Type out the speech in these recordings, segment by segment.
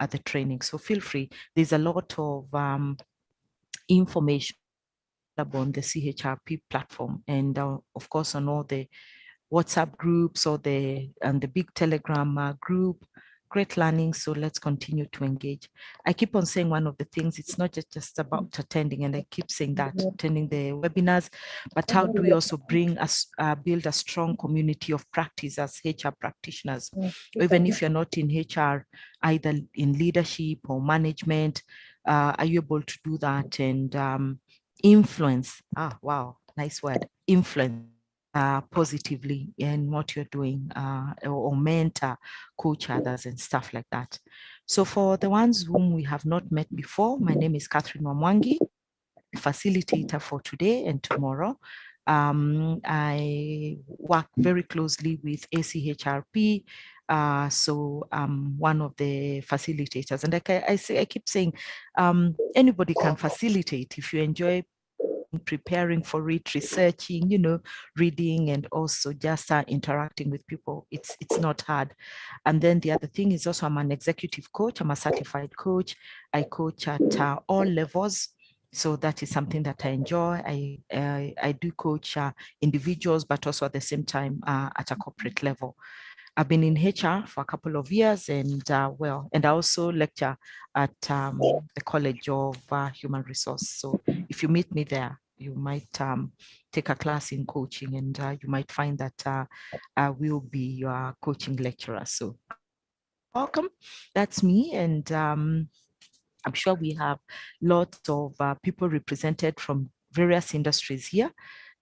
at the training. So feel free. There's a lot of information on the CHRP platform, and of course on all the WhatsApp groups or the big Telegram group. Great learning. So let's continue to engage. I keep on saying one of the things, it's not just about attending, and I keep saying that, attending the webinars, but how do we also bring us, build a strong community of practice as HR practitioners, even if you're not in HR, either in leadership or management, are you able to do that and influence, wow, nice word, influence positively in what you're doing, or mentor, coach others and stuff like that. So for the ones whom we have not met before, my name is Catherine Wamwangi, facilitator for today and tomorrow. I work very closely with ACHRP, so I'm one of the facilitators. And like I keep saying, anybody can facilitate if you enjoy preparing for it, researching, reading, and also just interacting with people. It's not hard. And then the other thing is also I'm an executive coach. I'm a certified coach. I coach at all levels. So that is something that I enjoy. I do coach individuals, but also at the same time at a corporate level. I've been in HR for a couple of years, and and I also lecture at the College of Human Resource. So if you meet me there, you might take a class in coaching, and you might find that I will be your coaching lecturer. So welcome, that's me. And I'm sure we have lots of people represented from various industries here.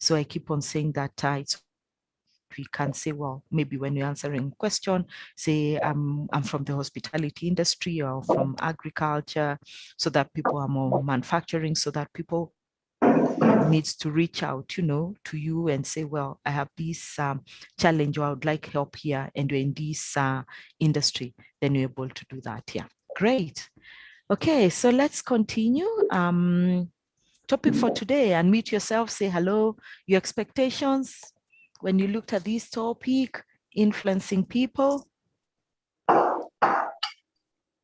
So I keep on saying that it's, we can say, well, maybe when you're answering a question, say I'm from the hospitality industry or from agriculture, so that people are more manufacturing, so that people needs to reach out, to you and say, well, I have this challenge, or I would like help here, and you're in this industry, then you're able to do that. Yeah, great. Okay, so let's continue. Topic for today, unmute yourself, say hello, your expectations when you looked at this topic, influencing people.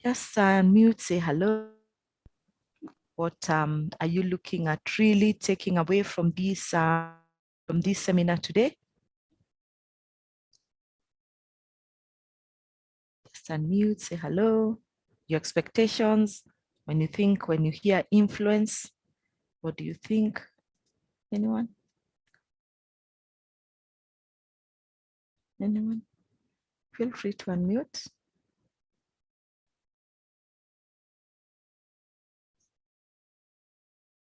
Just unmute, say hello. What are you looking at really taking away from this seminar today? Just unmute, say hello, your expectations. When you hear influence, what do you think? Anyone? Anyone? Feel free to unmute.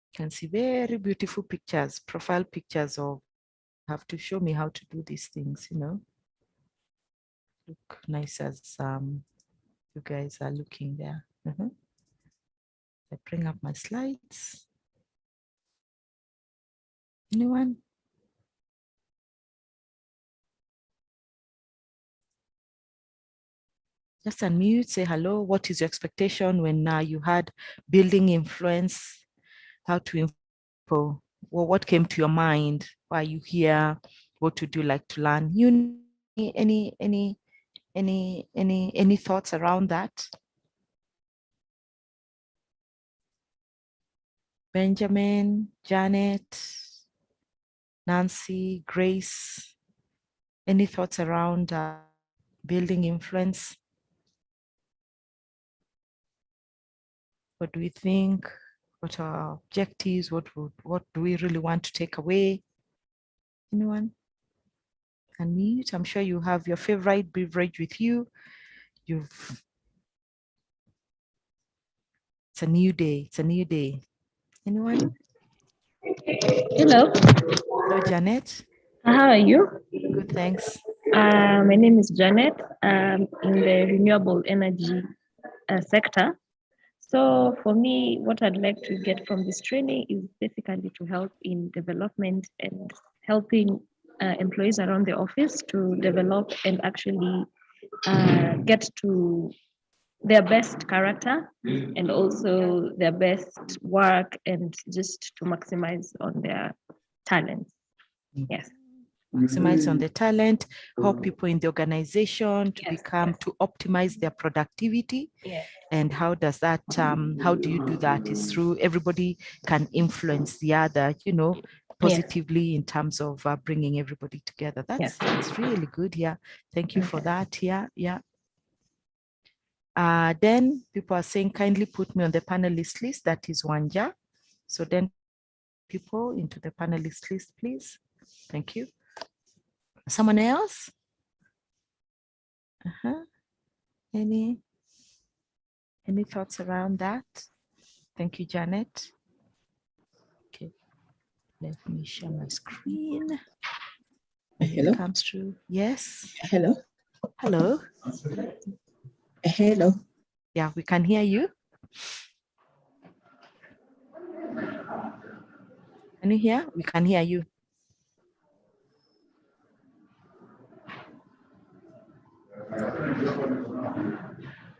You can see very beautiful pictures, profile pictures of, have to show me how to do these things, Look nice as you guys are looking there. I bring up my slides. Anyone? Just unmute, say hello. What is your expectation when you had building influence? How to influence? Well, what came to your mind? Why are you here? What would you like to learn? Any thoughts around that? Benjamin, Janet, Nancy, Grace, any thoughts around building influence? What do we think? What are our objectives? What do we really want to take away? Anyone? Unmute. I'm sure you have your favorite beverage with you. It's a new day. It's a new day. Anyone? Hello. Hello, Janet. How are you? Good, thanks. My name is Janet. I'm in the renewable energy sector. So for me, what I'd like to get from this training is basically to help in development and helping employees around the office to develop and actually get to their best character and also their best work, and just to maximize on their talents. Yes. maximize on the talent, help people in the organization to to optimize their productivity. Yes. And how does that, how do you do that? Is through everybody can influence the other, positively in terms of bringing everybody together. That's really good. Yeah. Thank you for that. Yeah. Yeah. Then people are saying, kindly put me on the panelist list. That is Wanja. So then people into the panelist list, please. Thank you. Someone else? Any thoughts around that? Thank you, Janet. Okay, let me share my screen. Hello. It comes through. Yes. Hello. Hello. Hello. Yeah, we can hear you. Can you hear? We can hear you.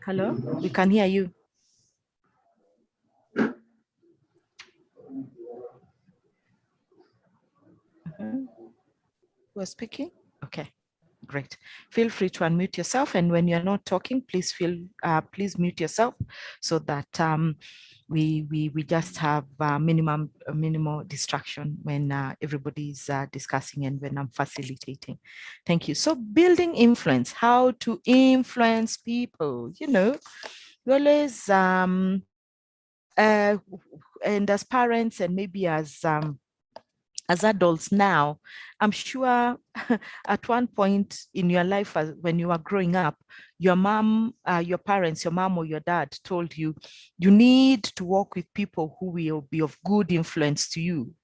Hello, we can hear you. Who are speaking? Okay, great. Feel free to unmute yourself, and when you're not talking, please please mute yourself so that we just have minimal distraction when everybody's discussing and when I'm facilitating. Thank you. So building influence, how to influence people. We always and as parents and maybe as adults now, I'm sure at one point in your life when you were growing up, your mom, your parents, your mom or your dad told you, you need to work with people who will be of good influence to you,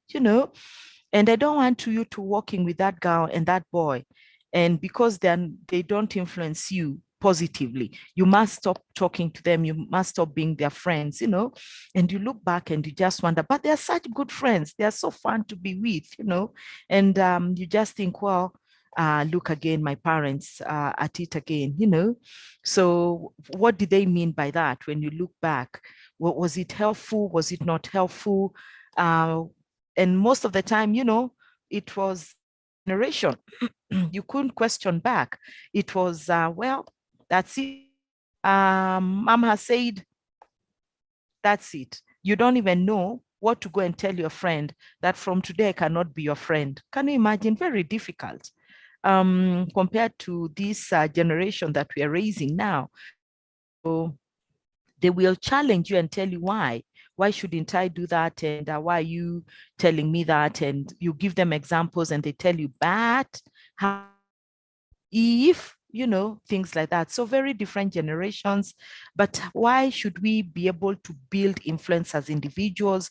and I don't want you to working with that girl and that boy. And because they don't influence you positively, you must stop talking to them. You must stop being their friends, and you look back and you just wonder, but they're such good friends. They're so fun to be with, and you just think, well, look again, my parents at it again, So what did they mean by that when you look back? What was it helpful? Was it not helpful? And most of the time, it was generation. You couldn't question back. It was, well, that's it. Mom has said, that's it. You don't even know what to go and tell your friend that from today I cannot be your friend. Can you imagine? Very difficult compared to this generation that we are raising now. So they will challenge you and tell you why. Why shouldn't I do that? And why are you telling me that? And you give them examples and they tell you, but how, if, things like that. So very different generations. But why should we be able to build influence as individuals?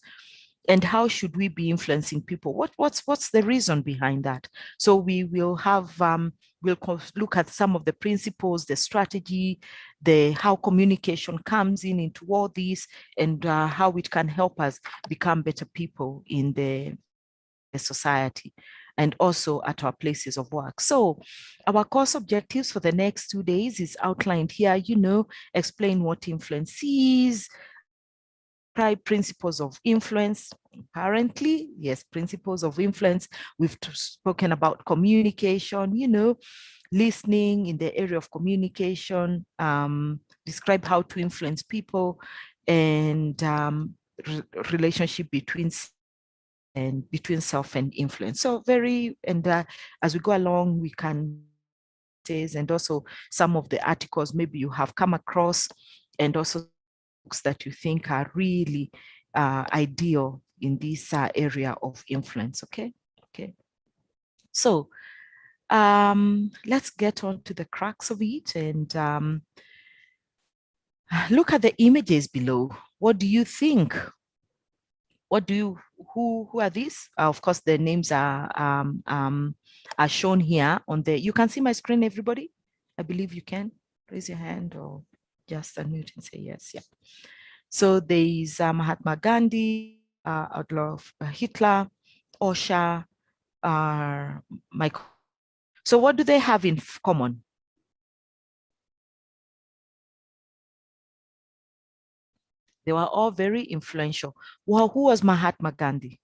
And how should we be influencing people? What's the reason behind that? So we will have we'll look at some of the principles, the strategy, how communication comes into all this, and how it can help us become better people in the society and also at our places of work. So our course objectives for the next 2 days is outlined here, explain what influence is, principles of influence. Apparently, yes, principles of influence. We've spoken about communication, listening in the area of communication, describe how to influence people, and relationship between self and influence. So as we go along, we can and also some of the articles maybe you have come across, and also books that you think are really ideal in this area of influence. Okay. So let's get on to the crux of it and look at the images below. What do you think? Who are these? Of course, the names are shown here on the, you can see my screen, everybody? I believe you can. Raise your hand or just unmute and say yes. Yeah. So there is Mahatma Gandhi, Adolf Hitler, Osha, Michael. So what do they have in common? They were all very influential. Well, who was Mahatma Gandhi?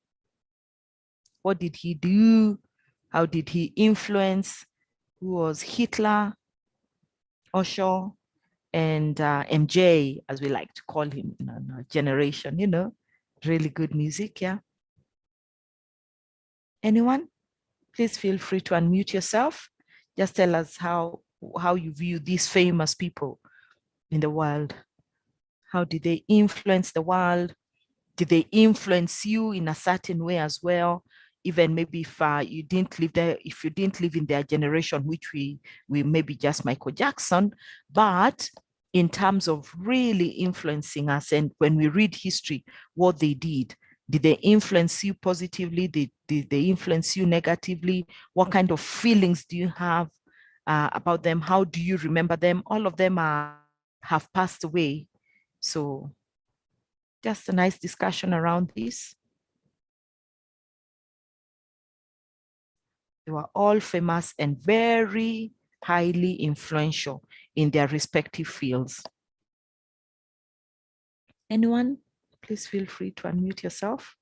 What did he do? How did he influence? Who was Hitler, Osho, and MJ, as we like to call him in our generation, really good music, yeah. Anyone? Please feel free to unmute yourself. Just tell us how you view these famous people in the world. How did they influence the world? Did they influence you in a certain way as well? Even maybe if you didn't live there, if you didn't live in their generation, which we maybe just Michael Jackson, but in terms of really influencing us, and when we read history, what they did they influence you positively? Did they influence you negatively? What kind of feelings do you have about them? How do you remember them? All of them have passed away. So just a nice discussion around this. They were all famous and very highly influential in their respective fields. Anyone? Please feel free to unmute yourself.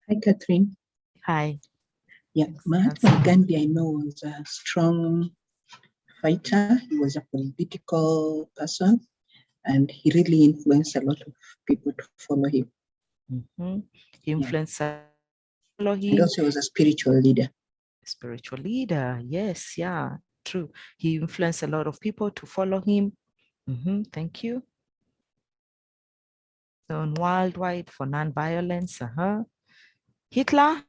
Hi, Catherine. Hi. Yeah, Mahatma Gandhi, I know, was a strong fighter. He was a political person, and he really influenced a lot of people to follow him. He influenced follow him. And also he was a spiritual leader. Spiritual leader, yes, yeah, true. He influenced a lot of people to follow him. Thank you. On worldwide for non-violence. Hitler.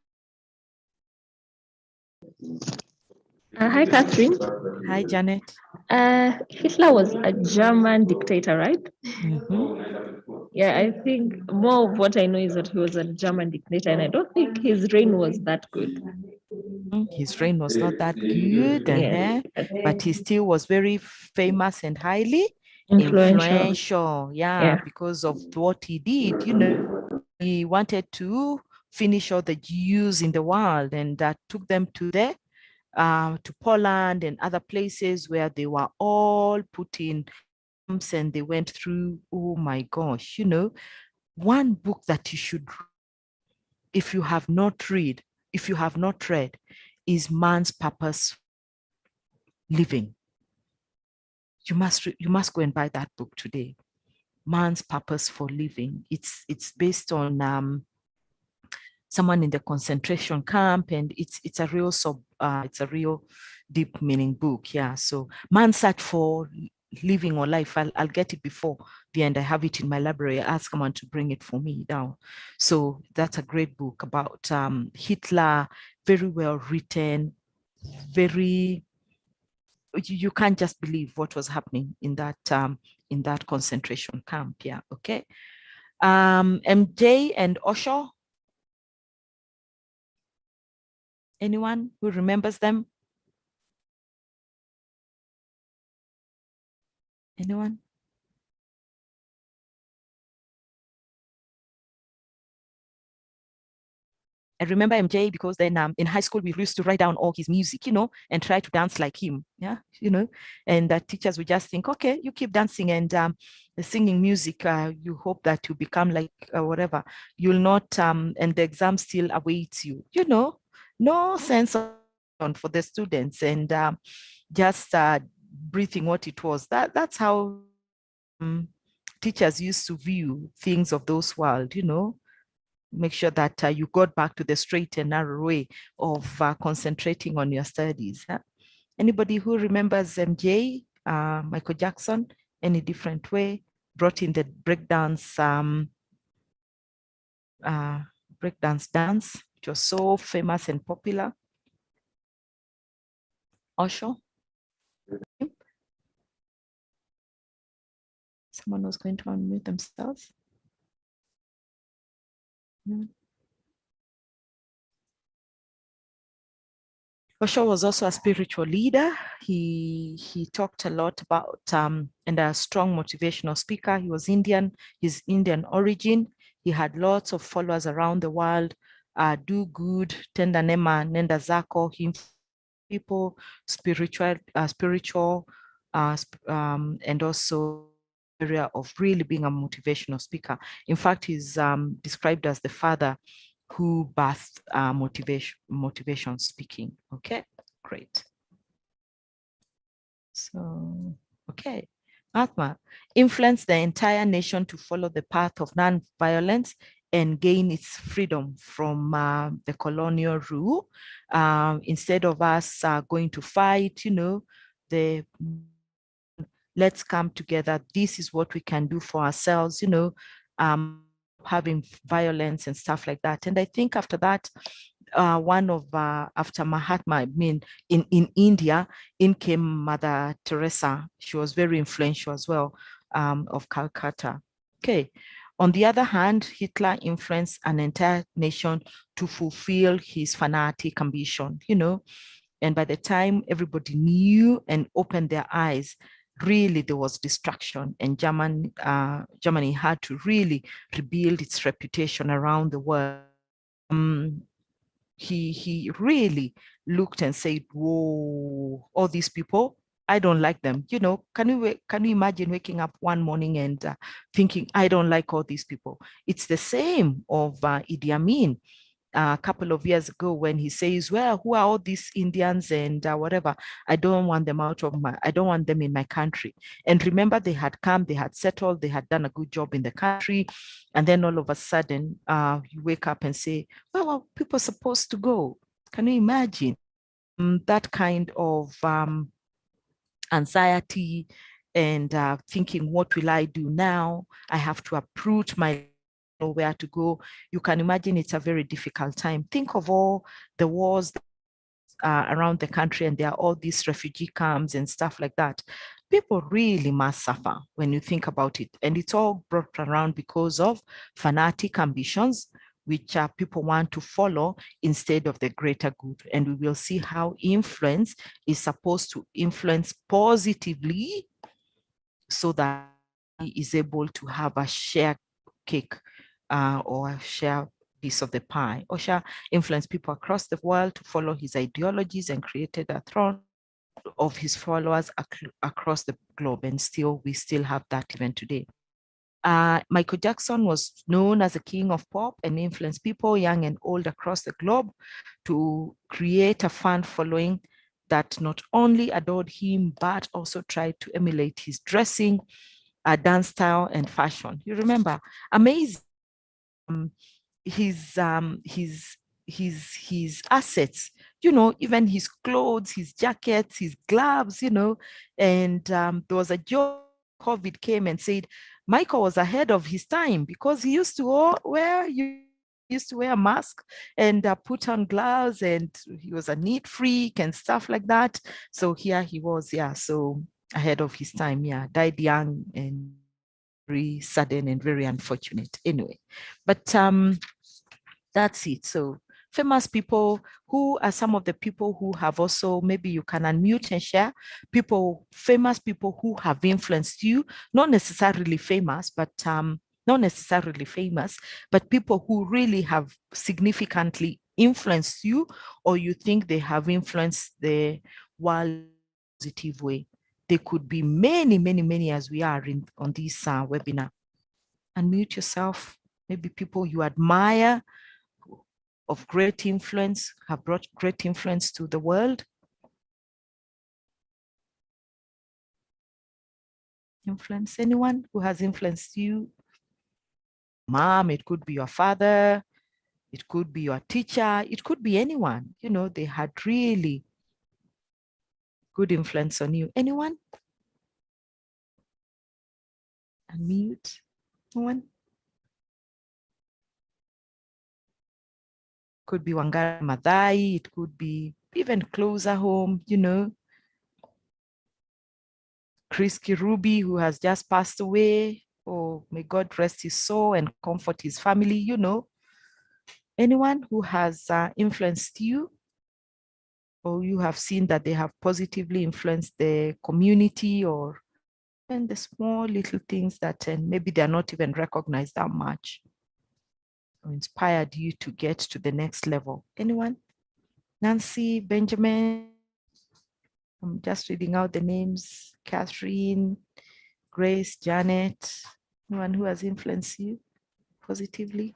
Hi, Catherine. Hi, Janet. Hitler was a German dictator, right? Yeah, I think more of what I know is that he was a German dictator, and I don't think his reign was that good. His reign was not that good, but he still was very famous and highly influential. Yeah, because of what he did. He wanted to finish all the Jews in the world, and that took them to to Poland and other places where they were all put in camps, and they went through, oh my gosh, one book that you should, if you have not read, is Man's Purpose Living. You must go and buy that book today. Man's Purpose for Living. It's based on someone in the concentration camp, and it's a real deep meaning book. Yeah. So Man Search for Living or Life. I'll get it before the end. I have it in my library. I ask someone to bring it for me now. So that's a great book about Hitler. Very well written. Very. You can't just believe what was happening in that concentration camp. Yeah. Okay. MJ and Osho. Anyone who remembers them? Anyone? I remember MJ because then in high school we used to write down all his music, and try to dance like him. Yeah, and the teachers would just think, okay, you keep dancing and singing music. You hope that you become like whatever. You'll not, and the exam still awaits you. No sense for the students, and just breathing what it was. That's how teachers used to view things of those world. Make sure that you got back to the straight and narrow way of concentrating on your studies. Anybody who remembers MJ, Michael Jackson, any different way, brought in the breakdance dance, which was so famous and popular. Osho. Someone was going to unmute themselves. Osho was also a spiritual leader. He talked a lot about and a strong motivational speaker. He was Indian, his Indian origin. He had lots of followers around the world. Do good, tenda nema, nenda zako, him people, spiritual, and also area of really being a motivational speaker. In fact, he's described as the father who birthed motivation speaking. Okay, great. So, okay. Mahatma influenced the entire nation to follow the path of non-violence and gain its freedom from the colonial rule. Instead of us going to fight, let's come together. This is what we can do for ourselves, having violence and stuff like that. And I think after that, after Mahatma, I mean, in India, in came Mother Teresa. She was very influential as well, of Calcutta. Okay. On the other hand, Hitler influenced an entire nation to fulfill his fanatic ambition, and by the time everybody knew and opened their eyes, really there was destruction, and Germany had to really rebuild its reputation around the world. He really looked and said, whoa, all these people, I don't like them. Can you imagine waking up one morning and thinking, I don't like all these people? It's the same of Idi Amin a couple of years ago when he says, well, who are all these Indians and whatever? I don't want them I don't want them in my country. And remember, they had come, they had settled, they had done a good job in the country. And then all of a sudden, you wake up and say, well, people are supposed to go. Can you imagine that kind of anxiety and thinking, what will I do now? I have to uproot my where to go. You can imagine it's a very difficult time. Think of all the wars around the country, and there are all these refugee camps and stuff like that. People really must suffer when you think about it. And it's all brought around because of fanatic ambitions, which people want to follow instead of the greater good. And we will see how influence is supposed to influence positively so that he is able to have a share cake or a share piece of the pie, or share influence people across the world to follow his ideologies, and created a throne of his followers across the globe. And we still have that even today. Michael Jackson was known as a king of pop and influenced people young and old across the globe to create a fan following that not only adored him, but also tried to emulate his dressing, dance style, and fashion. You remember, amazing. His assets, even his clothes, his jackets, his gloves, and there was a joke. COVID came and said Michael was ahead of his time because he used to wear a mask and put on gloves, and he was a neat freak and stuff like that. So here he was, so ahead of his time, died young and very sudden and very unfortunate. Anyway, but that's it. So famous people, who are some of the people who have also, maybe you can unmute and share, famous people who have influenced you, not necessarily famous, but people who really have significantly influenced you, or you think they have influenced the world in a positive way. They could be many, many, many, as we are on this webinar. Unmute yourself. Maybe people you admire, of great influence, have brought great influence to the world. Influence anyone who has influenced you? Mom, it could be your father, it could be your teacher, it could be anyone. They had really good influence on you. Anyone? Unmute. No one? Could be Wangari Maathai, it could be even closer home, Chris Kirubi, who has just passed away. Oh, may God rest his soul and comfort his family. Anyone who has influenced you, or you have seen that they have positively influenced the community, or and the small little things that maybe they're not even recognized that much, or inspired you to get to the next level. Anyone? Nancy, Benjamin, I'm just reading out the names. Catherine, Grace, Janet, anyone who has influenced you positively?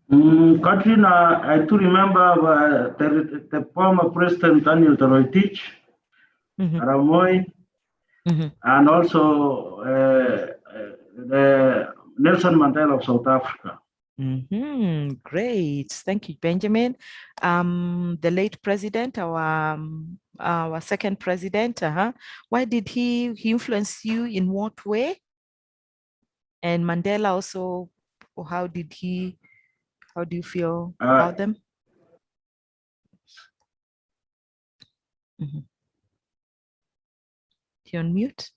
Katrina, I do remember the former President Daniel Toroitich, Aramoy, and also the Nelson Mandela of South Africa. Great, thank you, Benjamin. The late president, our second president, why did he influence you in what way? And Mandela also, how do you feel about them? You're on mute.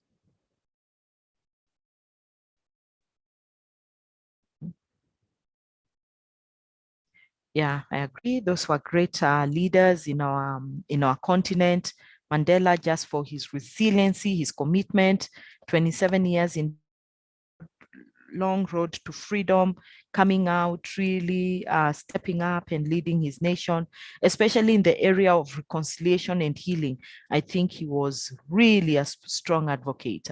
Yeah, I agree. Those were great leaders in our continent. Mandela, just for his resiliency, his commitment, 27 years in long road to freedom, coming out, really stepping up and leading his nation, especially in the area of reconciliation and healing. I think he was really a strong advocate.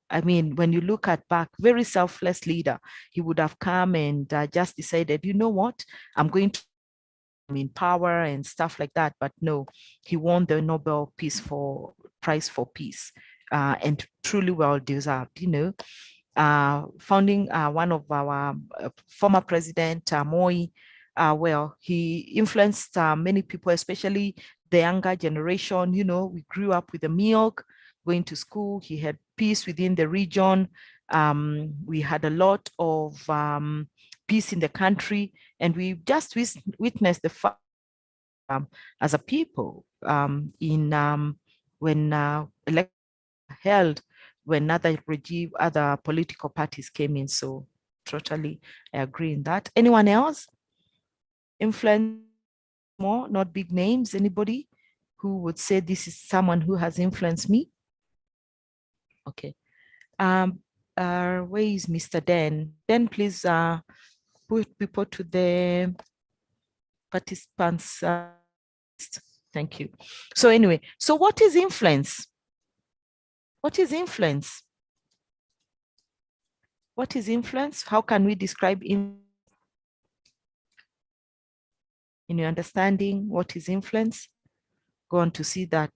I mean, when you look at back, very selfless leader, he would have come and just decided, you know what, I'm going to in power and stuff like that. But no, he won the Nobel Prize for Peace, and truly well deserved, founding one of our former president, Moi. Well, he influenced many people, especially the younger generation. We grew up with the milk, going to school. He had peace within the region. We had a lot of peace in the country, and we just witnessed the fact as a people when elections held, when other political parties came in. So totally I agree in that. Anyone else? Influence more, not big names. Anybody who would say this is someone who has influenced me? Okay. Where is Mr. Den? Den, please put people to the participants. Thank you. So anyway, so what is influence? What is influence? What is influence? How can we describe influence? In your understanding, what is influence? Go on to see that.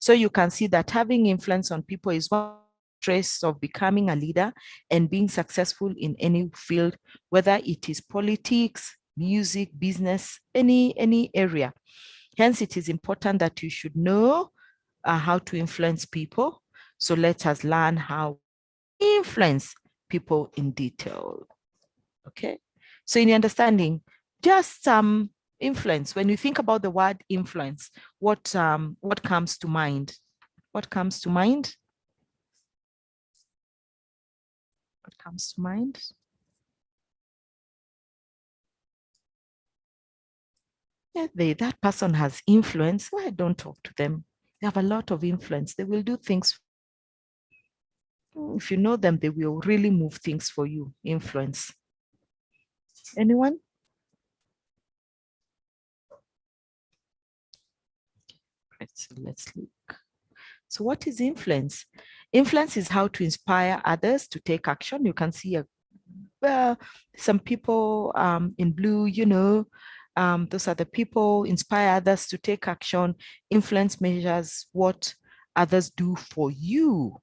So you can see that having influence on people is one trace of becoming a leader and being successful in any field, whether it is politics, music, business, any area. Hence, it is important that you should know how to influence people. So let us learn how to influence people in detail. Okay. So in your understanding, just influence. When you think about the word influence, what comes to mind? What comes to mind? What comes to mind? Yeah, that person has influence. Why don't talk to them? They have a lot of influence. They will do things. If you know them, they will really move things for you. Influence. Anyone? Right, so let's look. So what is influence? Influence is how to inspire others to take action. You can see some people in blue, those are the people, inspire others to take action. Influence measures what others do for you.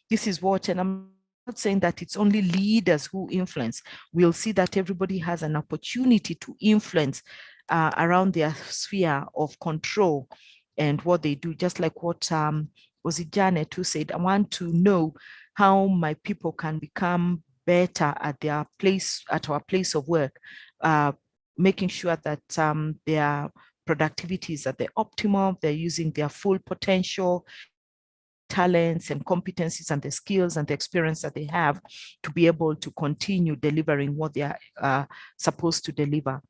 This is what, and I'm not saying that it's only leaders who influence. We'll see that everybody has an opportunity to influence around their sphere of control and what they do, just like what was it Janet who said, I want to know how my people can become better at our place of work, making sure that their productivity is at the optimum, they're using their full potential, talents and competencies and the skills and the experience that they have to be able to continue delivering what they are supposed to deliver.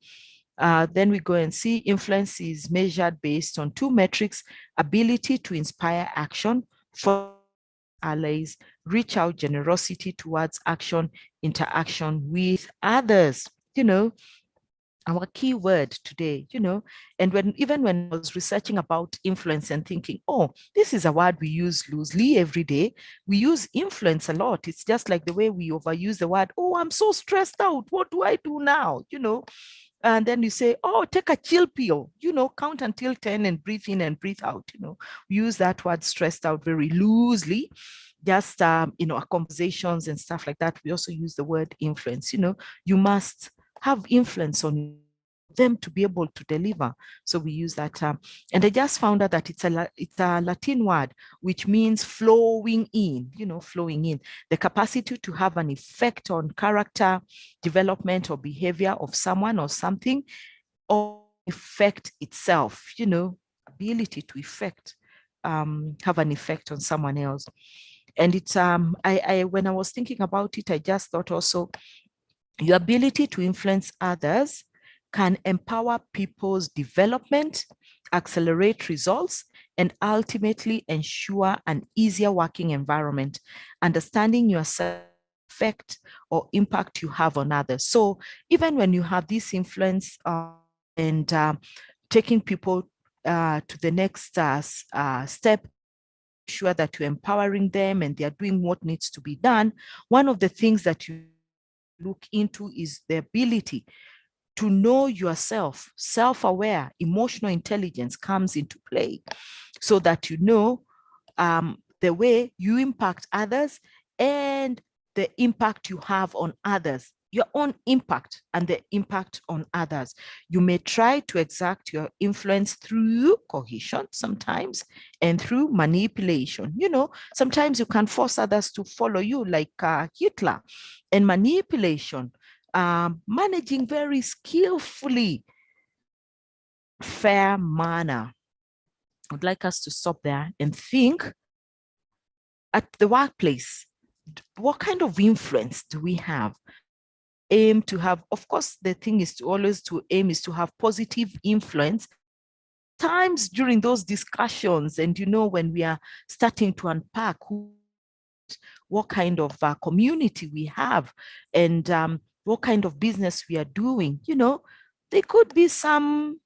Then we go and see influence is measured based on two metrics: ability to inspire action for allies, reach out generosity towards action, interaction with others. our key word today, and even when I was researching about influence and thinking, oh, this is a word we use loosely every day. We use influence a lot. It's just like the way we overuse the word, oh, I'm so stressed out. What do I do now? And then you say, oh, take a chill pill, count until 10 and breathe in and breathe out. We use that word stressed out very loosely, just, our conversations and stuff like that. We also use the word influence. You must have influence on them to be able to deliver. So we use that term. And I just found out that it's a Latin word, which means flowing in, flowing in. The capacity to have an effect on character, development, or behavior of someone or something, or effect itself, ability to effect, have an effect on someone else. And it's, when I was thinking about it, I just thought also, your ability to influence others can empower people's development, accelerate results, and ultimately ensure an easier working environment. Understanding yourself, effect or impact you have on others. So even when you have this influence and taking people to the next step, sure that you're empowering them and they're doing what needs to be done, one of the things that you look into is the ability to know yourself. Self-aware, emotional intelligence comes into play, so that the way you impact others and the impact you have on others, your own impact and the impact on others. You may try to exert your influence through cohesion sometimes and through manipulation. Sometimes you can force others to follow you, like Hitler. And manipulation, managing very skillfully, fair manner. I'd like us to stop there and think, at the workplace, what kind of influence do we have? Aim to have, of course, the thing is to always to aim is to have positive influence. Times during those discussions, and when we are starting to unpack what kind of community we have and what kind of business we are doing, there could be some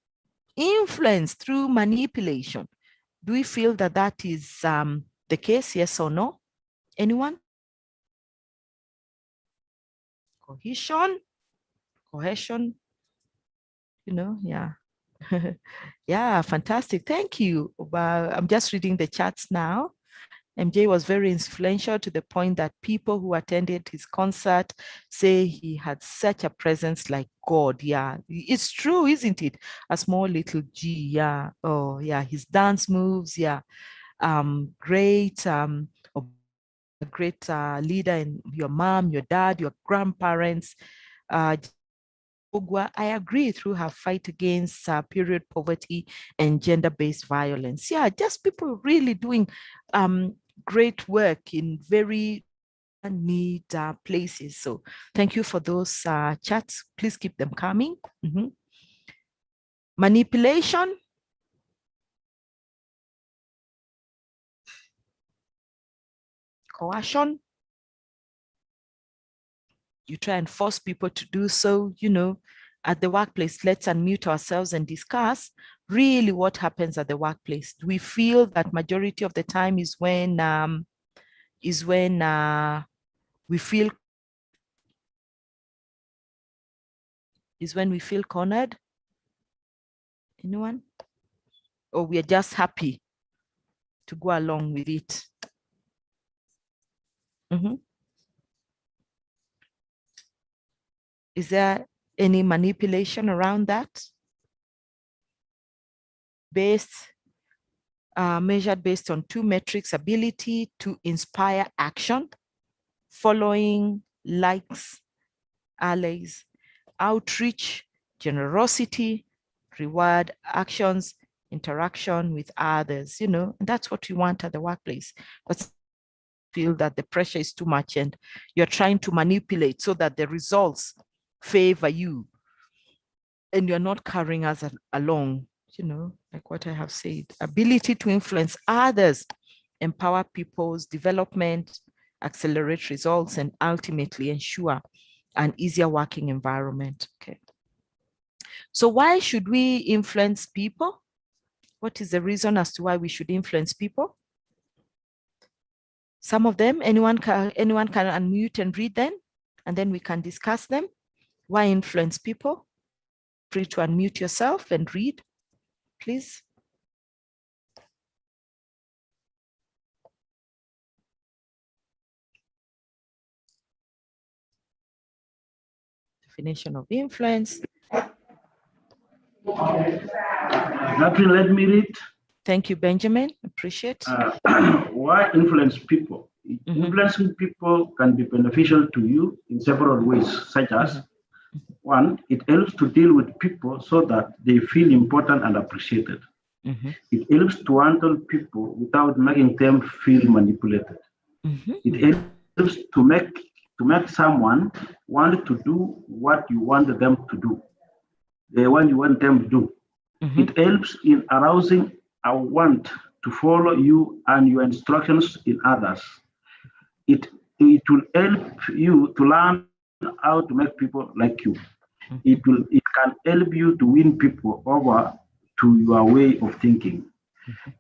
influence through manipulation. Do we feel that that is the case, yes or no? Anyone? Cohesion, yeah. Yeah, fantastic. Thank you. I'm just reading the chats now. MJ was very influential to the point that people who attended his concert say he had such a presence like God. Yeah, it's true, isn't it? A small little G. Yeah. Oh, yeah. His dance moves. Yeah. Great. A great leader in your mom, your dad, your grandparents. I agree, through her fight against period poverty and gender-based violence. Yeah, just people really doing great work in very need places. So thank you for those chats. Please keep them coming. Manipulation. Coercion. You try and force people to do so, at the workplace. Let's unmute ourselves and discuss really what happens at the workplace. Do we feel that majority of the time is when we feel cornered? Anyone? Or we are just happy to go along with it? Is there any manipulation around that? Measured based on two metrics: ability to inspire action, following, likes, allies, outreach, generosity, reward, actions, interaction with others, and that's what you want at the workplace. But feel that the pressure is too much and you're trying to manipulate so that the results favor you and you're not carrying us along, like what I have said. Ability to influence others, empower people's development, accelerate results, and ultimately ensure an easier working environment. Okay. So why should we influence people? What is the reason as to why we should influence people? Some of them, anyone can unmute and read them, and then we can discuss them. Why influence people? Free to unmute yourself and read, please. Definition of influence. Catherine, let me read. Thank you, Benjamin. Appreciate. Why influence people? Influencing people can be beneficial to you in several ways, such as one, it helps to deal with people so that they feel important and appreciated. It helps to handle people without making them feel manipulated. It helps to make someone want to do what you want them to do, the one you want them to do. It helps in arousing a want to follow you and your instructions in others. It will help you to learn how to make people like you. It can help you to win people over to your way of thinking.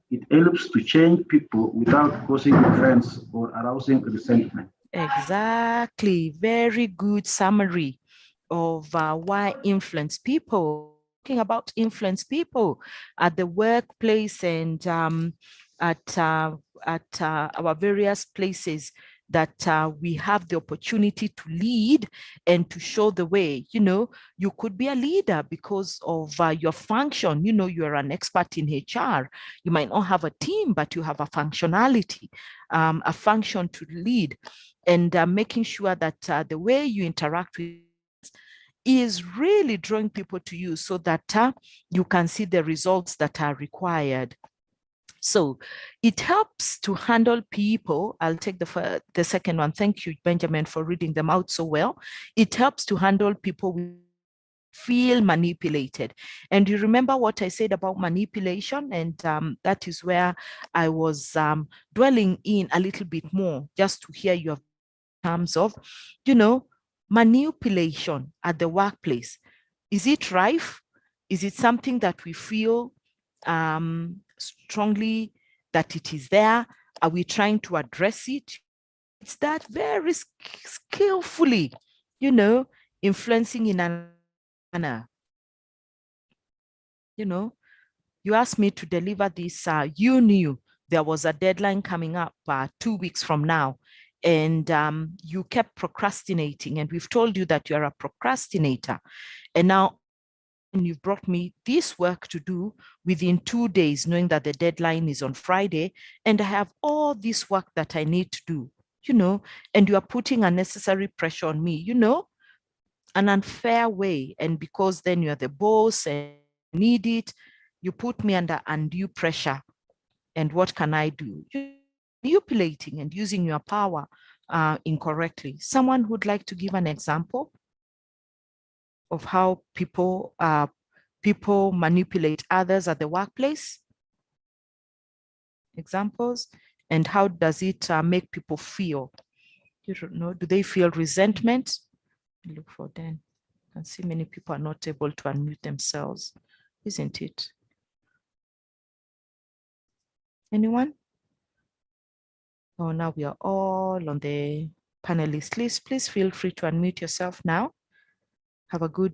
It helps to change people without causing offense or arousing resentment. Exactly. Very good summary of why influence people. Talking about influence people at the workplace and at our various places that we have the opportunity to lead and to show the way. You know, you could be a leader because of your function. You know, you're an expert in HR. You might not have a team, but you have a functionality, a function to lead, and making sure that the way you interact with is really drawing people to you so that you can see the results that are required. So it helps to handle people. I'll take the second one. Thank you, Benjamin, for reading them out so well. It helps to handle people who feel manipulated. And you remember what I said about manipulation? And that is where I was dwelling in a little bit more, just to hear your terms of, you know, manipulation at the workplace. Is it rife? Is it something that we feel strongly that it is there? Are we trying to address it? It's that very skillfully, you know, influencing in a manner. You know, you asked me to deliver this, you knew there was a deadline coming up 2 weeks from now, and you kept procrastinating, and we've told you that you're a procrastinator, and now you've brought me this work to do within 2 days, knowing that the deadline is on Friday, and I have all this work that I need to do, you know, and you are putting unnecessary pressure on me, you know, an unfair way. And because then you're the boss and need it, you put me under undue pressure. And what can I do? You're manipulating and using your power incorrectly. Someone who'd like to give an example of how people manipulate others at the workplace? Examples, and how does it make people feel? You don't know, do they feel resentment? Look for them. I can see many people are not able to unmute themselves, isn't it? Anyone? Oh, now we are all on the panelist list. Please feel free to unmute yourself now. Have a good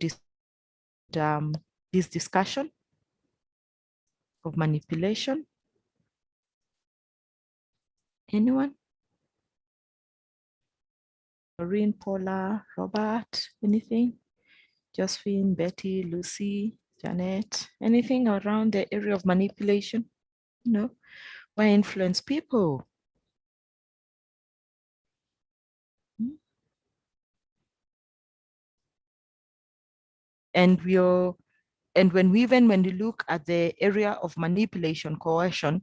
this discussion of manipulation. Anyone? Maureen, Paula, Robert, anything? Josephine, Betty, Lucy, Janet, anything around the area of manipulation? No? Why influence people? And when we look at the area of manipulation, coercion,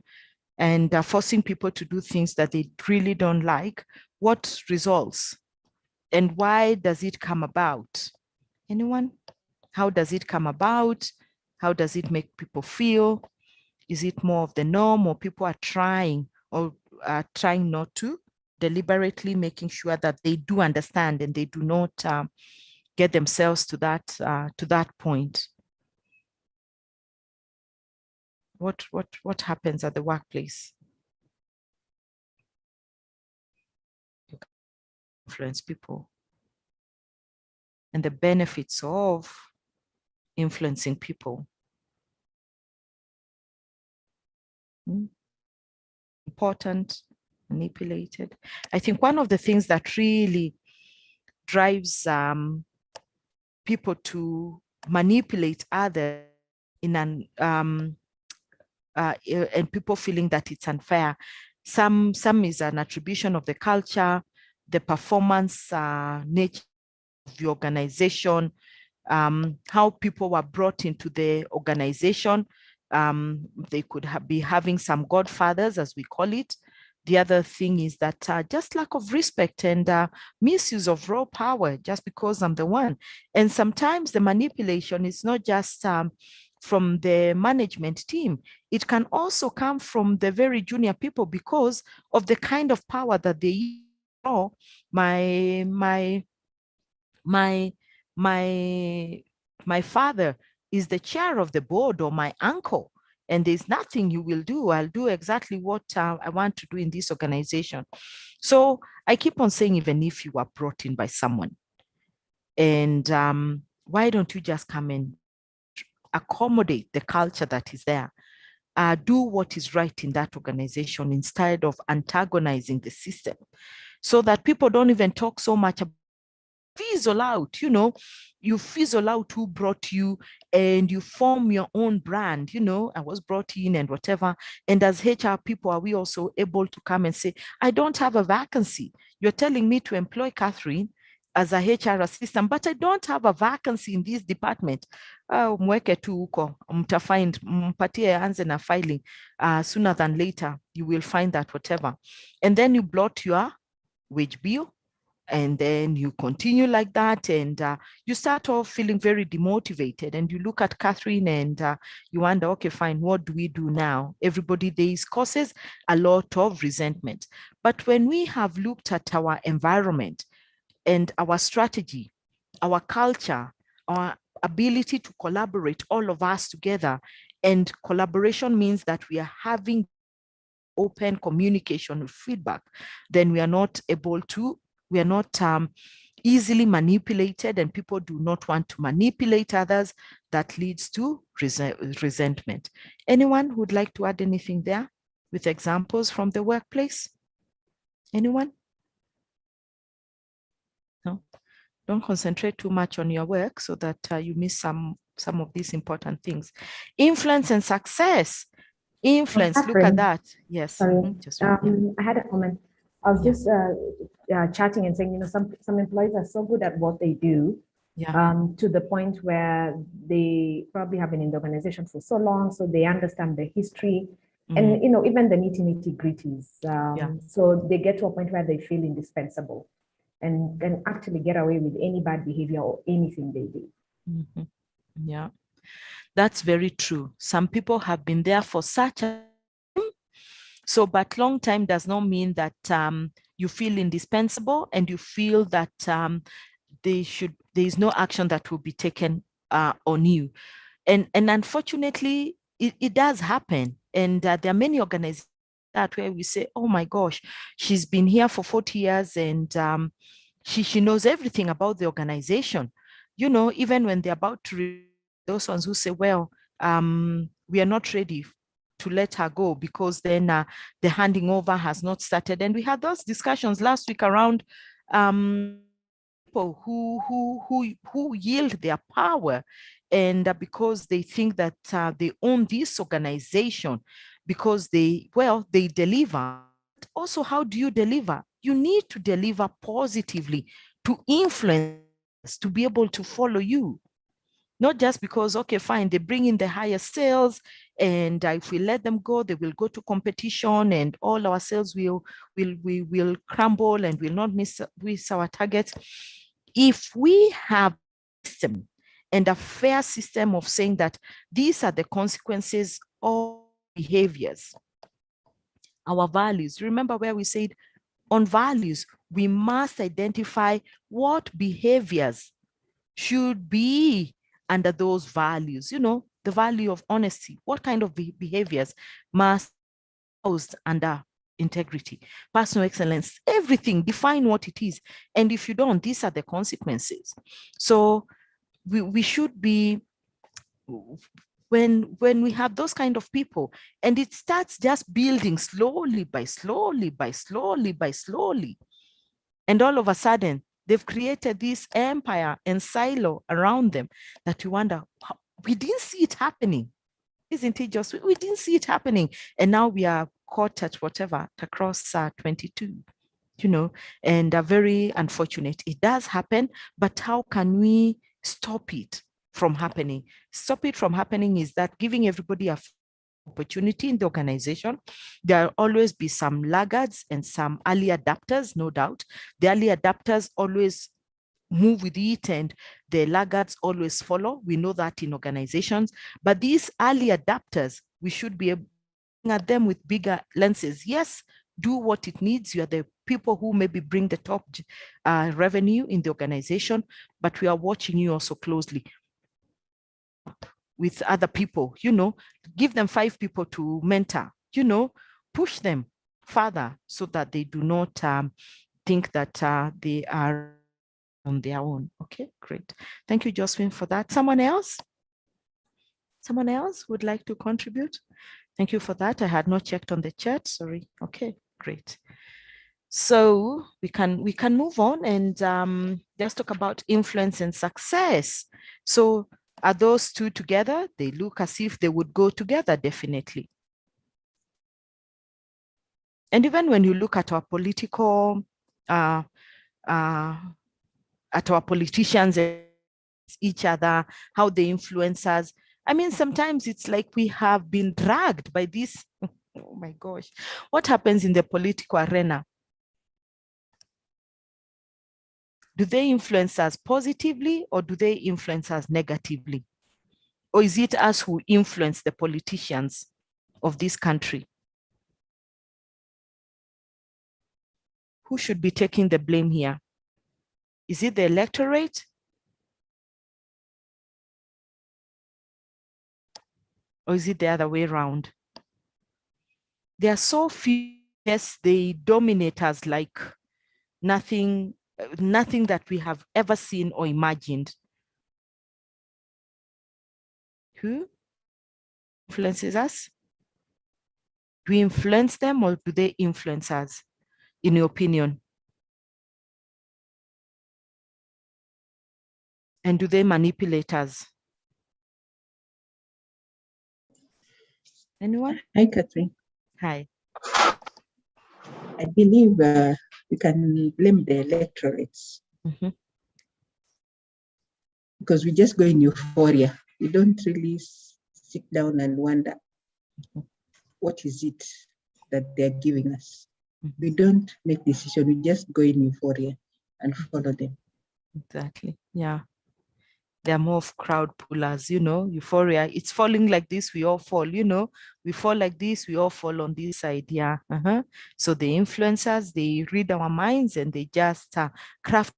and forcing people to do things that they really don't like, what results? And why does it come about? Anyone? How does it come about? How does it make people feel? Is it more of the norm, or people are trying or are trying not to, deliberately making sure that they do understand and they do not get themselves to that point? what happens at the workplace? You can influence people, and the benefits of influencing people. Important, manipulated. I think one of the things that really drives people to manipulate others in an and people feeling that it's unfair. Some is an attribution of the culture, the performance nature of the organization, how people were brought into the organization. They could be having some godfathers, as we call it. The other thing is that just lack of respect and misuse of raw power, just because I'm the one. And sometimes the manipulation is not just from the management team. It can also come from the very junior people because of the kind of power that they use. Oh, my father is the chair of the board, or my uncle, and there's nothing you will do. I'll do exactly what I want to do in this organization. So I keep on saying, even if you are brought in by someone, and why don't you just come and accommodate the culture that is there? Do what is right in that organization instead of antagonizing the system, so that people don't even talk so much about fizzle out, you fizzle out who brought you, and you form your own brand. I was brought in and whatever. And as HR people, are we also able to come and say, I don't have a vacancy. You're telling me to employ Catherine as a HR assistant, but I don't have a vacancy in this department. Mweke tu huko, mtafind, mpatie anze na filing. Sooner than later, you will find that whatever. And then you blot your wage bill, and then you continue like that, and you start off feeling very demotivated, and you look at Catherine and you wonder, okay, fine, what do we do now? Everybody there causes a lot of resentment. But when we have looked at our environment and our strategy, our culture, our ability to collaborate, all of us together, and collaboration means that we are having open communication with feedback, then we are not easily manipulated, and people do not want to manipulate others. That leads to resentment. Anyone who would like to add anything there with examples from the workplace? Anyone? No? Don't concentrate too much on your work so that you miss some of these important things. Influence and success. Influence, look at that. Yes. Sorry. I had a comment. I was just chatting and saying, some employees are so good at what they do, to the point where they probably have been in the organization for so long, so they understand the history and, even the nitty gritties. So they get to a point where they feel indispensable and can actually get away with any bad behavior or anything they do. Yeah, that's very true. Some people have been there for such a time. So, but long time does not mean that you feel indispensable and you feel that there is no action that will be taken on you. And unfortunately, it does happen. And there are many organizations that where we say, oh my gosh, she's been here for 40 years and she knows everything about the organization. Even when they're about to, those ones who say, well, we are not ready to let her go because then the handing over has not started. And we had those discussions last week around people who yield their power, and because they think that they own this organization, because they deliver. Also, how do you deliver? You need to deliver positively to influence, to be able to follow you. Not just because, okay, fine, they bring in the higher sales, and if we let them go, they will go to competition, and all our sales will crumble and will not miss our targets. If we have a system and a fair system of saying that these are the consequences of behaviors, our values. Remember where we said on values, we must identify what behaviors should be under those values. the value of honesty. What kind of behaviors must be housed under integrity, personal excellence, everything, define what it is. And if you don't, these are the consequences. So we should be, when we have those kind of people, and it starts just building slowly by slowly by slowly by slowly, and all of a sudden they've created this empire and silo around them that you wonder, we didn't see it happening. Isn't it just, we didn't see it happening. And now we are caught at whatever, across 22, you know, and very unfortunate. It does happen, but how can we stop it from happening? Stop it from happening is that giving everybody a opportunity in the organization. There will always be some laggards and some early adapters, no doubt. The early adapters always move with it and the laggards always follow. We know that in organizations, but these early adapters, we should be able at them with bigger lenses. Yes, do what it needs. You are the people who maybe bring the top revenue in the organization, but we are watching you also closely with other people, you know, give them 5 people to mentor, you know, push them further so that they do not think that they are on their own. Okay, great. Thank you, Josephine, for that. Someone else? Someone else would like to contribute? Thank you for that. I had not checked on the chat, sorry. Okay, great. So we can move on and let's talk about influence and success. So are those two together? They look as if they would go together, definitely. And even when you look at our political, at our politicians, each other, how they influence us. I mean, sometimes it's like we have been dragged by this. Oh my gosh, what happens in the political arena? Do they influence us positively or do they influence us negatively? Or is it us who influence the politicians of this country? Who should be taking the blame here? Is it the electorate? Or is it the other way around? There are so few, yes, they dominate us like nothing that we have ever seen or imagined. Who influences us? Do we influence them or do they influence us, in your opinion? And do they manipulate us? Anyone? Hi, Catherine. Hi. I believe we can blame the electorates because we just go in euphoria. We don't really sit down and wonder what is it that they're giving us. We don't make decisions. We just go in euphoria and follow them. Exactly. Yeah. They're more of crowd pullers, you know, euphoria. It's falling like this, we all fall, you know, we fall like this, we all fall on this side. Yeah. So the influencers, they read our minds and they just craft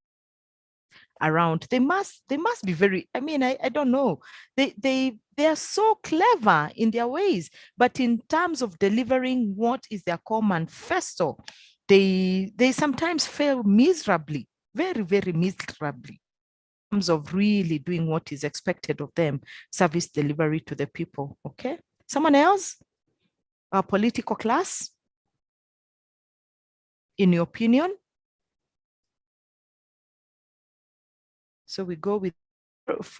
around. They must be very, I mean, I don't know. They are so clever in their ways, but in terms of delivering what is their core manifesto, they sometimes fail miserably, very, very miserably. Of really doing what is expected of them, service delivery to the people. Okay, someone else? Our political class, in your opinion? So we go with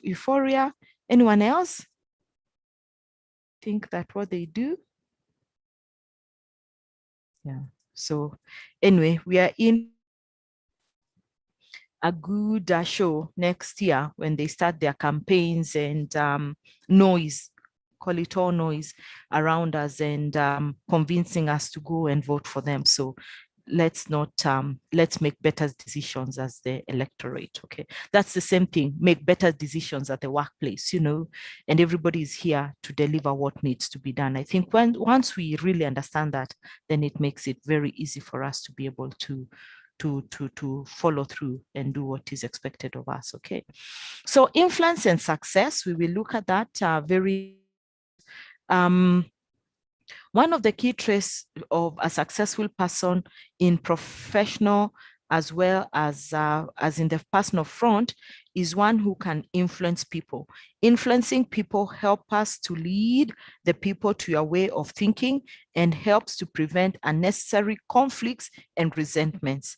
euphoria. Anyone else think that what they do? Yeah. So anyway, we are in a good show next year when they start their campaigns and noise, call it all noise around us and convincing us to go and vote for them. So let's not, let's make better decisions as the electorate. Okay, that's the same thing, make better decisions at the workplace, you know, and everybody is here to deliver what needs to be done. I think once we really understand that, then it makes it very easy for us to be able to to follow through and do what is expected of us. Okay, so influence and success, we will look at that very one of the key traits of a successful person in professional as well as in the personal front is one who can influence people. Influencing people help us to lead the people to your way of thinking and helps to prevent unnecessary conflicts and resentments.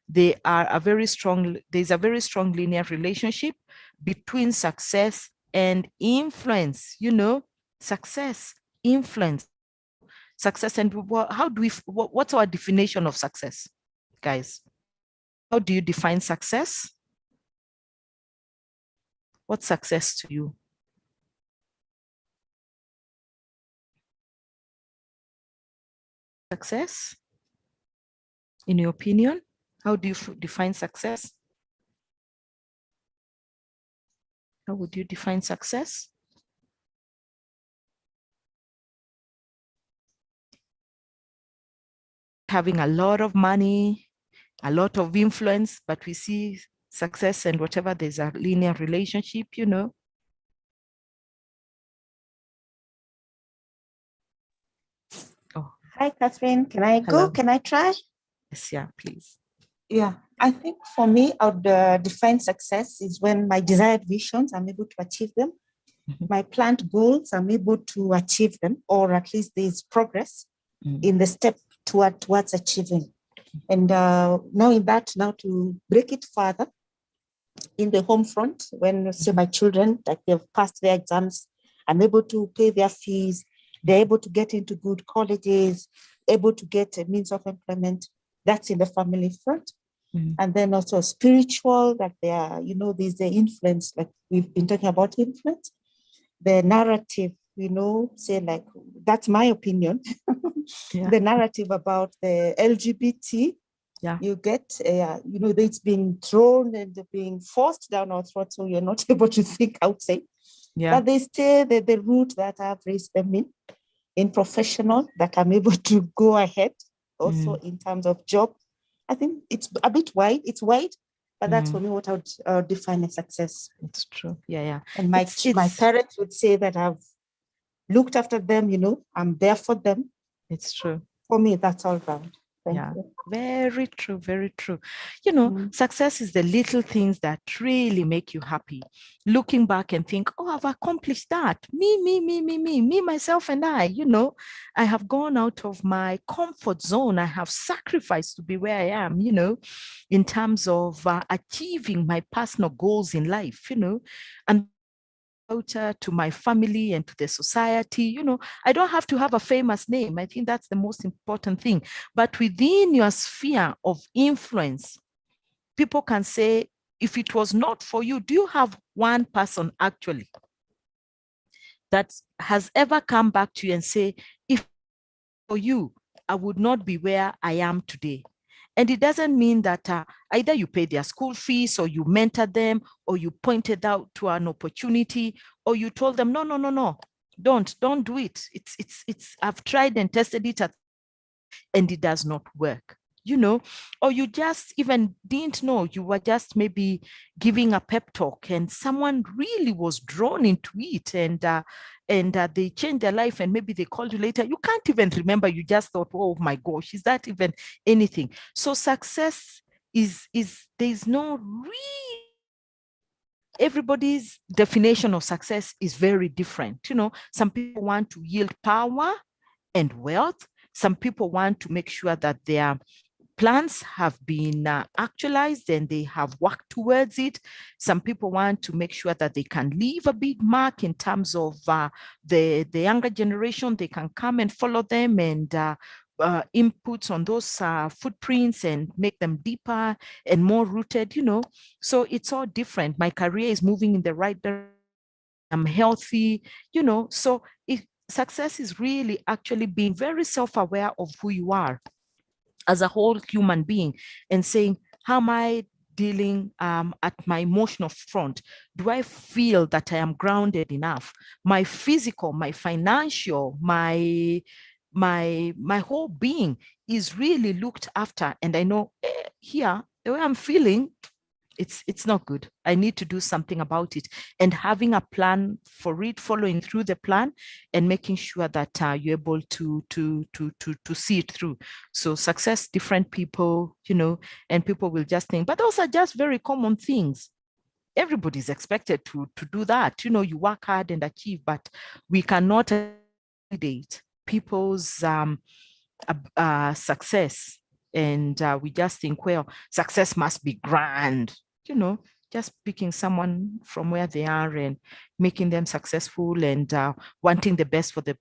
There's a very strong linear relationship between success and influence, success, influence. Success, and how do we, what's our definition of success, guys? How do you define success? What's success to you? Success, in your opinion, how do you define success? How would you define success? Having a lot of money, a lot of influence, but we see success and whatever, there's a linear relationship, Oh. Hi, Catherine. Can I go? Hello. Can I try? Yes, yeah, please. Yeah, I think for me, I would define success is when my desired visions, I'm able to achieve them. My planned goals, I'm able to achieve them, or at least there's progress in the step towards achieving. And knowing that, now to break it further, in the home front, when say my children, like they've passed their exams, I'm able to pay their fees, they're able to get into good colleges, able to get a means of employment. That's in the family front. And then also spiritual, that they are, there's the influence, like we've been talking about influence, the narrative, say like, that's my opinion. The narrative about the LGBT, you get, it's being thrown and being forced down our throat, so you're not able to think outside. But they stay the route that I've raised them in professional, that I'm able to go ahead also in terms of job. I think it's a bit wide. It's wide, but that's for me what I would define as success. It's true. Yeah. And my parents would say that I've looked after them, I'm there for them. It's true. For me, that's all round. Thank you. Very true, very true. Success is the little things that really make you happy. Looking back and think, oh, I've accomplished that. Me, myself and I, I have gone out of my comfort zone. I have sacrificed to be where I am, in terms of achieving my personal goals in life, and to my family and to the society. I don't have to have a famous name. I think that's the most important thing. But within your sphere of influence, people can say, if it was not for you, do you have one person actually that has ever come back to you and say, if for you, I would not be where I am today? And it doesn't mean that either you pay their school fees, or you mentored them, or you pointed out to an opportunity, or you told them, no, don't do it. It's I've tried and tested it and it does not work, or you just even didn't know. You were just maybe giving a pep talk and someone really was drawn into it, and they changed their life, and maybe they called you later. You can't even remember. You just thought, oh my gosh, is that even anything? So success is there's no real, everybody's definition of success is very different. Some people want to yield power and wealth. Some people want to make sure that their plans have been actualized and they have worked towards it. Some people want to make sure that they can leave a big mark in terms of the younger generation. They can come and follow them and inputs on those footprints and make them deeper and more rooted, So it's all different. My career is moving in the right direction. I'm healthy, So success is really actually being very self-aware of who you are as a whole human being, and saying, how am I dealing at my emotional front? Do I feel that I am grounded enough? My physical, my financial, my my whole being is really looked after, and I know here the way I'm feeling, it's not good. I need to do something about it, and having a plan for it, following through the plan, and making sure that you're able to see it through. So success, different people, you know, and people will just think, but those are just very common things. Everybody's expected to do that. You know, you work hard and achieve, but we cannot validate people's success. And we just think, well, success must be grand, you know, just picking someone from where they are and making them successful, and wanting the best for the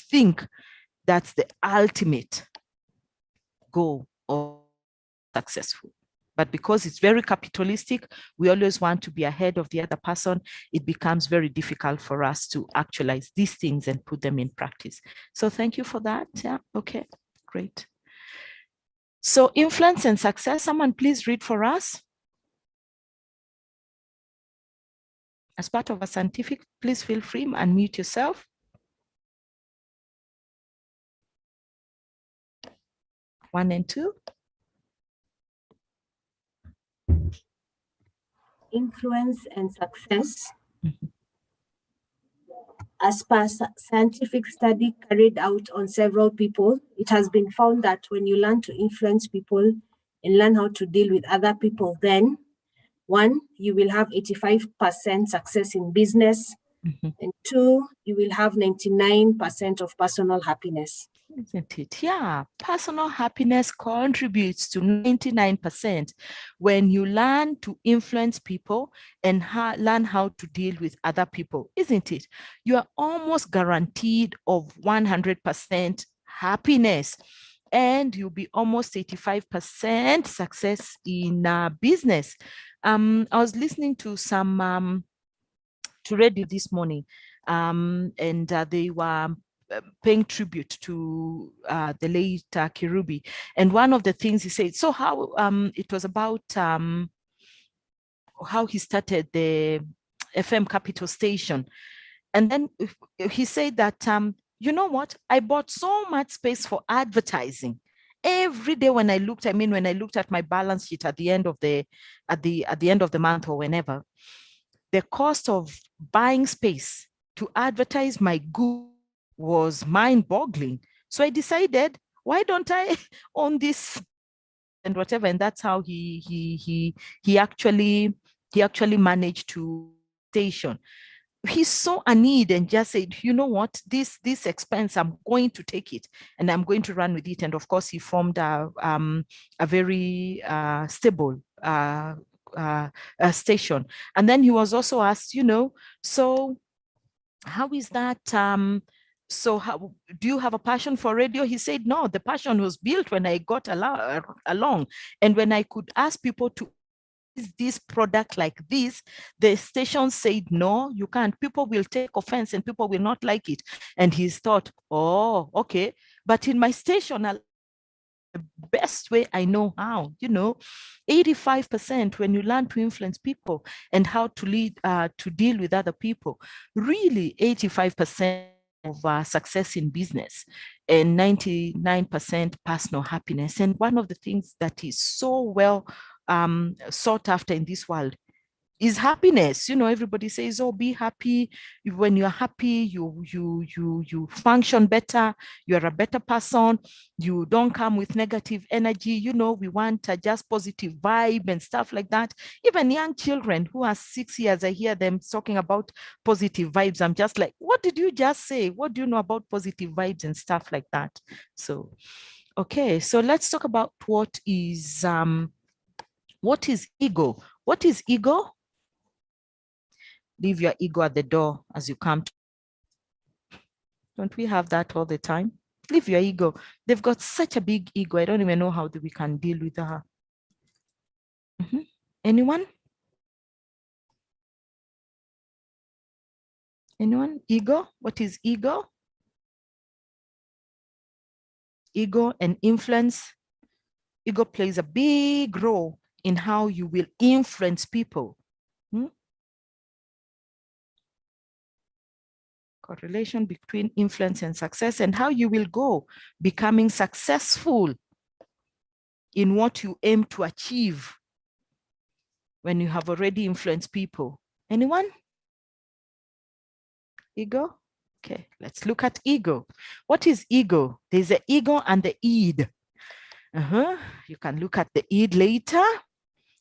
think that's the ultimate goal of successful. But because it's very capitalistic, we always want to be ahead of the other person. It becomes very difficult for us to actualize these things and put them in practice. So thank you for that. Yeah, okay, great. So influence and success, someone please read for us. As part of a scientific, please feel free, unmute yourself. One and two. Influence and success. As per scientific study carried out on several people, it has been found that when you learn to influence people and learn how to deal with other people, then one, you will have 85% success in business, and two, you will have 99% of personal happiness. Isn't it? Yeah, personal happiness contributes to 99% when you learn to influence people and learn how to deal with other people, isn't it? You are almost guaranteed of 100% happiness, and you'll be almost 85% success in business. I was listening to some to radio this morning, and they were paying tribute to the late Kirubi. And one of the things he said, so how it was about how he started the FM Capital Station. And then he said that, you know what, I bought so much space for advertising. Every day when I looked, when I looked at my balance sheet at the end of the end of the month or whenever, the cost of buying space to advertise my goods was mind-boggling. So I decided, why don't I own this and whatever? And that's how he actually managed to station. He saw a need and just said, you know what, this expense, I'm going to take it and I'm going to run with it. And of course, he formed a very stable station. And then he was also asked, you know, so how is that? So how do you have a passion for radio? He said, no, the passion was built when I got along. And when I could ask people to use this product like this, the station said, no, you can't. People will take offense and people will not like it. And he's thought, oh, okay. But in my station, the best way I know how, you know, 85% when you learn to influence people and how to lead, to deal with other people, really 85% of success in business and 99% personal happiness. And one of the things that is so well sought after in this world is happiness. You know, everybody says, oh, be happy. When you're happy, you function better, you're a better person, you don't come with negative energy. You know, we want just positive vibe and stuff like that. Even young children who are 6 years, I hear them talking about positive vibes. I'm just like, what did you just say? What do you know about positive vibes and stuff like that? So, okay, so let's talk about what is ego? What is ego? Leave your ego at the door as you come to. Don't we have that all the time? Leave your ego. They've got such a big ego. I don't even know how we can deal with her. Anyone? Anyone? Ego? What is ego? Ego and influence. Ego plays a big role in how you will influence people. correlation between influence and success, and how you will go becoming successful in what you aim to achieve when you have already influenced people. Anyone? Ego? Okay, let's look at ego. What is ego? There's the ego and the id. You can look at the id later.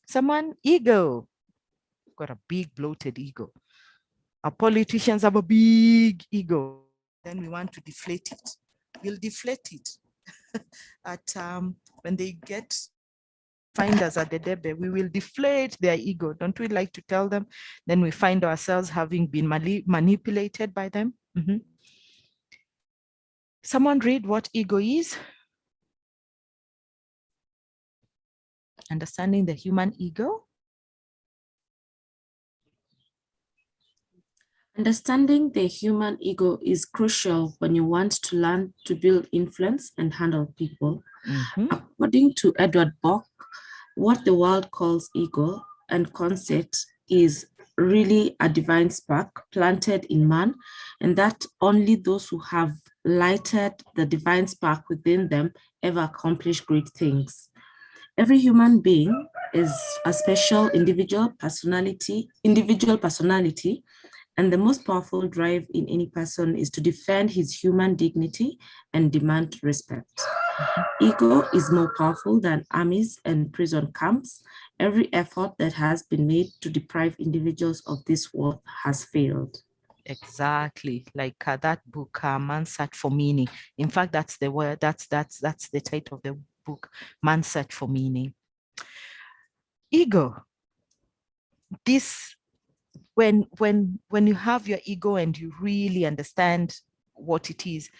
Someone, ego. Got a big bloated ego. Our politicians have a big ego. Then we want to deflate it. We'll deflate it at when they find us at the debe, we will deflate their ego. Don't we like to tell them? Then we find ourselves having been manipulated by them. Someone read what ego is. Understanding the human ego. Understanding the human ego is crucial when you want to learn to build influence and handle people. According to Edward Bock, what the world calls ego and concept is really a divine spark planted in man, and that only those who have lighted the divine spark within them ever accomplish great things. Every human being is a special individual personality, and the most powerful drive in any person is to defend his human dignity and demand respect. Ego is more powerful than armies and prison camps. Every effort that has been made to deprive individuals of this worth has failed. Exactly, like that book, Man Search for Meaning. In fact, that's the word. That's the title of the book, Man Search for Meaning. Ego. This, when you have your ego and you really understand what it is,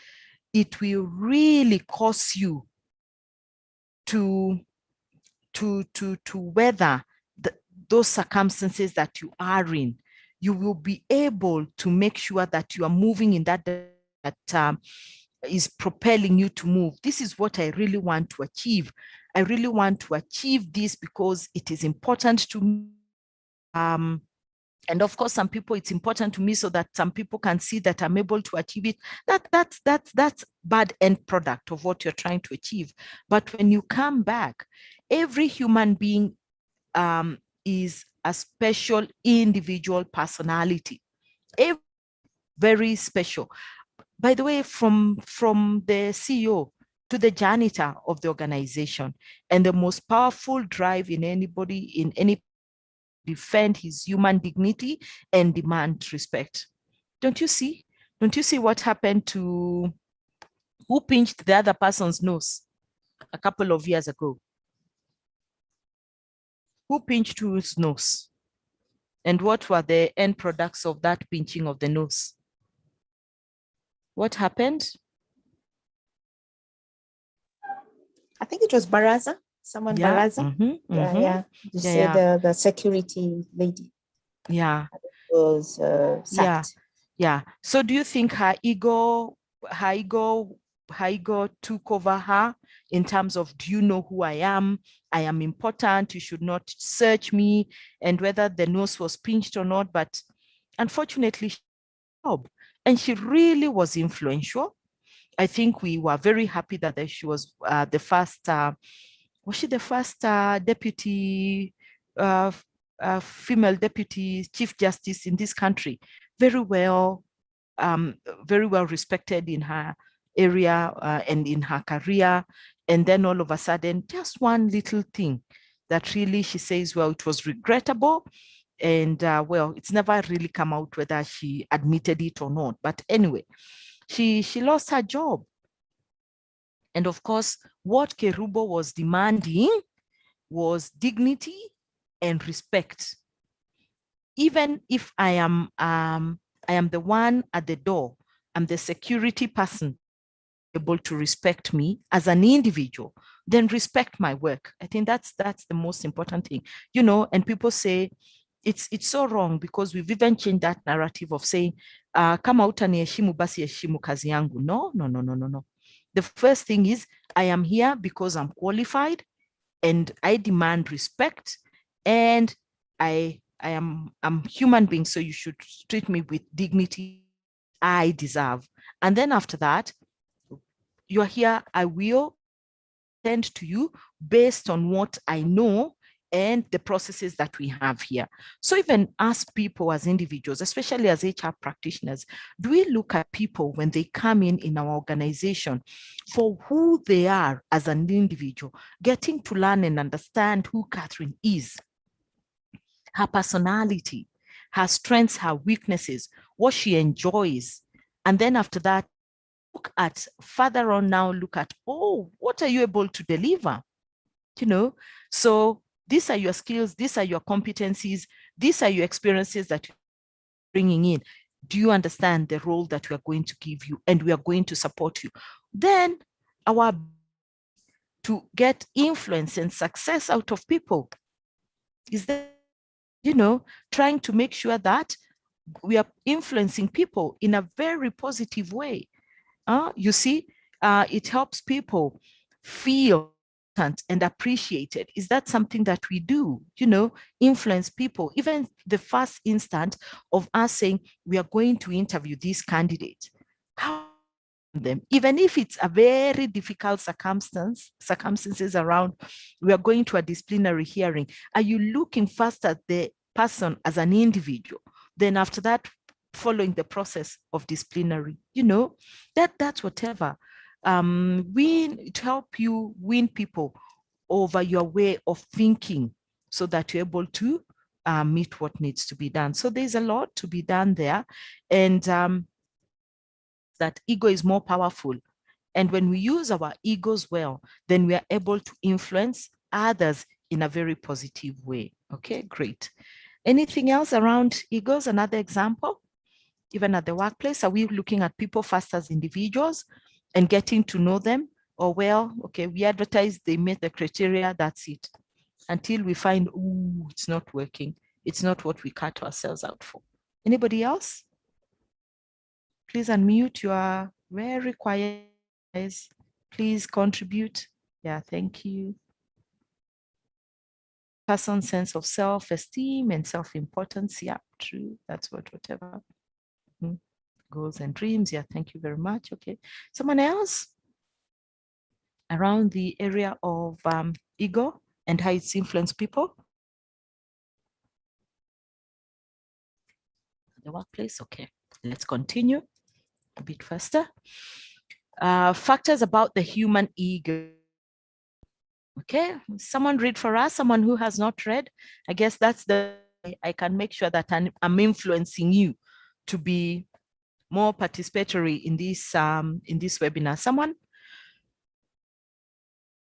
it will really cause you to weather those circumstances that you are in. You will be able to make sure that you are moving in that is propelling you to move. This is what I really want to achieve. I really want to achieve this because it is important to me. And of course, some people, it's important to me so that some people can see that I'm able to achieve it. That's bad end product of what you're trying to achieve. But when you come back, every human being is a special individual personality. Very special. By the way, from the CEO to the janitor of the organization, and the most powerful drive in anybody, in any, defend his human dignity and demand respect. Don't you see? Don't you see what happened to who pinched the other person's nose a couple of years ago? Who pinched whose nose? And what were the end products of that pinching of the nose? What happened? I think it was Baraza. Someone Baraza. Yeah. You said the security lady. Yeah. Was sacked. Yeah. So do you think her ego took over her in terms of, do you know who I am? I am important. You should not search me, and whether the nose was pinched or not. But unfortunately, and she really was influential. I think we were very happy that she was the first. Was she the first deputy, female deputy chief justice in this country? Very well respected in her area and in her career. And then all of a sudden, just one little thing that really she says, well, it was regrettable. And well, it's never really come out whether she admitted it or not. But anyway, she lost her job. And of course, what Kerubo was demanding was dignity and respect. Even if I am the one at the door, I'm the security person, able to respect me as an individual, then respect my work. I think that's the most important thing, you know. And people say it's so wrong, because we've even changed that narrative of saying, kama utaniheshimu basi heshimu kazi yangu. No. The first thing is, I am here because I'm qualified and I demand respect, and I'm human being, so you should treat me with dignity. I deserve. And then after that, you're here, I will tend to you based on what I know and the processes that we have here. So even as people, as individuals, especially as HR practitioners, do we look at people when they come in our organization for who they are as an individual, getting to learn and understand who Catherine is, her personality, her strengths, her weaknesses, what she enjoys. And then after that, look at further on now, look at, oh, what are you able to deliver? You know, so these are your skills, these are your competencies, these are your experiences that you're bringing in. Do you understand the role that we are going to give you and we are going to support you? Then our to get influence and success out of people is that, you know, trying to make sure that we are influencing people in a very positive way. You see, it helps people feel and appreciated. Is that something that we do, you know, influence people? Even the first instant of us saying we are going to interview these candidates, how them, even if it's a very difficult circumstances around, we are going to a disciplinary hearing. Are you looking first at the person as an individual? Then after that, following the process of disciplinary, you know, that's whatever. To help you win people over your way of thinking so that you're able to meet what needs to be done. So there's a lot to be done there. And that ego is more powerful. And when we use our egos well, then we are able to influence others in a very positive way. Okay, great. Anything else around egos? Another example? Even at the workplace, are we looking at people first as individuals and getting to know them? Or, well, okay, we advertise, they meet the criteria, that's it. Until we find, ooh, it's not working. It's not what we cut ourselves out for. Anybody else? Please unmute. You are very quiet, guys. Please contribute. Yeah, thank you. Person's sense of self-esteem and self-importance. Yeah, true. That's whatever. Goals and dreams. Yeah, thank you very much. Okay. Someone else around the area of ego and how it's influenced people? The workplace. Okay, let's continue a bit faster. Factors about the human ego. Okay, someone read for us, someone who has not read. I guess that's the way I can make sure that I'm influencing you to be more participatory in this webinar. Someone?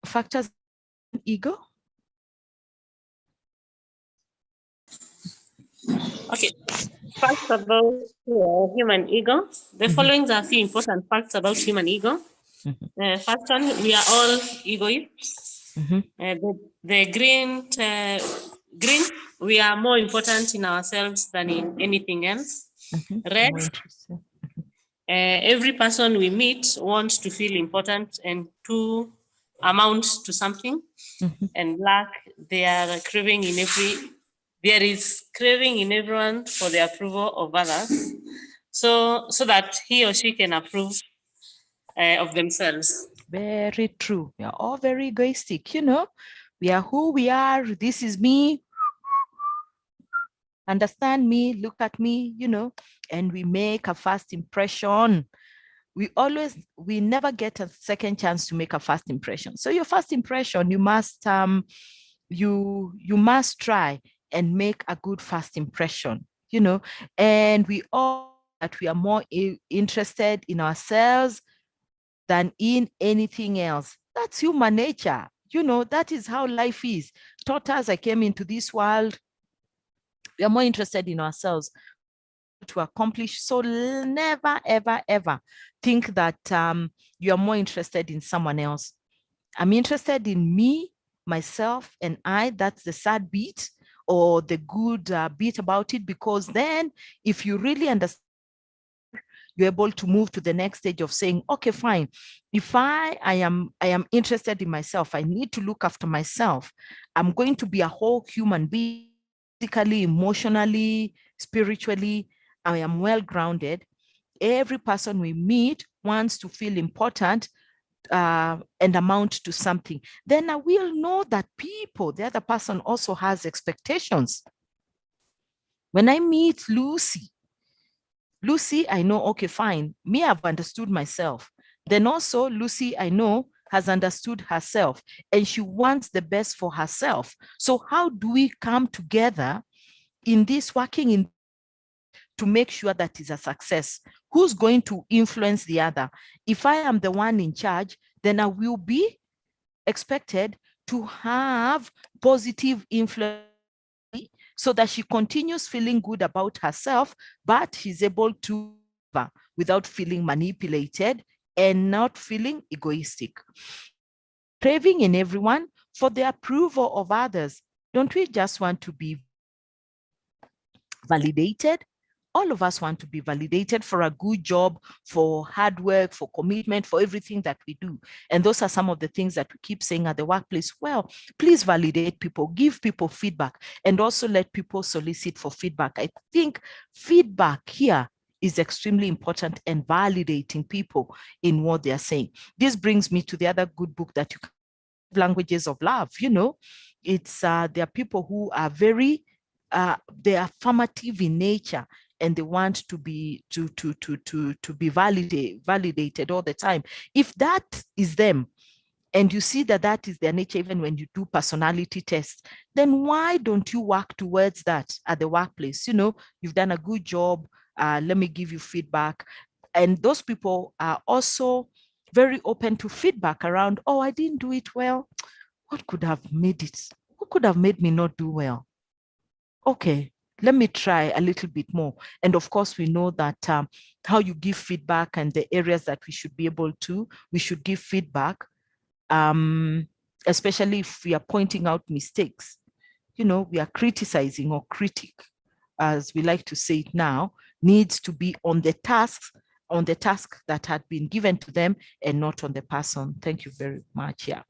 Factors ego? Okay, facts about human ego. The following are a few important facts about human ego. First one, we are all egoists. The green, we are more important in ourselves than in anything else. Red, every person we meet wants to feel important and to amount to something. And black, there is craving in everyone for the approval of others, so that he or she can approve of themselves. Very true. We are all very egoistic, you know. We are who we are. This is me. Understand me, look at me, you know, and we make a first impression. We never get a second chance to make a first impression. So your first impression, you must you must try and make a good first impression, you know. And we all that we are more interested in ourselves than in anything else. That's human nature. You know, that is how life is. Taught us, I came into this world, we are more interested in ourselves to accomplish. So never, ever, ever think that you are more interested in someone else. I'm interested in me, myself, and I. That's the sad bit or the good bit about it, because then if you really understand, you're able to move to the next stage of saying, okay, fine. If I am interested in myself, I need to look after myself. I'm going to be a whole human being, physically, emotionally, spiritually. I am well grounded. every person we meet wants to feel important and amount to something, then I will know that the other person also has expectations. When I meet Lucy, I know, okay, fine, me, I've understood myself. Then also Lucy, I know, has understood herself and she wants the best for herself. So how do we come together in this working in to make sure that is a success? Who's going to influence the other? If I am the one in charge, then I will be expected to have positive influence so that she continues feeling good about herself, but she's able to without feeling manipulated and not feeling egoistic. Craving in everyone for the approval of others. Don't we just want to be validated? All of us want to be validated for a good job, for hard work, for commitment, for everything that we do. And those are some of the things that we keep saying at the workplace. Well, please validate people, give people feedback, and also let people solicit for feedback. I think feedback here is extremely important and validating people in what they're saying. This brings me to the other good book that you can, Languages of Love. You know, it's there are people who are very they're affirmative in nature and they want to be validated all the time. If that is them, and you see that that is their nature, even when you do personality tests, then why don't you work towards that at the workplace? You know, you've done a good job. Let me give you feedback. And those people are also very open to feedback around, oh, I didn't do it well. What could have made it? What could have made me not do well? Okay, let me try a little bit more. And of course, we know that how you give feedback and the areas that we should be able to, we should give feedback, especially if we are pointing out mistakes. You know, we are criticizing, or critic, as we like to say it now, needs to be on the task that had been given to them and not on the person. Thank you very much. Yeah.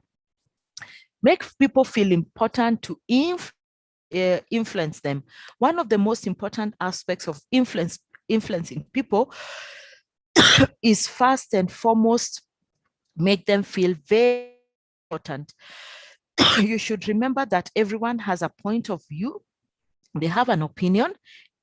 Make people feel important to influence them. One of the most important aspects of influencing people is first and foremost, make them feel very important. You should remember that everyone has a point of view, they have an opinion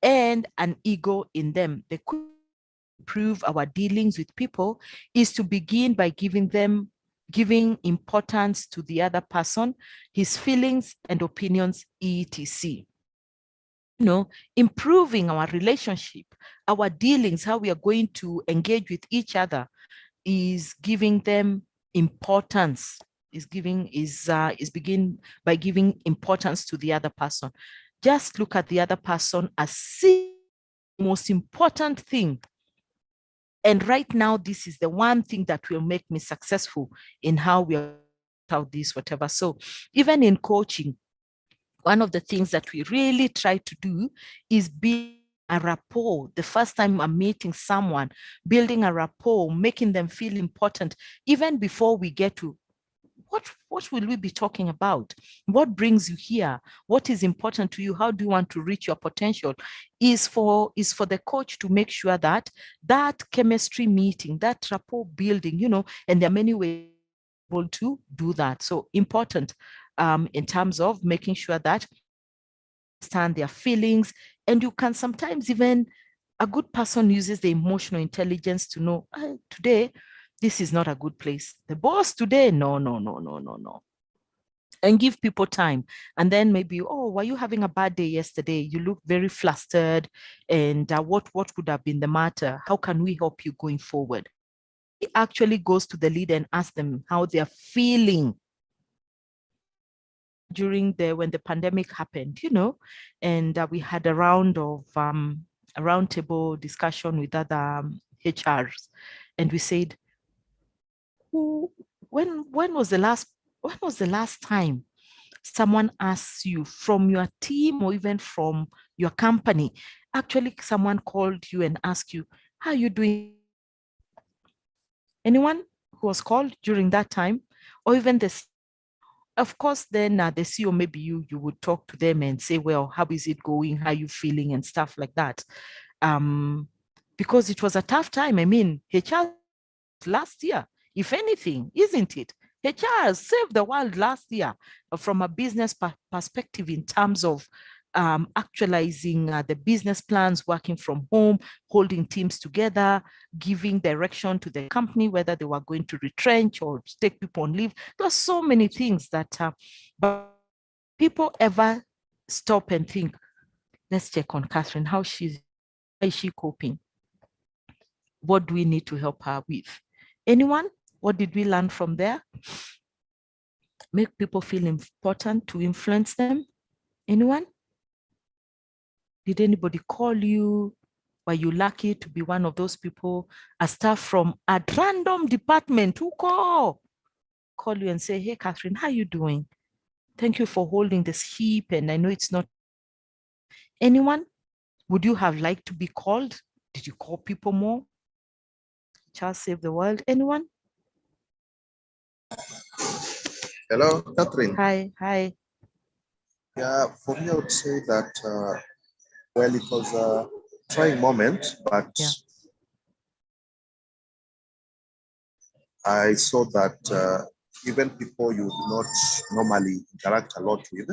and an ego in them. The quick way to improve our dealings with people is to begin by giving importance to the other person, his feelings and opinions, etc. You know, improving our relationship, our dealings, how we are going to engage with each other, is giving them importance. Begin by giving importance to the other person. Just look at the other person as the most important thing. And right now, this is the one thing that will make me successful in how we are out this, whatever. So even in coaching, one of the things that we really try to do is build a rapport. The first time I'm meeting someone, building a rapport, making them feel important, even before we get to what will we be talking about? What brings you here? What is important to you? How do you want to reach your potential? Is for the coach to make sure that that chemistry meeting, that rapport building, you know, and there are many ways to do that. So important in terms of making sure that understand their feelings, and you can sometimes even, a good person uses the emotional intelligence to know, today this is not a good place. The boss today, no. And give people time. And then maybe, oh, were you having a bad day yesterday? You look very flustered. And what could have been the matter? How can we help you going forward? It actually goes to the leader and asks them how they're feeling during when the pandemic happened, you know, and we had a round of a roundtable discussion with other HRs, and we said, when was the last time someone asked you from your team or even from your company, actually someone called you and asked you, how are you doing? Anyone who was called during that time? Or even of course, then the CEO, maybe you would talk to them and say, well, how is it going? How are you feeling? And stuff like that. because it was a tough time. I mean, HR last year, if anything, isn't it? HR saved the world last year from a business perspective in terms of actualizing the business plans, working from home, holding teams together, giving direction to the company, whether they were going to retrench or take people on leave. There are so many things that, but people ever stop and think, let's check on Catherine, how is she coping? What do we need to help her with? Anyone? What did we learn from there? Make people feel important, to influence them. Anyone? Did anybody call you? Were you lucky to be one of those people, a staff from a random department who call you and say, hey, Catherine, how are you doing? Thank you for holding this heap. And I know it's not. Anyone? Would you have liked to be called? Did you call people more? Charles Save the World. Anyone? Hello, Catherine. Hi. Yeah, for me, I would say that, well, it was a trying moment, but yeah. I saw that even people you do not normally interact a lot with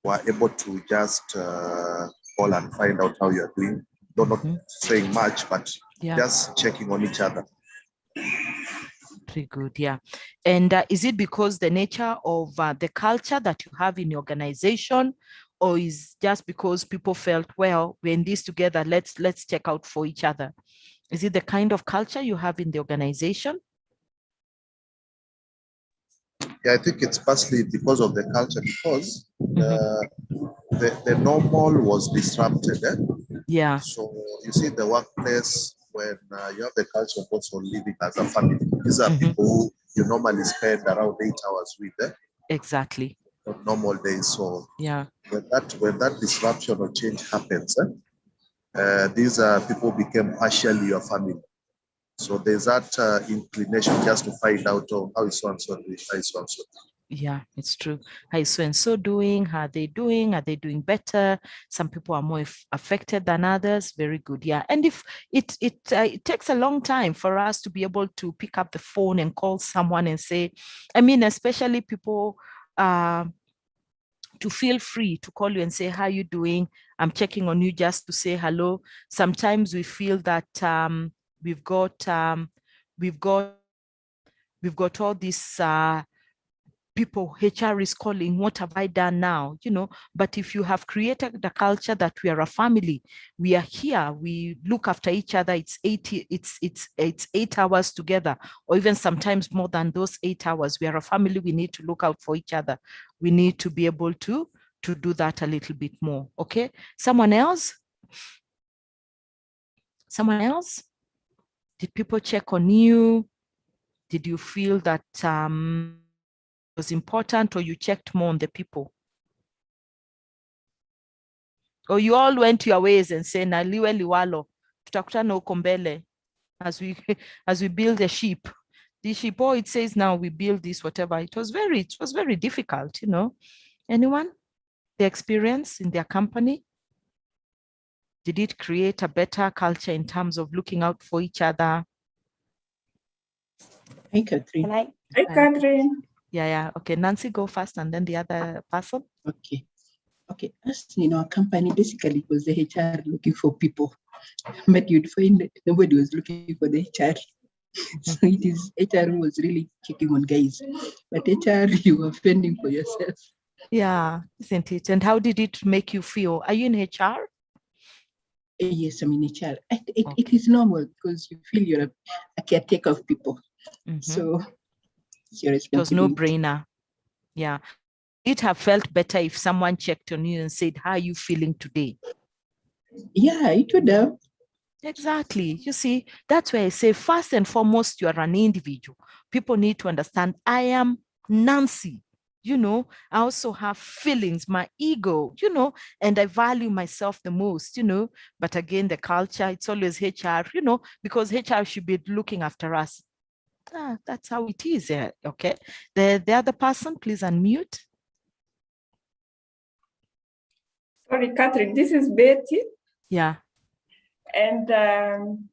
were able to just call and find out how you're doing. Though not saying much, but just checking on each other. Pretty good, yeah. And is it because the nature of the culture that you have in your organization, or is just because people felt, well, we're in this together, let's check out for each other? Is it the kind of culture you have in the organization? Yeah, I think it's partly because of the culture, because the normal was disrupted. Yeah. So you see the workplace, when you have the culture of also living as a family, these are people who you normally spend around 8 hours with. Exactly. On normal days. So yeah, when that disruption or change happens, these people became partially your family. So there's that inclination just to find out how is so and so doing, how is so and so. Yeah, it's true. How is so and so doing? How are they doing? Are they doing better? Some people are more affected than others. Very good. Yeah. And if it takes a long time for us to be able to pick up the phone and call someone and say, I mean, especially people to feel free to call you and say, how are you doing? I'm checking on you just to say hello. Sometimes we feel that we've got all these people, HR is calling, what have I done now? You know, but if you have created the culture that we are a family, we are here, we look after each other, it's 8 hours together, or even sometimes more than those 8 hours. We are a family, we need to look out for each other. We need to be able to do that a little bit more. Okay, someone else? Someone else? Did people check on you? Did you feel that was important, or you checked more on the people? Or you all went your ways and say, na liwe liwalo, tutakutana huko mbele as we build a ship. The ship, oh, it says now we build this, whatever. It was very difficult, you know. Anyone? The experience in their company? Did it create a better culture in terms of looking out for each other? Hi, Catherine. Hi, Catherine. Yeah. Okay, Nancy, go first, and then the other person. Okay. As in our company, basically it was the HR looking for people, but you'd find that nobody was looking for the HR. So it is HR who was really checking on guys, but HR, you were fending for yourself. Yeah, isn't it? And how did it make you feel? Are you in HR? Yes, I'm in HR. It is normal because you feel you're a caretaker of people. So it's your responsibility. It was no brainer. Yeah. It have felt better if someone checked on you and said, how are you feeling today? Yeah, it would have. Exactly. You see, that's why I say, first and foremost, you are an individual. People need to understand, I am Nancy. You know, I also have feelings, my ego, you know, and I value myself the most, you know. But again, the culture, it's always HR, you know, because HR should be looking after us. That's how it is. Okay. The other person, please unmute. Sorry, Catherine, this is Betty. Yeah. And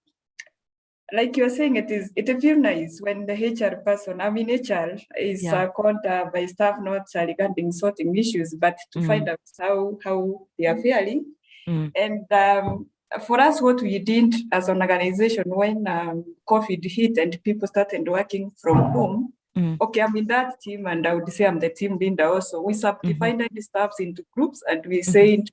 like you're saying, it feels nice when the HR person, I mean HR is called by staff not regarding sorting issues, but to find out how they are faring. And for us, what we did as an organization when COVID hit and people started working from home, okay, I'm in that team, and I would say I'm the team leader also. We subdivided the staffs into groups, and we said,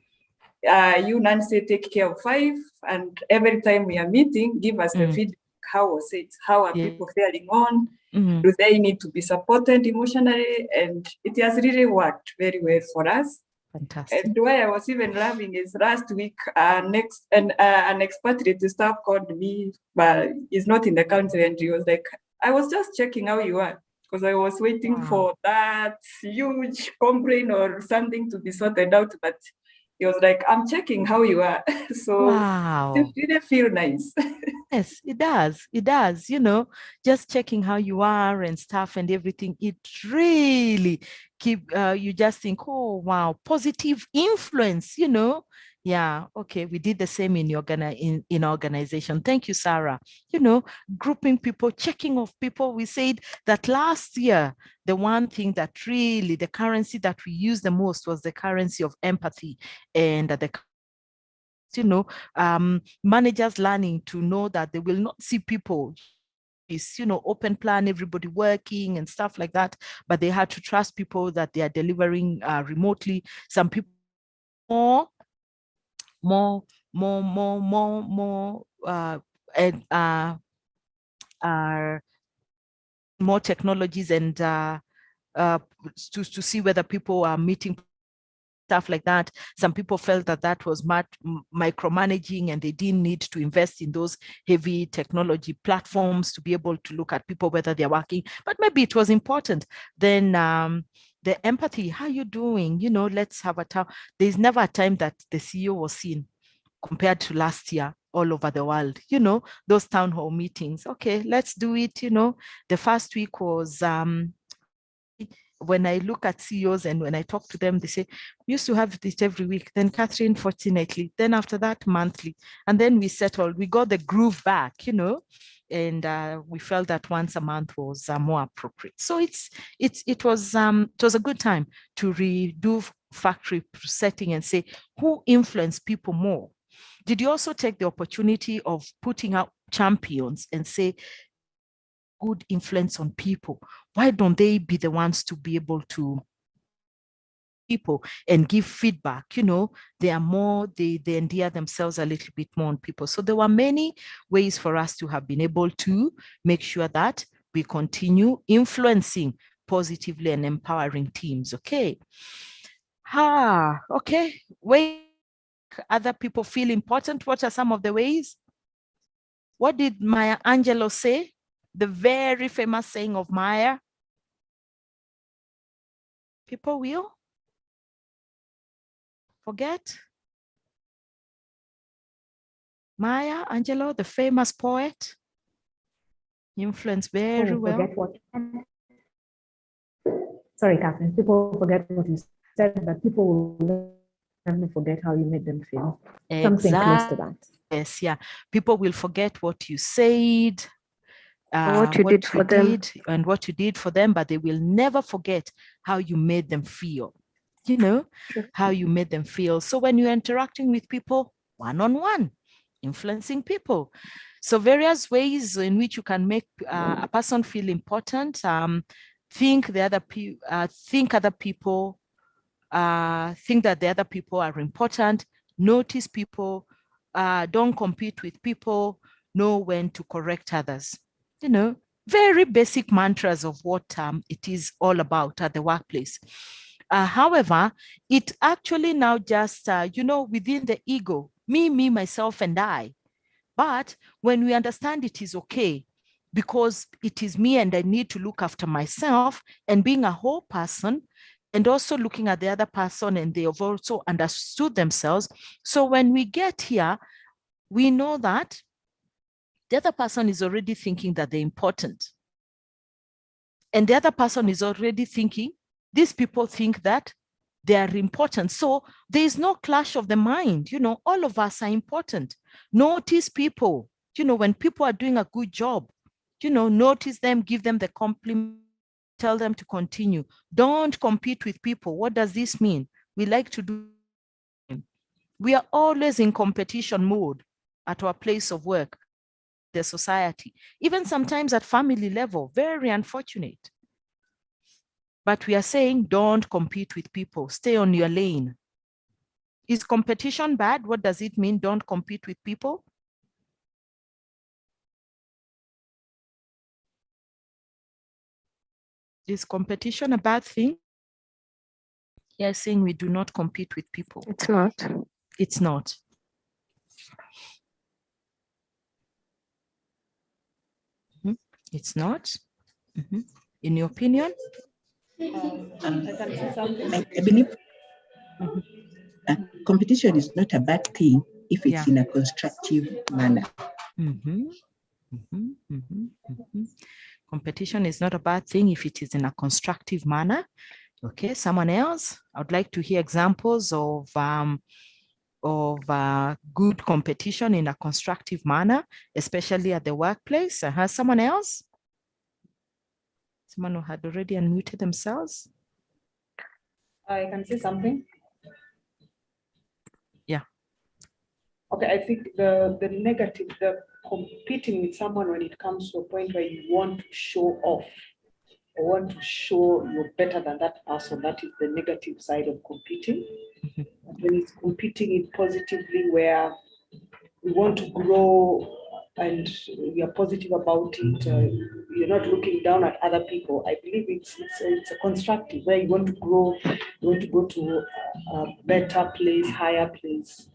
you, Nancy, take care of 5, and every time we are meeting, give us the feedback. How was it? How are people faring on? Do they need to be supported emotionally? And it has really worked very well for us. Fantastic. And why I was even laughing is last week, an expatriate staff called me, but he's not in the country, and he was like, I was just checking how you are, because I was waiting for that huge complaint or something to be sorted out, but he was like, I'm checking how you are. So it really feel nice. Yes, it does. It does. Just checking how you are and stuff and everything. It really you just think, oh, wow, positive influence, Yeah, okay, we did the same in organization. Thank you, Sarah. Grouping people, checking of people. We said that last year, the one thing that really, the currency that we used the most was the currency of empathy, and managers learning to know that they will not see people open plan, everybody working and stuff like that, but they had to trust people that they are delivering remotely. Some people more technologies and to see whether people are meeting, stuff like that. Some people felt that was micromanaging, and they didn't need to invest in those heavy technology platforms to be able to look at people, whether they're working, but maybe it was important. Then the empathy, how you doing? Let's have a time. There's never a time that the CEO was seen compared to last year all over the world, those town hall meetings. Okay, let's do it. The first week was when I look at CEOs and when I talk to them, they say, we used to have this every week. Then Catherine, fortunately, then after that, monthly. And then we settled, we got the groove back, and we felt that once a month was more appropriate. So it was a good time to redo factory setting and say, who influenced people more? Did you also take the opportunity of putting out champions and say, good influence on people? Why don't they be the ones to be able to people and give feedback? They are more, they endear themselves a little bit more on people. So there were many ways for us to have been able to make sure that we continue influencing positively and empowering teams. Okay. Okay. Way other people feel important. What are some of the ways? What did Maya Angelou say? The very famous saying of Maya, people will forget. Maya Angelou, the famous poet, influenced very well. Sorry, Catherine, people forget what you said, but people will never forget how you made them feel. Something close to that. Yes, yeah. People will forget what you said, what you did for them, and what you did for them, but they will never forget how you made them feel. How you made them feel. So when you're interacting with people one-on-one, influencing people. So various ways in which you can make a person feel important. Think that the other people are important. Notice people. Don't compete with people. Know when to correct others. Very basic mantras of what it is all about at the workplace. However, it actually now just, within the ego, me, myself, and I. But when we understand it is okay, because it is me and I need to look after myself, and being a whole person, and also looking at the other person, and they have also understood themselves. So when we get here, we know that the other person is already thinking that they're important. And the other person is already thinking, these people think that They are important. So there is no clash of the mind. You know, all of us are important. Notice people, you know, when people are doing a good job, you know, notice them, give them the compliment, tell them to continue. Don't compete with people. What does this mean? We like to do, we are always in competition mode at our place of work, the society, even sometimes at family level. Very unfortunate. But we are saying, don't compete with people. Stay on your lane. Is competition bad? What does it mean? Don't compete with people? Is competition a bad thing? Yes, saying we do not compete with people. It's not. It's not. It's not. In your opinion? I can say something. I believe competition is not a bad thing if it's in a constructive manner. Competition is not a bad thing if it is in a constructive manner. Okay, someone else? I would like to hear examples of good competition in a constructive manner, especially at the workplace. Someone else? Someone who had already unmuted themselves? I can say something. Yeah. Okay, I think the negative, the competing with someone when it comes to a point where you want to show off or want to show you're better than that person, that is the negative side of competing. When it's competing it positively, where we want to grow and we are positive about it, you're not looking down at other people. I believe it's a constructive where you want to grow, you want to go to a better place, higher place,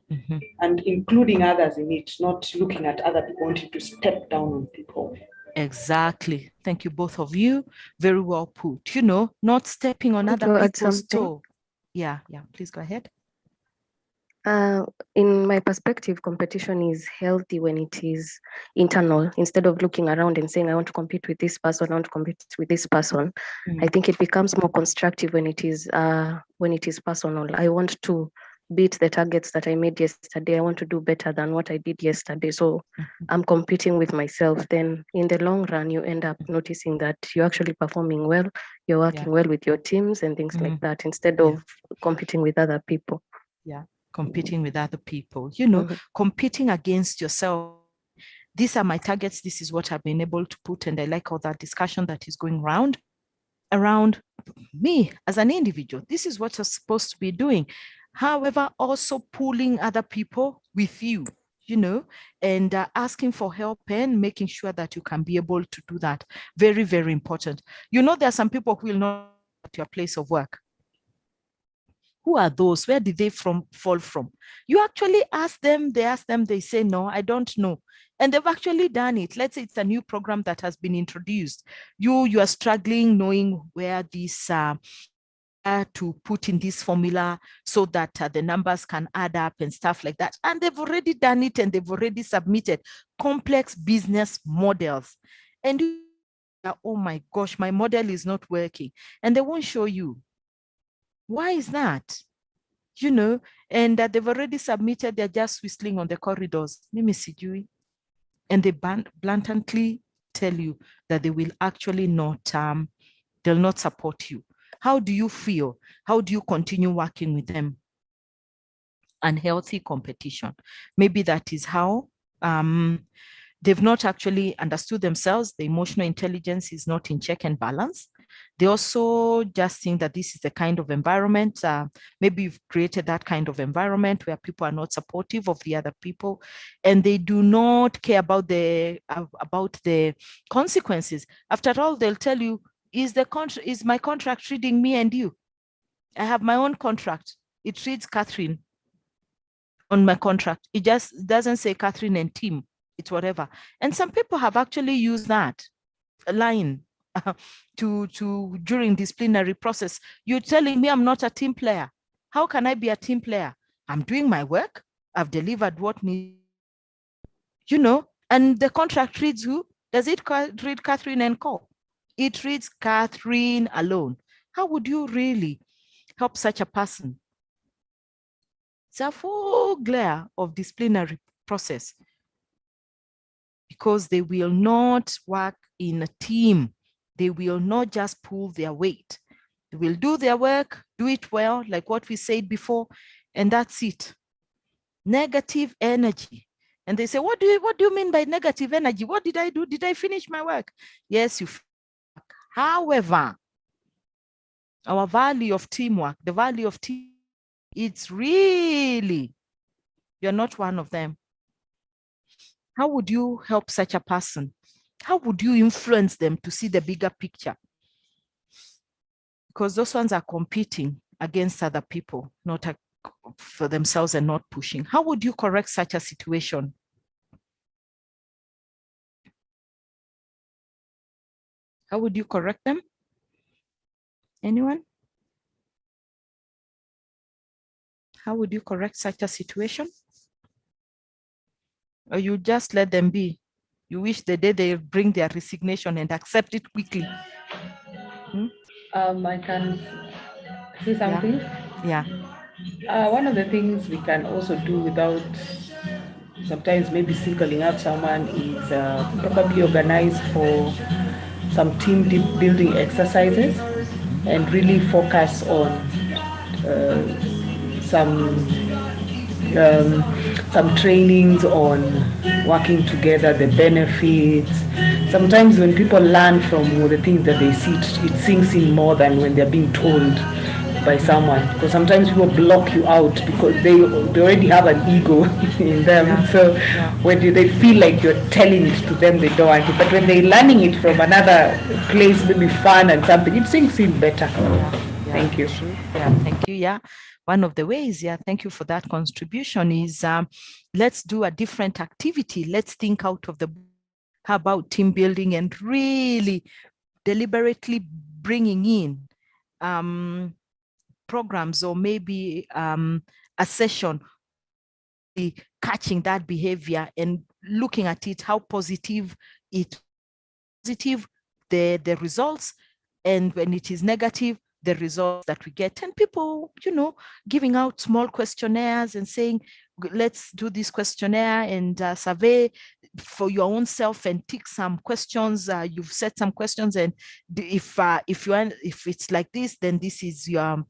and including others in it, not looking at other people wanting to step down on people. Exactly. Thank you, both of you. Very well put. You know, not stepping on other people's toe. Yeah, please go ahead. In my perspective, competition is healthy when it is internal. Instead of looking around and saying, I want to compete with this person, I want to compete with this person. I think it becomes more constructive when it is personal. I want to beat the targets that I made yesterday. I want to do better than what I did yesterday. So I'm competing with myself. Then in the long run, you end up noticing that you're actually performing well. You're working well with your teams and things like that, instead of competing with other people. Yeah. Competing with other people, you know, competing against yourself. These are my targets. This is what I've been able to put. And I like all that discussion that is going around me as an individual. This is what you're supposed to be doing. However, also pulling other people with you, you know, and asking for help and making sure that you can be able to do that. Very, very important. You know, there are some people who will not at your place of work. Who are those? Where did they fall from? You actually ask them, they say, no, I don't know. And they've actually done it. Let's say it's a new program that has been introduced. You are struggling knowing where this to put in this formula so that the numbers can add up and stuff like that. And they've already done it and they've already submitted complex business models. And oh my gosh, my model is not working. And they won't show you. Why is that? You know, and that they've already submitted, they're just whistling on the corridors. And they blatantly tell you that they will actually not, they'll not support you. How do you feel? How do you continue working with them? Unhealthy competition. Maybe that is how they've not actually understood themselves. The emotional intelligence is not in check and balance. They also just think that this is the kind of environment, maybe you've created that kind of environment where people are not supportive of the other people and they do not care about the consequences. After all, they'll tell you, is my contract reading me and you? I have my own contract. It reads Catherine on my contract. It just doesn't say Catherine and Tim. It's whatever. And some people have actually used that line during disciplinary process. You're telling me I'm not a team player. How can I be a team player? I'm doing my work. I've delivered what needs, you know, and the contract reads who? Does it read Catherine and Co? It reads Catherine alone. How would you really help such a person? It's a full glare of disciplinary process, because they will not work in a team. They will not just pull their weight. They will do their work, do it well, like what we said before, and that's it. Negative energy. And they say, what do you mean by negative energy? What did I do? Did I finish my work? Yes, you finished. However, our value of teamwork, the value of team, it's really, you're not one of them. How would you help such a person? How would you influence them to see the bigger picture? Because those ones are competing against other people, not for themselves and not pushing. How would you correct such a situation? How would you correct them? Anyone? How would you correct such a situation? Or you just let them be? You wish the day they bring their resignation and accept it quickly. I can say something. Yeah. One of the things we can also do without sometimes maybe singling out someone is probably organize for some team building exercises and really focus on some trainings on working together, the benefits. Sometimes when people learn from the things that they see, it sinks in more than when they're being told by someone, because sometimes people block you out because they already have an ego in them. So when they feel like you're telling it to them, they don't want it. But when they're learning it from another place, maybe fun and something, it sinks in better. Thank you. Yeah, thank you. Yeah, one of the ways, thank you for that contribution, is let's do a different activity. Let's think out of the box. How about team building and really deliberately bringing in programs, or maybe a session catching that behavior and looking at it, how positive the results, and when it is negative, the results that we get. And people, giving out small questionnaires and saying, let's do this questionnaire and survey for your own self and tick some questions. You've set some questions, and if it's like this, then this is your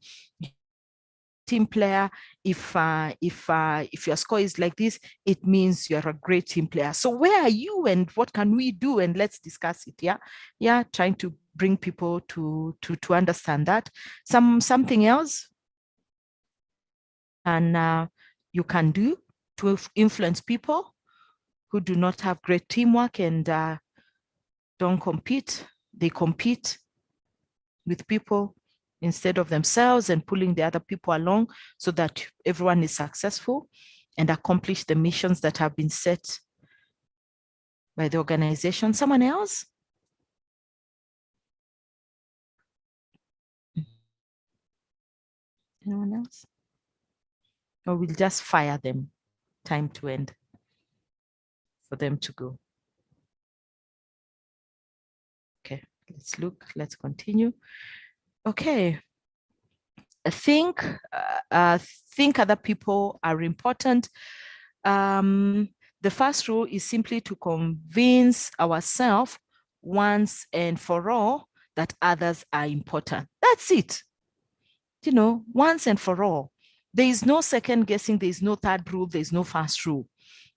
team player. If your score is like this, it means you're a great team player. So where are you, and what can we do? And let's discuss it. Trying to bring people to understand that. Something else and you can do to influence people who do not have great teamwork and don't compete. They compete with people instead of themselves, and pulling the other people along so that everyone is successful and accomplish the missions that have been set by the organization. Someone else? Anyone else? Or we'll just fire them. Time to end for them to go. Okay, let's look, let's continue. Okay. Think other people are important. The first rule is simply to convince ourselves once and for all that others are important. That's it. Once and for all. There is no second guessing. There is no third rule. There is no first rule.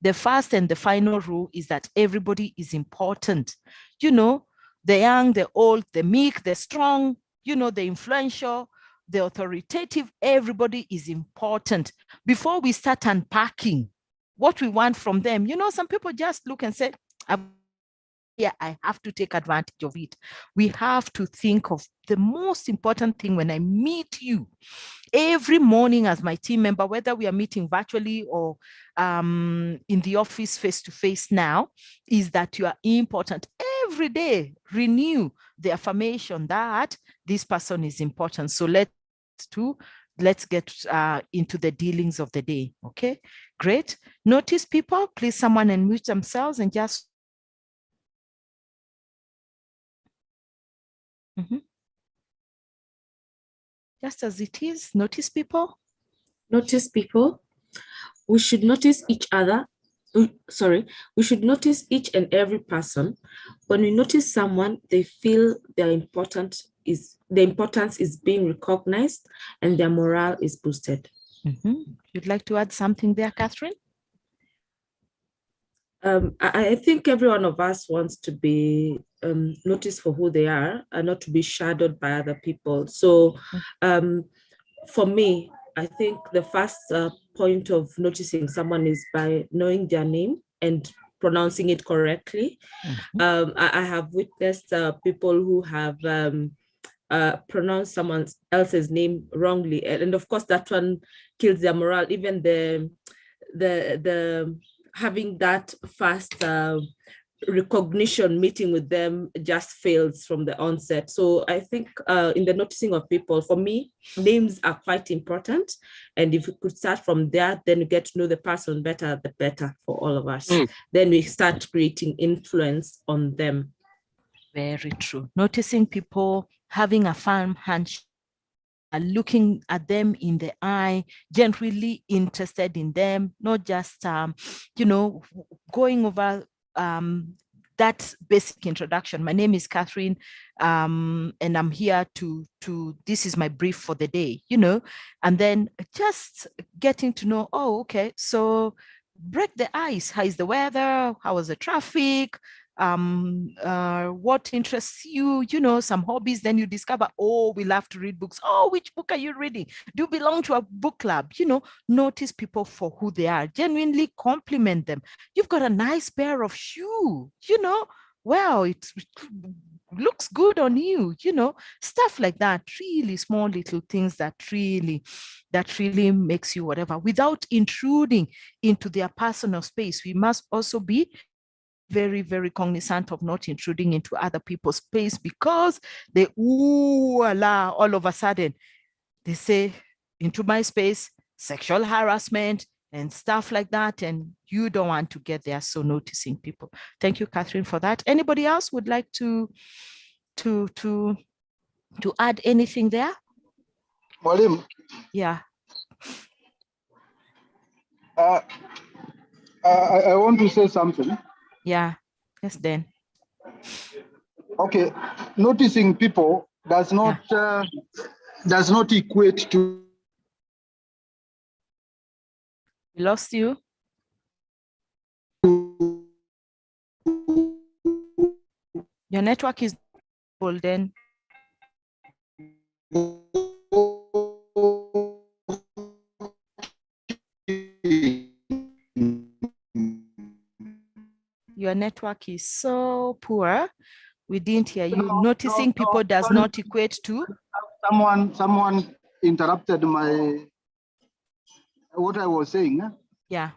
The first and the final rule is that everybody is important. The young, the old, the meek, the strong, the influential, the authoritative, everybody is important. Before we start unpacking what we want from them, some people just look and say, I have to take advantage of it. We have to think of the most important thing when I meet you every morning as my team member, whether we are meeting virtually or in the office face-to-face now, is that you are important. Every day, renew the affirmation that this person is important. So let's get into the dealings of the day. Okay, great. Notice people, please someone unmute themselves and just just as it is. Notice people. Notice people. We should notice each other. We should notice each and every person. When we notice someone, they feel the importance is being recognized and their morale is boosted. You'd like to add something there, Catherine? I think every one of us wants to be noticed for who they are and not to be shadowed by other people. So for me, I think the first point of noticing someone is by knowing their name and pronouncing it correctly. I have witnessed people who have pronounced someone else's name wrongly, and of course that one kills their morale. Even the having that first recognition meeting with them just fails from the onset. So I think in the noticing of people, for me, names are quite important. And if we could start from there, then we get to know the person better, the better for all of us. Then we start creating influence on them. Very true. Noticing people, having a firm handshake, looking at them in the eye, genuinely interested in them, not just, going over that basic introduction. My name is Catherine, and I'm here to this is my brief for the day, and then just getting to know, oh, okay, so break the ice. How is the weather? How was the traffic? What interests you, some hobbies. Then you discover, oh, we love to read books. Oh, which book are you reading? Do you belong to a book club? Notice people for who they are, genuinely compliment them. You've got a nice pair of shoes, wow, it looks good on you, stuff like that. Really small little things that really makes you whatever, without intruding into their personal space. We must also be very, very cognizant of not intruding into other people's space, because they all of a sudden they say, into my space, sexual harassment and stuff like that, and you don't want to get there. So noticing people. Thank you, Catherine, for that. Anybody else would like to add anything there? Malim. Yeah. I want to say something. Yeah. Yes, then. Okay, noticing people does not equate to. We lost you. Your network is golden. Your network is so poor. We didn't hear you. Noticing people does not equate to. Someone interrupted what I was saying. Yeah.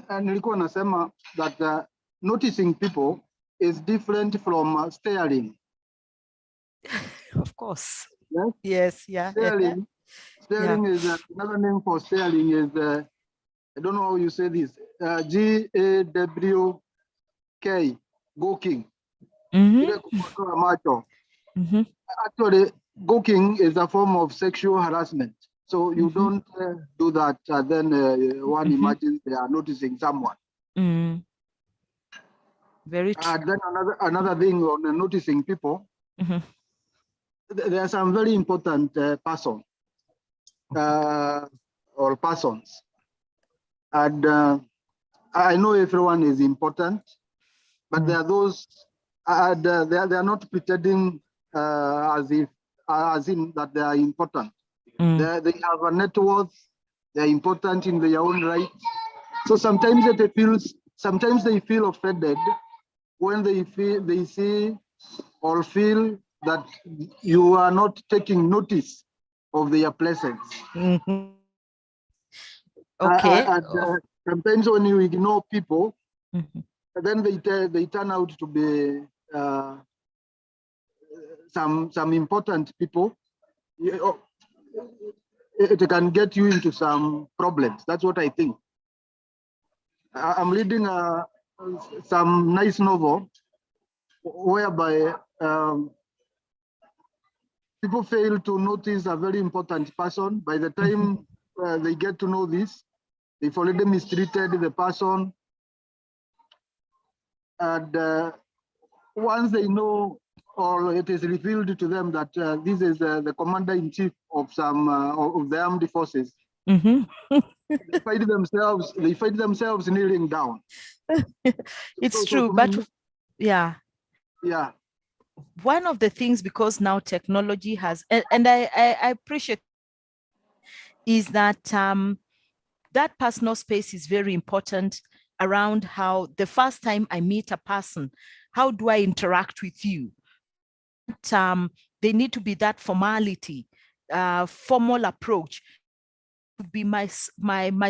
And nilikuwa nasema that noticing people is different from staring. Of course. Yes. Yes. Yeah. Staring. Staring is another name for staring is I don't know how you say this. GAWK. Gawking. Actually, gawking is a form of sexual harassment. So you don't do that, then one imagines they are noticing someone. Very true. Then another thing on noticing people, there are some very important person or persons. And I know everyone is important, but there are those, they are not pretending as in that they are important. They have a net worth, they're important in their own right. So sometimes they feel offended when they see or feel that you are not taking notice of their presence. Okay. Sometimes when you ignore people, then they turn out to be some important people. It can get you into some problems. That's what I think. I'm reading some nice novel whereby people fail to notice a very important person. By the time they get to know this, they've already mistreated the person. And once they know, or it is revealed to them that this is the commander-in-chief of some of the armed forces, they find themselves kneeling down. It's true, but yeah. One of the things, because now technology has, and I appreciate, is that that personal space is very important around how the first time I meet a person, how do I interact with you? They need to be that formality, formal approach, to be my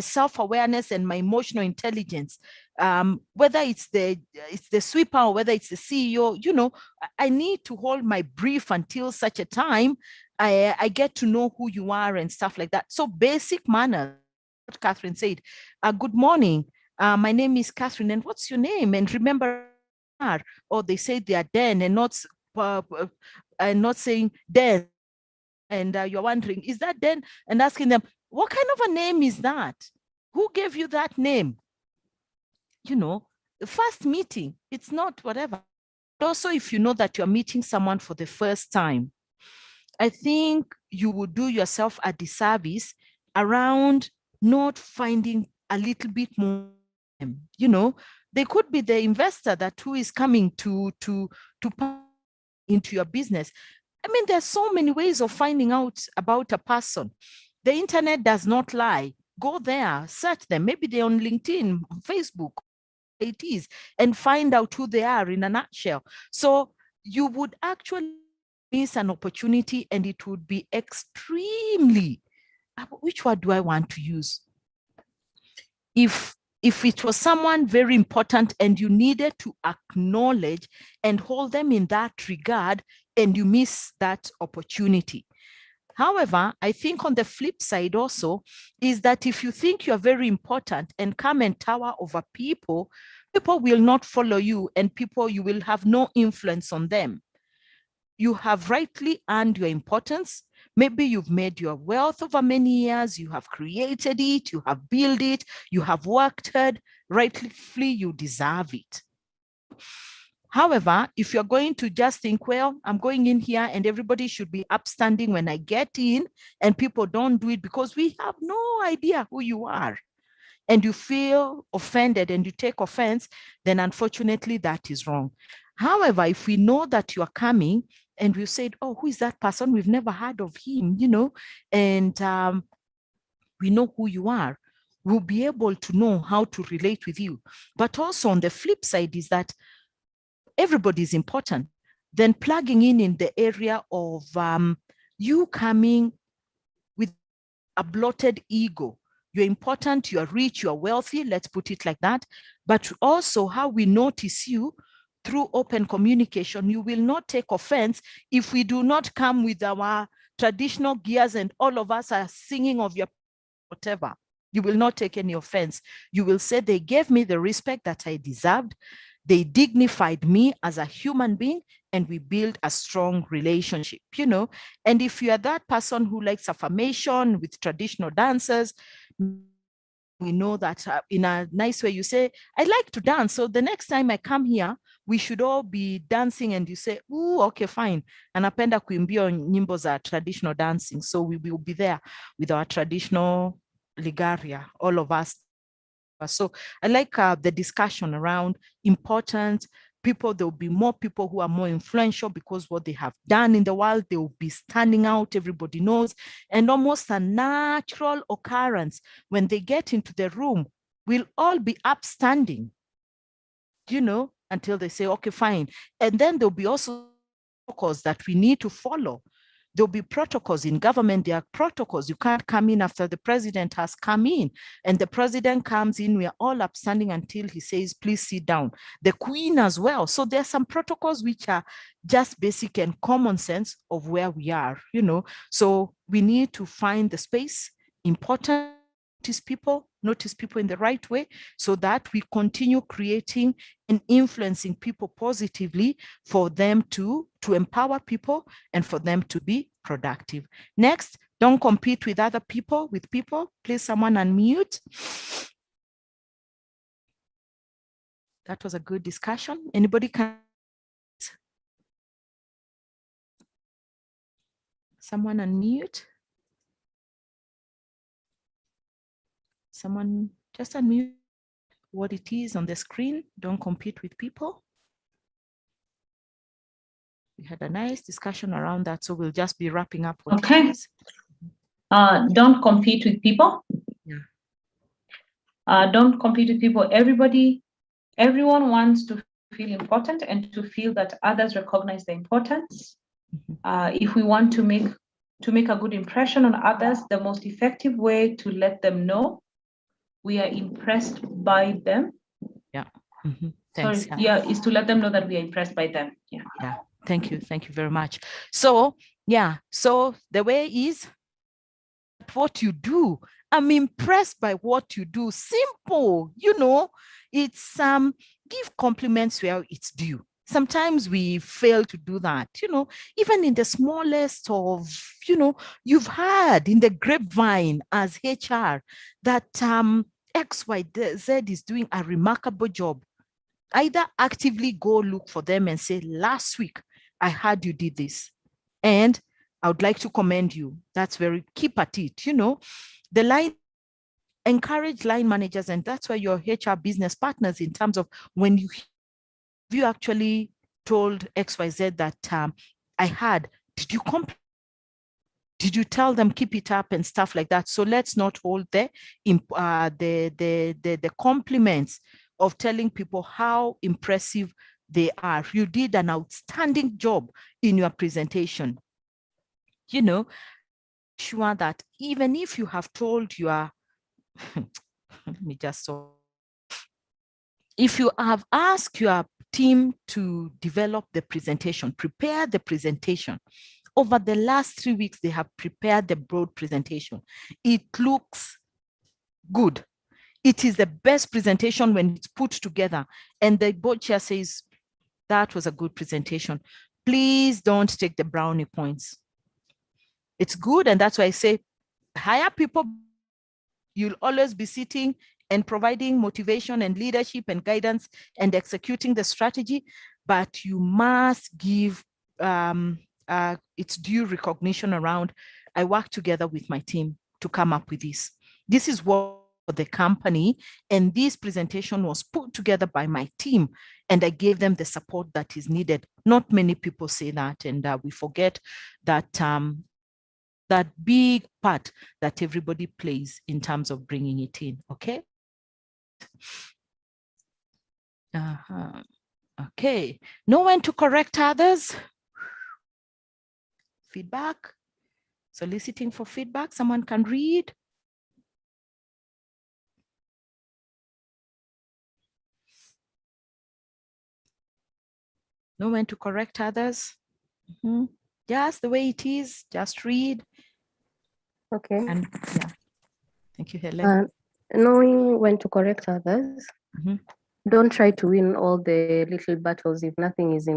self-awareness and my emotional intelligence. Whether it's the sweeper or whether it's the CEO, you know, I need to hold my brief until such a time I get to know who you are and stuff like that. So basic manners, what Catherine said. Good morning. My name is Catherine, and what's your name? And remember, or they say they are Dan and not saying Dan. And you're wondering, is that Dan? And asking them, what kind of a name is that? Who gave you that name? You know, the first meeting, it's not whatever. Also, if you know that you're meeting someone for the first time, I think you would do yourself a disservice around not finding a little bit more. You know, they could be the investor that who is coming to into your business. I mean, there's so many ways of finding out about a person. The internet does not lie. Go there, search them. Maybe they're on LinkedIn, Facebook, it is, and find out who they are in a nutshell. So you would actually miss an opportunity, and it would be extremely, which word do I want to use? If it was someone very important and you needed to acknowledge and hold them in that regard, and you miss that opportunity. However, I think on the flip side also is that if you think you're very important and come and tower over people, people will not follow you, and you will have no influence on them. You have rightly earned your importance. Maybe you've made your wealth over many years. You have created it. You have built it. You have worked hard. Rightfully, you deserve it. However, if you're going to just think, well, I'm going in here and everybody should be upstanding when I get in, and people don't do it because we have no idea who you are, and you feel offended and you take offense, then unfortunately that is wrong. However, if we know that you are coming and we said, oh, who is that person? We've never heard of him, you know, and we know who you are, we'll be able to know how to relate with you. But also on the flip side is that everybody is important. Then plugging in the area of you coming with a bloated ego. You're important, you're rich, you're wealthy, let's put it like that. But also how we notice you through open communication. You will not take offense if we do not come with our traditional gears and all of us are singing of your whatever. You will not take any offense. You will say they gave me the respect that I deserved. They dignified me as a human being, and we build a strong relationship, you know. And if you are that person who likes affirmation with traditional dances, we know that in a nice way, you say, I like to dance. So the next time I come here, we should all be dancing, and you say, oh, okay, fine. Anapenda kuimbia nyimbo za traditional dancing. So we will be there with our traditional ligaria, all of us. So I like the discussion around important people. There will be more people who are more influential because what they have done in the world, they will be standing out, everybody knows, and almost a natural occurrence when they get into the room, we'll all be upstanding, you know, until they say, okay, fine. And then there'll be also protocols that we need to follow. There'll be protocols in government. There are protocols. You can't come in after the president has come in, and the president comes in, we are all upstanding until he says, please sit down. The queen as well. So there are some protocols which are just basic and common sense of where we are, you know. So we need to find the space, important, notice people in the right way, so that we continue creating and influencing people positively, for them to empower people and for them to be productive. Next, don't compete with other people, Please, someone unmute. That was a good discussion. Anybody can? Someone unmute. Someone just unmute what it is on the screen. Don't compete with people. We had a nice discussion around that, so we'll just be wrapping up what it is. Don't compete with people. Yeah. Don't compete with people. Everyone wants to feel important and to feel that others recognize the importance. If we want to make a good impression on others, the most effective way to let them know we are impressed by them. Yeah. Thanks. Sorry, is to let them know that we are impressed by them. Yeah. Thank you very much. So so the way is what you do. I'm impressed by what you do. Simple, it's give compliments where it's due. Sometimes we fail to do that, even in the smallest of, you've heard in the grapevine as HR that XYZ is doing a remarkable job. Either actively go look for them and say, last week, I heard you did this. And I would like to commend you. That's keep at it. The line, encourage line managers, and that's why your HR business partners, in terms of when you actually told XYZ that I heard, did you did you tell them keep it up and stuff like that? So let's not hold the compliments of telling people how impressive they are. You did an outstanding job in your presentation. Sure that even if you have told your, let me just, if you have asked your team to develop the presentation, prepare the presentation, over the last 3 weeks, they have prepared the broad presentation. It looks good. It is the best presentation when it's put together. And the board chair says, that was a good presentation. Please don't take the brownie points. It's good. And that's why I say, hire people. You'll always be sitting and providing motivation and leadership and guidance and executing the strategy, but you must give its due recognition around, I work together with my team to come up with this. This is what the company, and this presentation was put together by my team, and I gave them the support that is needed. Not many people say that, and we forget that that big part that everybody plays in terms of bringing it in, okay? Okay, know when to correct others. Feedback, soliciting for feedback. Someone can read. Know when to correct others. Just the way it is, just read. Okay. And yeah, thank you, Helen. Knowing when to correct others. Don't try to win all the little battles if nothing is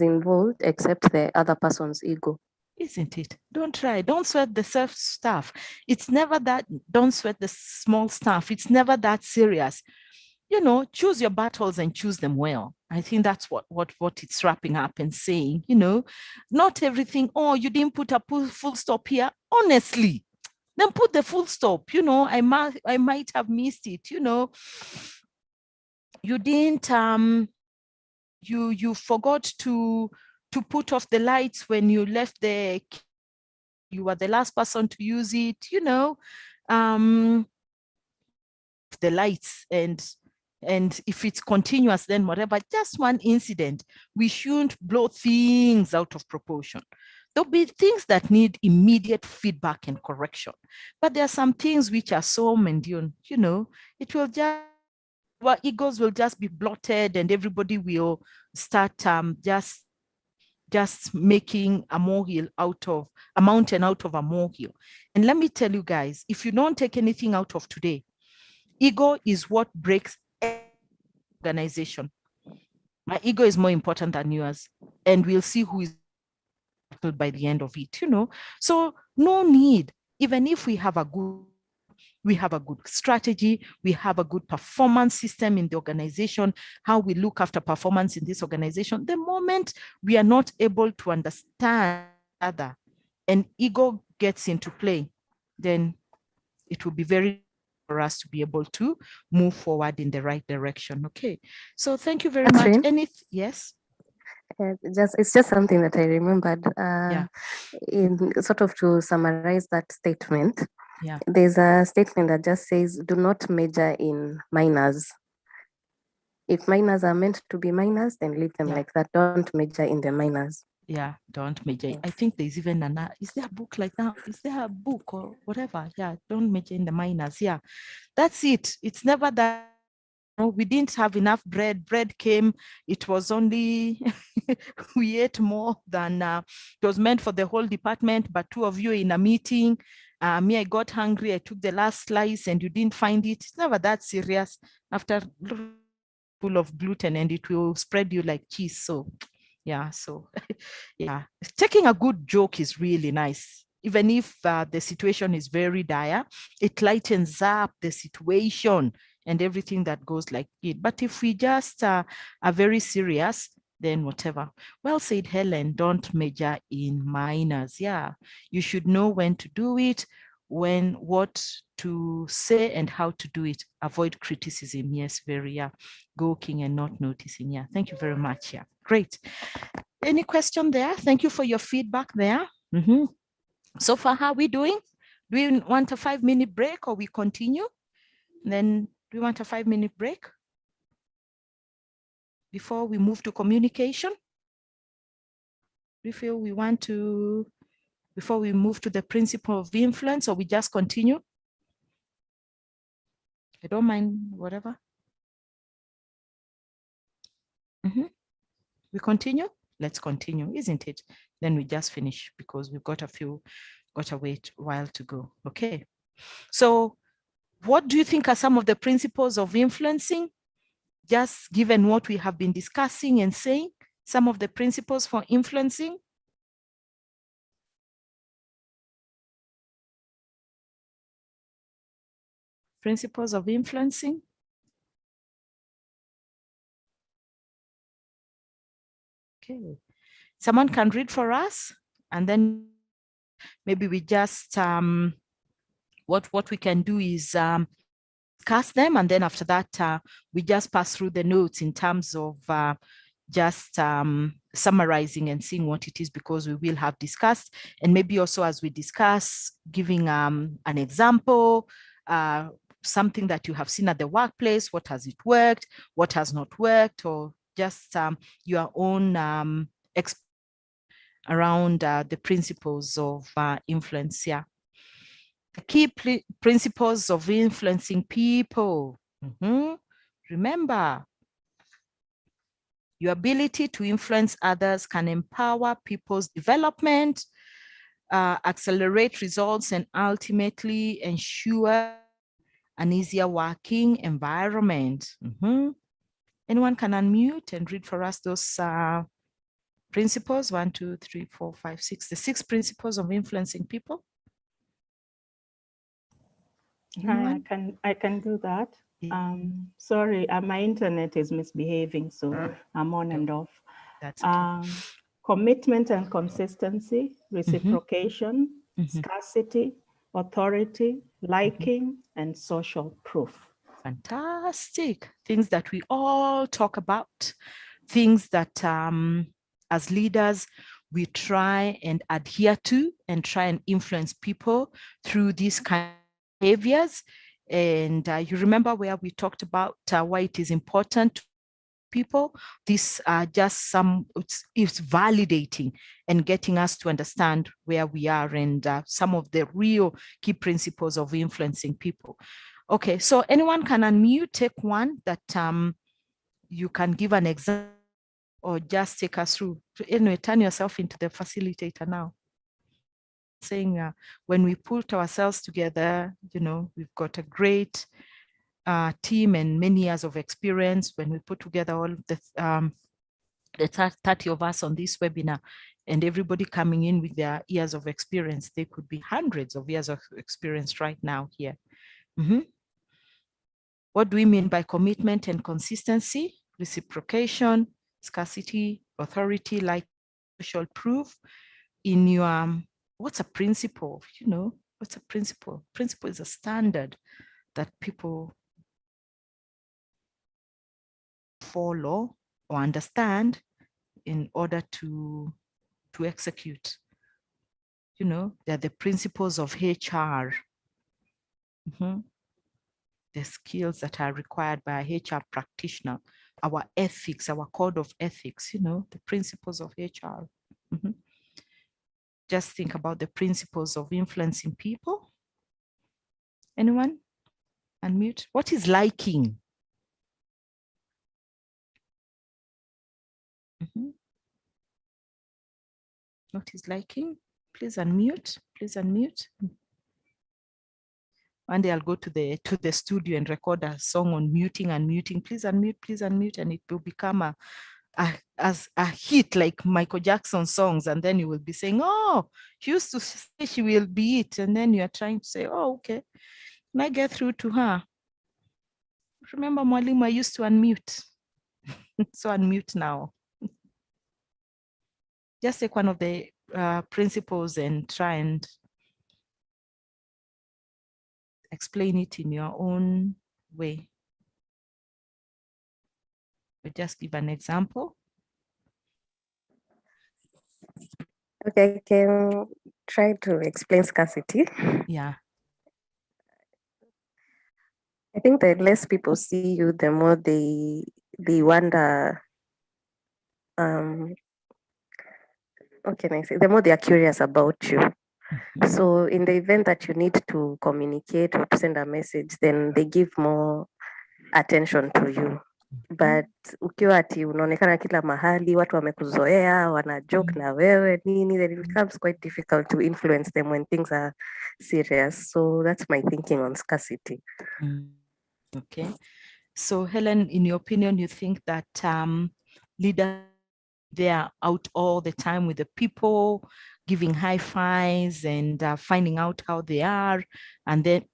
involved except the other person's ego. Isn't it? Don't try. Don't sweat the self stuff. It's never that. Don't sweat the small stuff. It's never that serious. Choose your battles and choose them well. I think that's what it's wrapping up and saying. Not everything. Oh, you didn't put a full stop here. Honestly, then put the full stop. I might have missed it. You didn't. You forgot to put off the lights when you left the. You were the last person to use it. The lights and if it's continuous, then whatever, just one incident. We shouldn't blow things out of proportion. There'll be things that need immediate feedback and correction, but there are some things which are so mundane, it will just, our egos will just be blotted and everybody will start just making a mountain out of a molehill. And let me tell you guys, if you don't take anything out of today, ego is what breaks organization. My ego is more important than yours, and we'll see who is by the end of it, So no need, even if we have a good strategy, we have a good performance system in the organization, how we look after performance in this organization. The moment we are not able to understand other and ego gets into play, then it will be very for us to be able to move forward in the right direction. Okay, so thank you very much. Yes? It's just something that I remembered. In sort of to summarize that statement. Yeah. There's a statement that just says, do not major in minors. If minors are meant to be minors, then leave them like that. Don't major in the minors. Yeah, don't major. I think there's even is there a book like that? Is there a book or whatever? Yeah, don't major in the minors. Yeah, that's it. It's never that. We didn't have enough bread. Bread came. It was only, we ate more than it was meant for the whole department, but two of you in a meeting. Me, I got hungry. I took the last slice and you didn't find it. It's never that serious. After full of gluten and it will spread you like cheese. So yeah, so yeah, taking a good joke is really nice. Even if the situation is very dire, it lightens up the situation and everything that goes like it. But if we just are very serious, then whatever. Well said, Helen, don't major in minors. Yeah, you should know when to do it, what to say and how to do it. Avoid criticism. Yes, very, gawking and not noticing. Yeah, thank you very much. Yeah, great. Any question there? Thank you for your feedback there. So far, how are we doing? Do we want a 5-minute break or we continue? Then do we want a 5-minute break before we move to communication? Do you feel we want to, before we move to the principle of influence, or we just continue? I don't mind, whatever. We continue? Let's continue, isn't it? Then we just finish because we've got a while to go. Okay. So what do you think are some of the principles of influencing? Just given what we have been discussing and saying, some of the principles for influencing. Principles of influencing. Okay. Someone can read for us, and then maybe we just, what we can do is discuss them, and then after that, we just pass through the notes in terms of just summarizing and seeing what it is, because we will have discussed, and maybe also as we discuss, giving an example, something that you have seen at the workplace, what has it worked, what has not worked, or just your own experience around the principles of influence. Yeah. The key principles of influencing people. Remember, your ability to influence others can empower people's development, accelerate results, and ultimately ensure an easier working environment. Anyone can unmute and read for us those principles? 1, 2, 3, 4, 5, 6. The 6 principles of influencing people. I can do that. Sorry, my internet is misbehaving, so I'm on and off. That's okay. Commitment and consistency, reciprocation, scarcity, authority, liking, and social proof. Fantastic. Things that we all talk about, things that as leaders, we try and adhere to and try and influence people through these kind of behaviors. And you remember where we talked about why it is important to people. These are just it's validating and getting us to understand where we are and some of the real key principles of influencing people. Okay, so anyone can unmute, take one that you can give an example or just take us through. Anyway, turn yourself into the facilitator now. Saying when we put ourselves together, we've got a great team and many years of experience. When we put together all the 30 of us on this webinar, And everybody coming in with their years of experience, they could be hundreds of years of experience right now here. What do we mean by commitment and consistency? Reciprocation, scarcity, authority, like social proof. In your, what's a principle? You know, what's a principle? Principle is a standard that people follow or understand in order to execute. You know, they're the principles of HR. The skills that are required by a HR practitioner, our ethics, our code of ethics, you know, the principles of HR. Just think about the principles of influencing people. Anyone? Unmute. What is liking? What is liking? Please unmute. Please unmute. One day I'll go to the studio and record a song on muting and muting. Please unmute, and it will become as a hit like Michael Jackson songs. And then you will be saying, oh, she used to say she will be it. And then you are trying to say, oh, okay. Can I get through to her? Remember, Mwalimu, I used to unmute. So unmute now. Just take one of the principles and try and explain it in your own way. But just give an example. Okay, I can try to explain scarcity. Yeah. I think the less people see you, the more they wonder, what can I say? The more they are curious about you. So in the event that you need to communicate or to send a message, then they give more attention to you. But ukiwa ati unaonekana kila mahali, watu wamekuzoea, wana joke na wewe nini, then it becomes quite difficult to influence them when things are serious. So that's my thinking on scarcity. Okay. So Helen, in your opinion, you think that leaders, they are out all the time with the people, giving high fives and finding out how they are, and then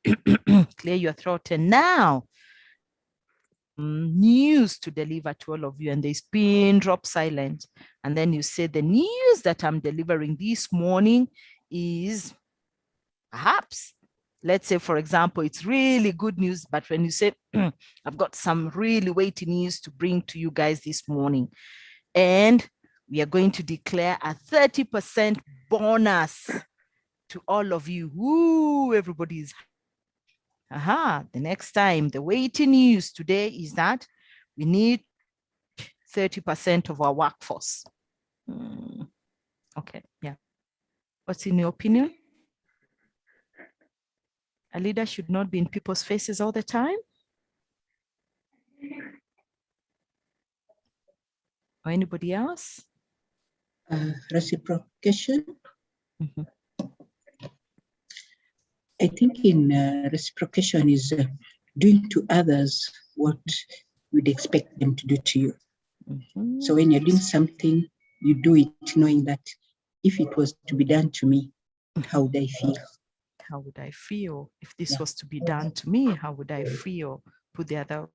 clear your throat. And now news to deliver to all of you, and they spin, drop silent. And then you say, the news that I'm delivering this morning is perhaps, let's say, for example, it's really good news, but when you say, I've got some really weighty news to bring to you guys this morning, and we are going to declare a 30% bonus to all of you. Woo, everybody is. The next time, the weighty news today is that we need 30% of our workforce. Okay, yeah. What's in your opinion? A leader should not be in people's faces all the time? Or anybody else? Reciprocation. I think in reciprocation is doing to others what you'd expect them to do to you. So when you're doing something, you do it knowing that if it was to be done to me, how would I feel? How would I feel if this was to be done to me? How would I feel? Put the other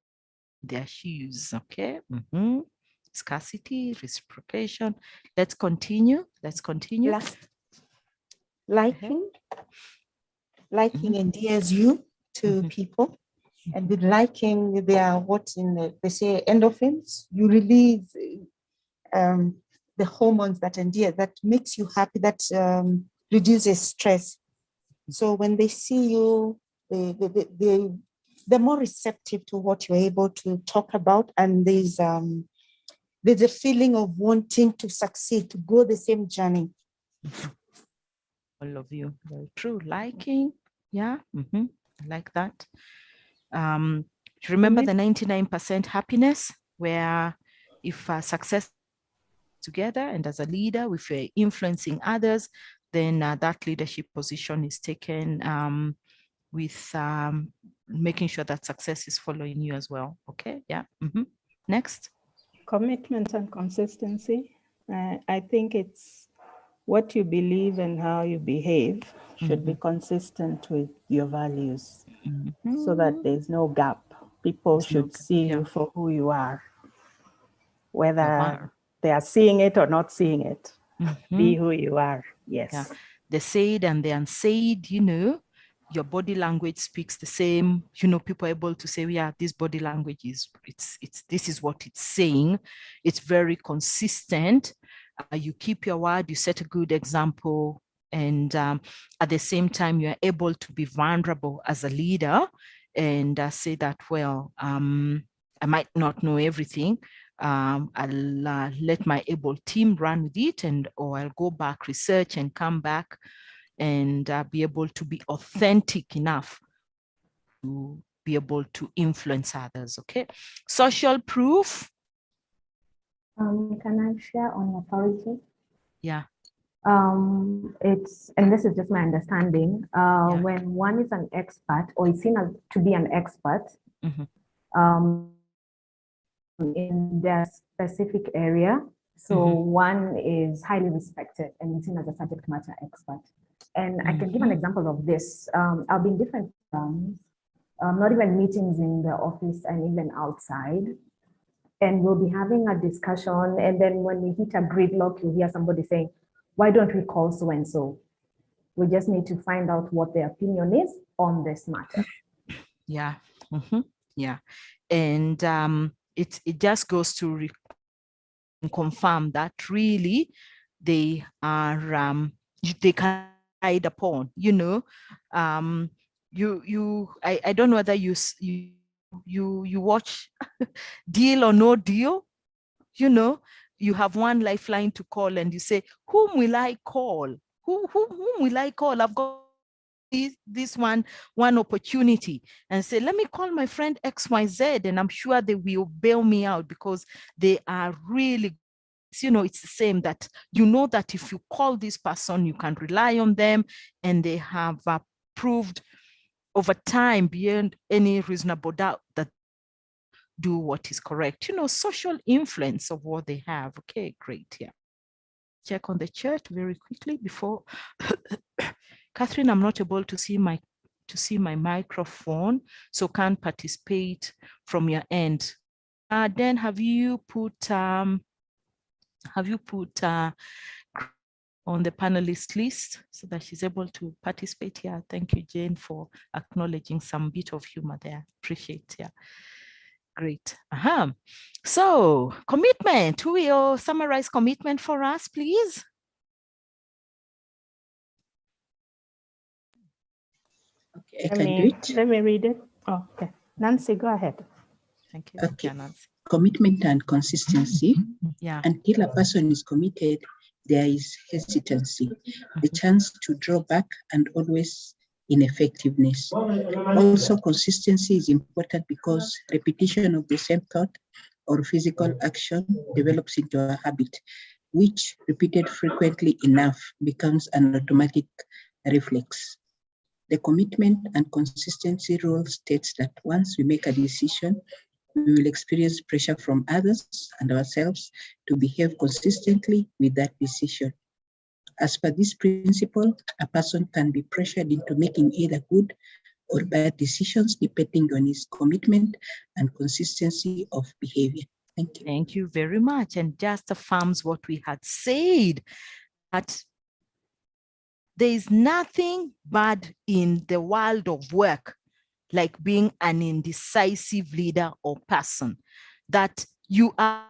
their shoes. Okay. Scarcity, reciprocation. Let's continue. Liking endears you to people, and with liking, they are they say endorphins. You release the hormones that endear, that makes you happy, that reduces stress. So when they see you, they're more receptive to what you're able to talk about, and there's a feeling of wanting to succeed, to go the same journey. All of you, very true. Liking, yeah, I like that. Remember the 99% happiness, where if success together, and as a leader, if you're influencing others, then that leadership position is taken with making sure that success is following you as well. Okay, yeah. Next. Commitment and consistency. I think it's what you believe and how you behave should be consistent with your values so that there's no gap. People should see you for who you are, whether they are seeing it or not seeing it. Be who you are. Yes. Yeah. The said and the unsaid, you know, your body language speaks the same. You know, people are able to say, yeah, this body language is, this is what it's saying. It's very consistent. You keep your word, you set a good example. And at the same time, you're able to be vulnerable as a leader and say that, well, I might not know everything. I'll let my able team run with it, or I'll go back, research, and come back and be able to be authentic enough to be able to influence others. Okay, social proof. Can I share on authority? Yeah. And this is just my understanding. When one is an expert or is seen as to be an expert, in their specific area. So one is highly respected and seen as a subject matter expert. And I can give an example of this. I'll be in different firms, not even meetings in the office and even outside. And we'll be having a discussion. And then when we hit a gridlock, you'll hear somebody saying, why don't we call so-and-so? We just need to find out what their opinion is on this matter. Yeah. Yeah. And it just goes to confirm that really they are they can ride upon, you know. I don't know whether you watch Deal or No Deal, you know. You have one lifeline to call and you say, whom will I call? Whom will I call? I've got this one opportunity, and say, let me call my friend XYZ, and I'm sure they will bail me out because they are really, you know, it's the same that you know that if you call this person, you can rely on them, and they have proved over time beyond any reasonable doubt that do what is correct. You know, social influence of what they have. Okay, great. Yeah. Check on the chat very quickly before. Catherine, I'm not able to see my microphone, so can't participate from your end. Then have you put on the panelist list so that she's able to participate here? Thank you, Jane, for acknowledging some bit of humor there. Appreciate it. Yeah. Great. So commitment. Who will summarize commitment for us, please? Okay, I can do it. Let me read it. Oh, okay. Nancy, go ahead. Thank you. Okay. Yeah, Nancy. Commitment and consistency. Yeah. Until a person is committed, there is hesitancy, the chance to draw back, and always ineffectiveness. Also, consistency is important because repetition of the same thought or physical action develops into a habit, which, repeated frequently enough, becomes an automatic reflex. The commitment and consistency rule states that once we make a decision, we will experience pressure from others and ourselves to behave consistently with that decision. As per this principle, a person can be pressured into making either good or bad decisions depending on his commitment and consistency of behavior. Thank you. Thank you very much. And just affirms what we had said, that there is nothing bad in the world of work like being an indecisive leader or person, that you are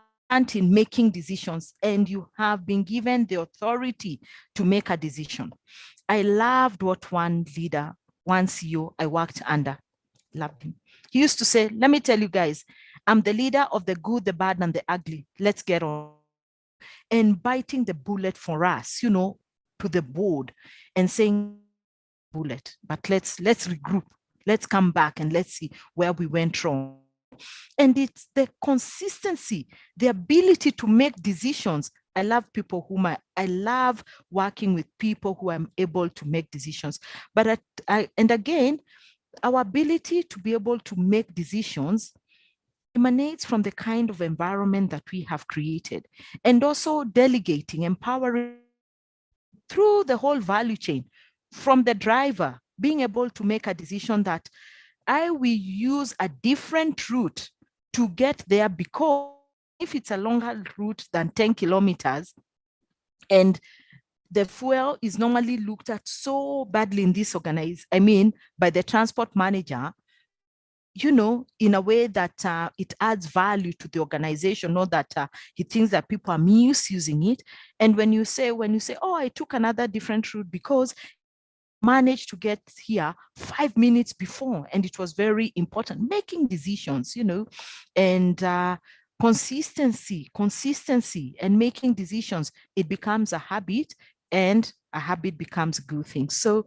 in making decisions and you have been given the authority to make a decision. I loved what one leader, one CEO I worked under, loved him. He used to say, let me tell you guys, I'm the leader of the good, the bad, and the ugly. Let's get on. And biting the bullet for us, you know, to the board and saying, bullet, but let's regroup. Let's come back and let's see where we went wrong. And it's the consistency, the ability to make decisions. I love people I love working with people who I'm able to make decisions. But and again, our ability to be able to make decisions emanates from the kind of environment that we have created, and also delegating, empowering through the whole value chain, from the driver being able to make a decision that I will use a different route to get there, because if it's a longer route than 10 kilometers and the fuel is normally looked at so badly in this by the transport manager, you know, in a way that it adds value to the organization, not that he thinks that people are misusing it. And when you say, oh, I took another different route because managed to get here 5 minutes before, and it was very important, making decisions, you know, and consistency and making decisions, it becomes a habit, and a habit becomes a good thing. So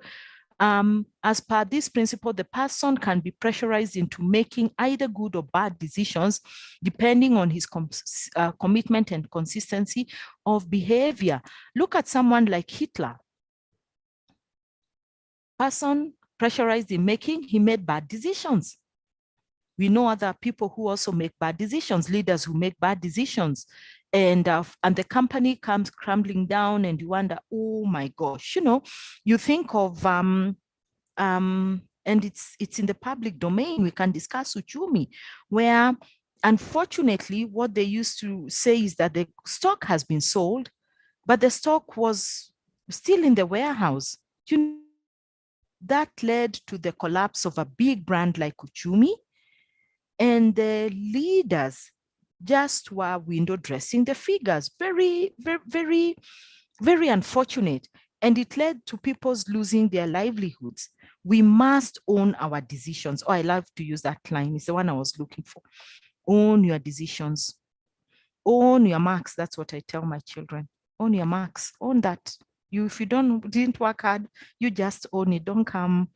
as per this principle, the person can be pressurized into making either good or bad decisions depending on his commitment and consistency of behavior. Look at someone like Hitler. Person pressurized in making, he made bad decisions. We know other people who also make bad decisions, leaders who make bad decisions, and the company comes crumbling down, and you wonder, oh my gosh, you know, you think of and it's in the public domain. We can discuss Uchumi, where unfortunately what they used to say is that the stock has been sold, but the stock was still in the warehouse. You know, that led to the collapse of a big brand like Uchumi, and the leaders just were window dressing the figures. Very, very, very, very unfortunate. And it led to people's losing their livelihoods. We must own our decisions. Oh, I love to use that line. It's the one I was looking for. Own your decisions. Own your marks. That's what I tell my children. Own your marks. Own that. If you didn't work hard, you just own it. Don't come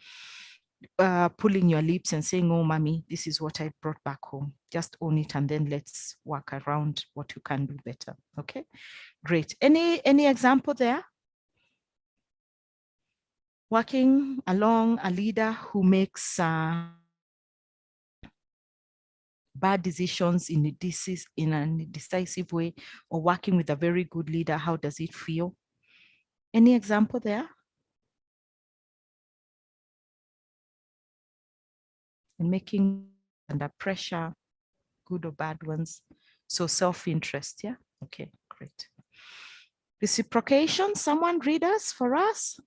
pulling your lips and saying, oh, mommy, this is what I brought back home. Just own it, and then let's work around what you can do better. Okay, great. Any example there? Working along a leader who makes bad decisions in a decisive way, or working with a very good leader, how does it feel? Any example there? And making under pressure, good or bad ones. So self-interest, yeah? Okay, great. Reciprocation, someone read us for us?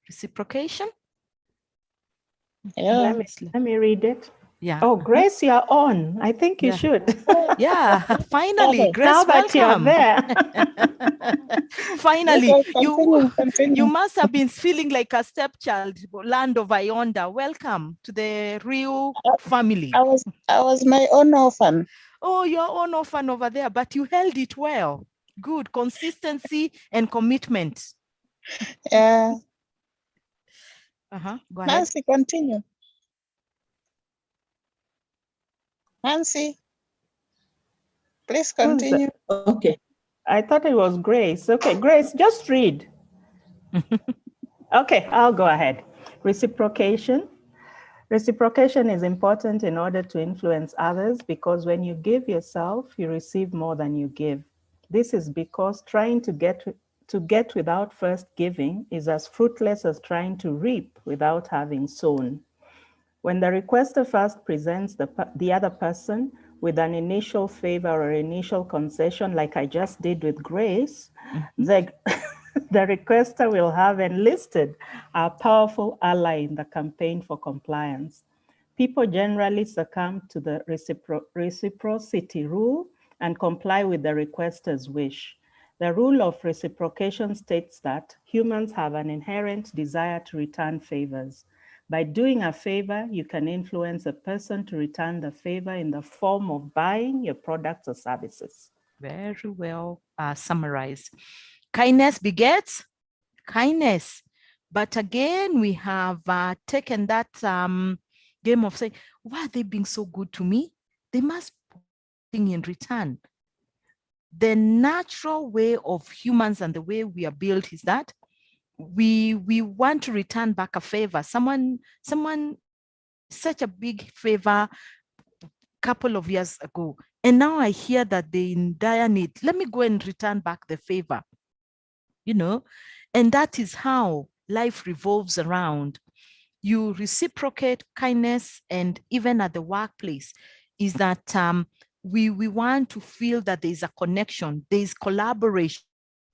Reciprocation? Yeah. Let me read it. Yeah. Oh, Grace, you're on. I think you should. Yeah, finally, Grace, now that welcome. You're there. Finally, continue. You must have been feeling like a stepchild, land of Ionda. Welcome to the real family. I was my own orphan. Oh, your own orphan over there, but you held it well. Good consistency and commitment. Yeah. Go ahead. Nancy, continue. Nancy, please continue. Okay. I thought it was Grace. Okay, Grace, just read. Okay, I'll go ahead. Reciprocation. Reciprocation is important in order to influence others, because when you give yourself, you receive more than you give. This is because trying to get without first giving is as fruitless as trying to reap without having sown. When the requester first presents the other person with an initial favor or initial concession, like I just did with Grace, the requester will have enlisted a powerful ally in the campaign for compliance. People generally succumb to the reciprocity rule and comply with the requester's wish. The rule of reciprocation states that humans have an inherent desire to return favors. By doing a favor, you can influence a person to return the favor in the form of buying your products or services. Very well summarized. Kindness begets kindness. But again, we have taken that game of saying, why are they being so good to me? They must be something in return. The natural way of humans and the way we are built is that we want to return back a favor. Someone such a big favor, couple of years ago, and now I hear that they're in dire need. Let me go and return back the favor, you know, and that is how life revolves around. You reciprocate kindness, and even at the workplace, is that we want to feel that there is a connection, there is collaboration,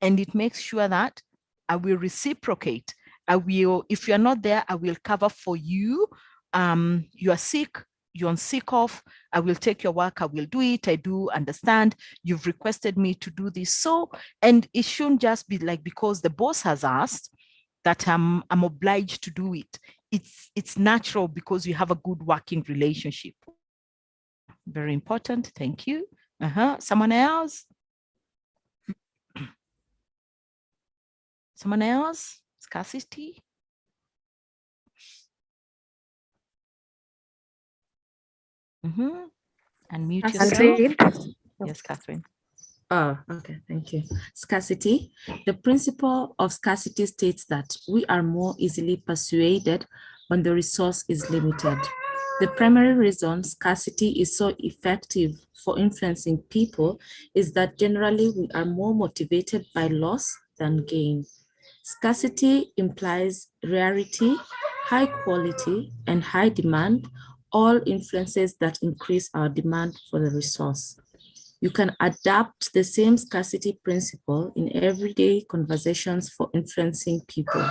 and it makes sure that I will reciprocate. I will, if you're not there, I will cover for you. You are sick, you're on sick off, I will take your work, I will do it. I do understand you've requested me to do this. So, and it shouldn't just be like because the boss has asked that I'm obliged to do it. It's natural because you have a good working relationship. Very important. Thank you. Someone else? Someone else? Scarcity? Unmute yourself. Yes, Catherine. Oh, okay, thank you. Scarcity. The principle of scarcity states that we are more easily persuaded when the resource is limited. The primary reason scarcity is so effective for influencing people is that generally we are more motivated by loss than gain. Scarcity implies rarity, high quality, and high demand, all influences that increase our demand for the resource. You can adapt the same scarcity principle in everyday conversations for influencing people.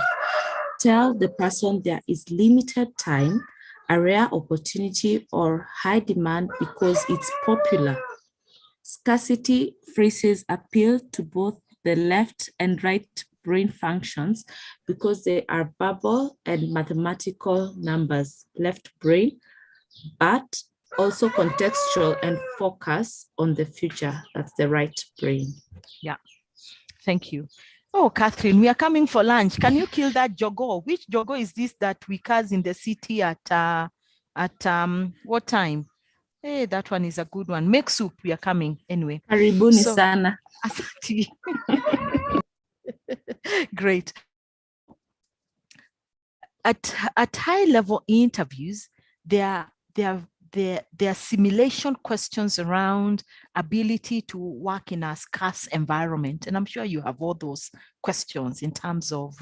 Tell the person there is limited time, a rare opportunity, or high demand because it's popular. Scarcity phrases appeal to both the left and right brain functions because they are verbal and mathematical numbers, left brain, but also contextual and focus on the future, that's the right brain. Yeah, thank you. Oh, Catherine, we are coming for lunch. Can you kill that jogo? Which jogo is this that we cast in the city at what time? Hey, that one is a good one. Make soup, we are coming anyway. Karibuni sana. Great. At high level interviews, there are simulation questions around ability to work in a scarce environment. And I'm sure you have all those questions in terms of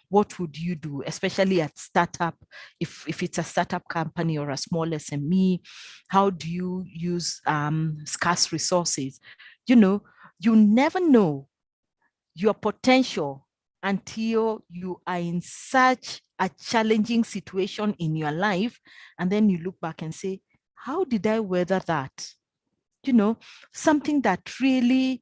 what would you do, especially at startup, if it's a startup company or a small SME, how do you use scarce resources? You know, you never know your potential until you are in such a challenging situation in your life. And then you look back and say, how did I weather that? You know, something that really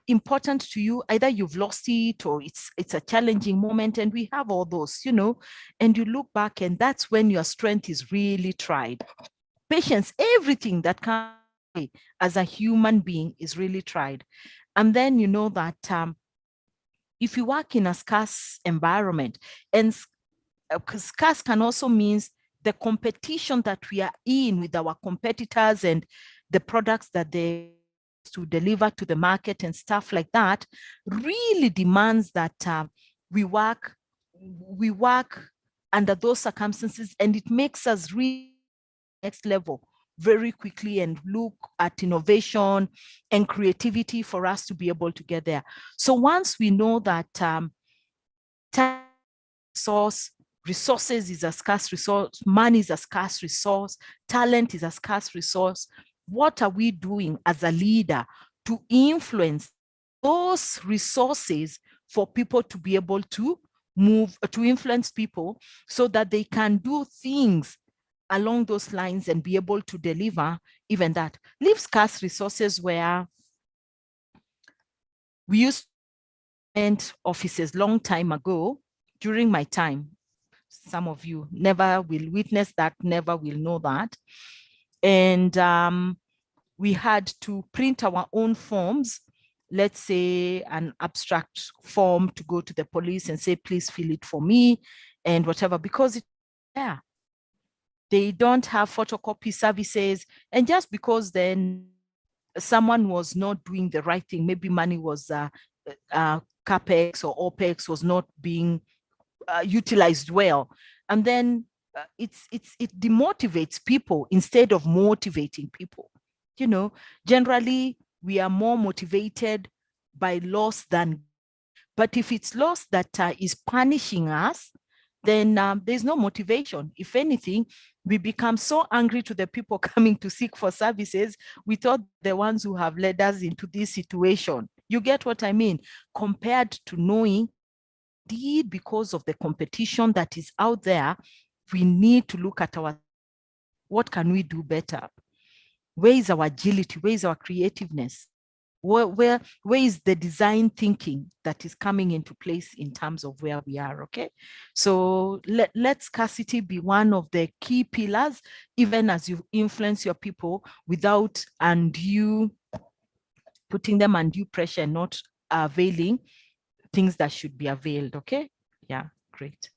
important to you, either you've lost it or it's a challenging moment, and we have all those, you know, and you look back and that's when your strength is really tried. Patience, everything that can as a human being is really tried. And then you know that if you work in a scarce environment, and scarce can also means the competition that we are in with our competitors and the products that they to deliver to the market and stuff like that, really demands that we work under those circumstances, and it makes us really next level very quickly and look at innovation and creativity for us to be able to get there. So once we know that resources is a scarce resource, money is a scarce resource, talent is a scarce resource, what are we doing as a leader to influence those resources for people to be able to move, to influence people so that they can do things along those lines and be able to deliver even that? Leave scarce resources where we used offices long time ago. During my time, some of you never will witness that, never will know that. And we had to print our own forms, let's say an abstract form to go to the police and say, please fill it for me and whatever, because it's there. They don't have photocopy services. And just because then someone was not doing the right thing, maybe money was CapEx or OpEx was not being utilized well. And then it demotivates people instead of motivating people. Generally we are more motivated by loss than, but if it's loss that is punishing us, then there's no motivation. If anything, we become so angry to the people coming to seek for services. We thought the ones who have led us into this situation. You get what I mean? Compared to knowing, indeed, because of the competition that is out there, we need to look at what can we do better? Where is our agility? Where is our creativeness? Where is the design thinking that is coming into place in terms of where we are? Okay, so let scarcity be one of the key pillars, even as you influence your people without putting them undue pressure and not availing things that should be availed. Okay, yeah, great.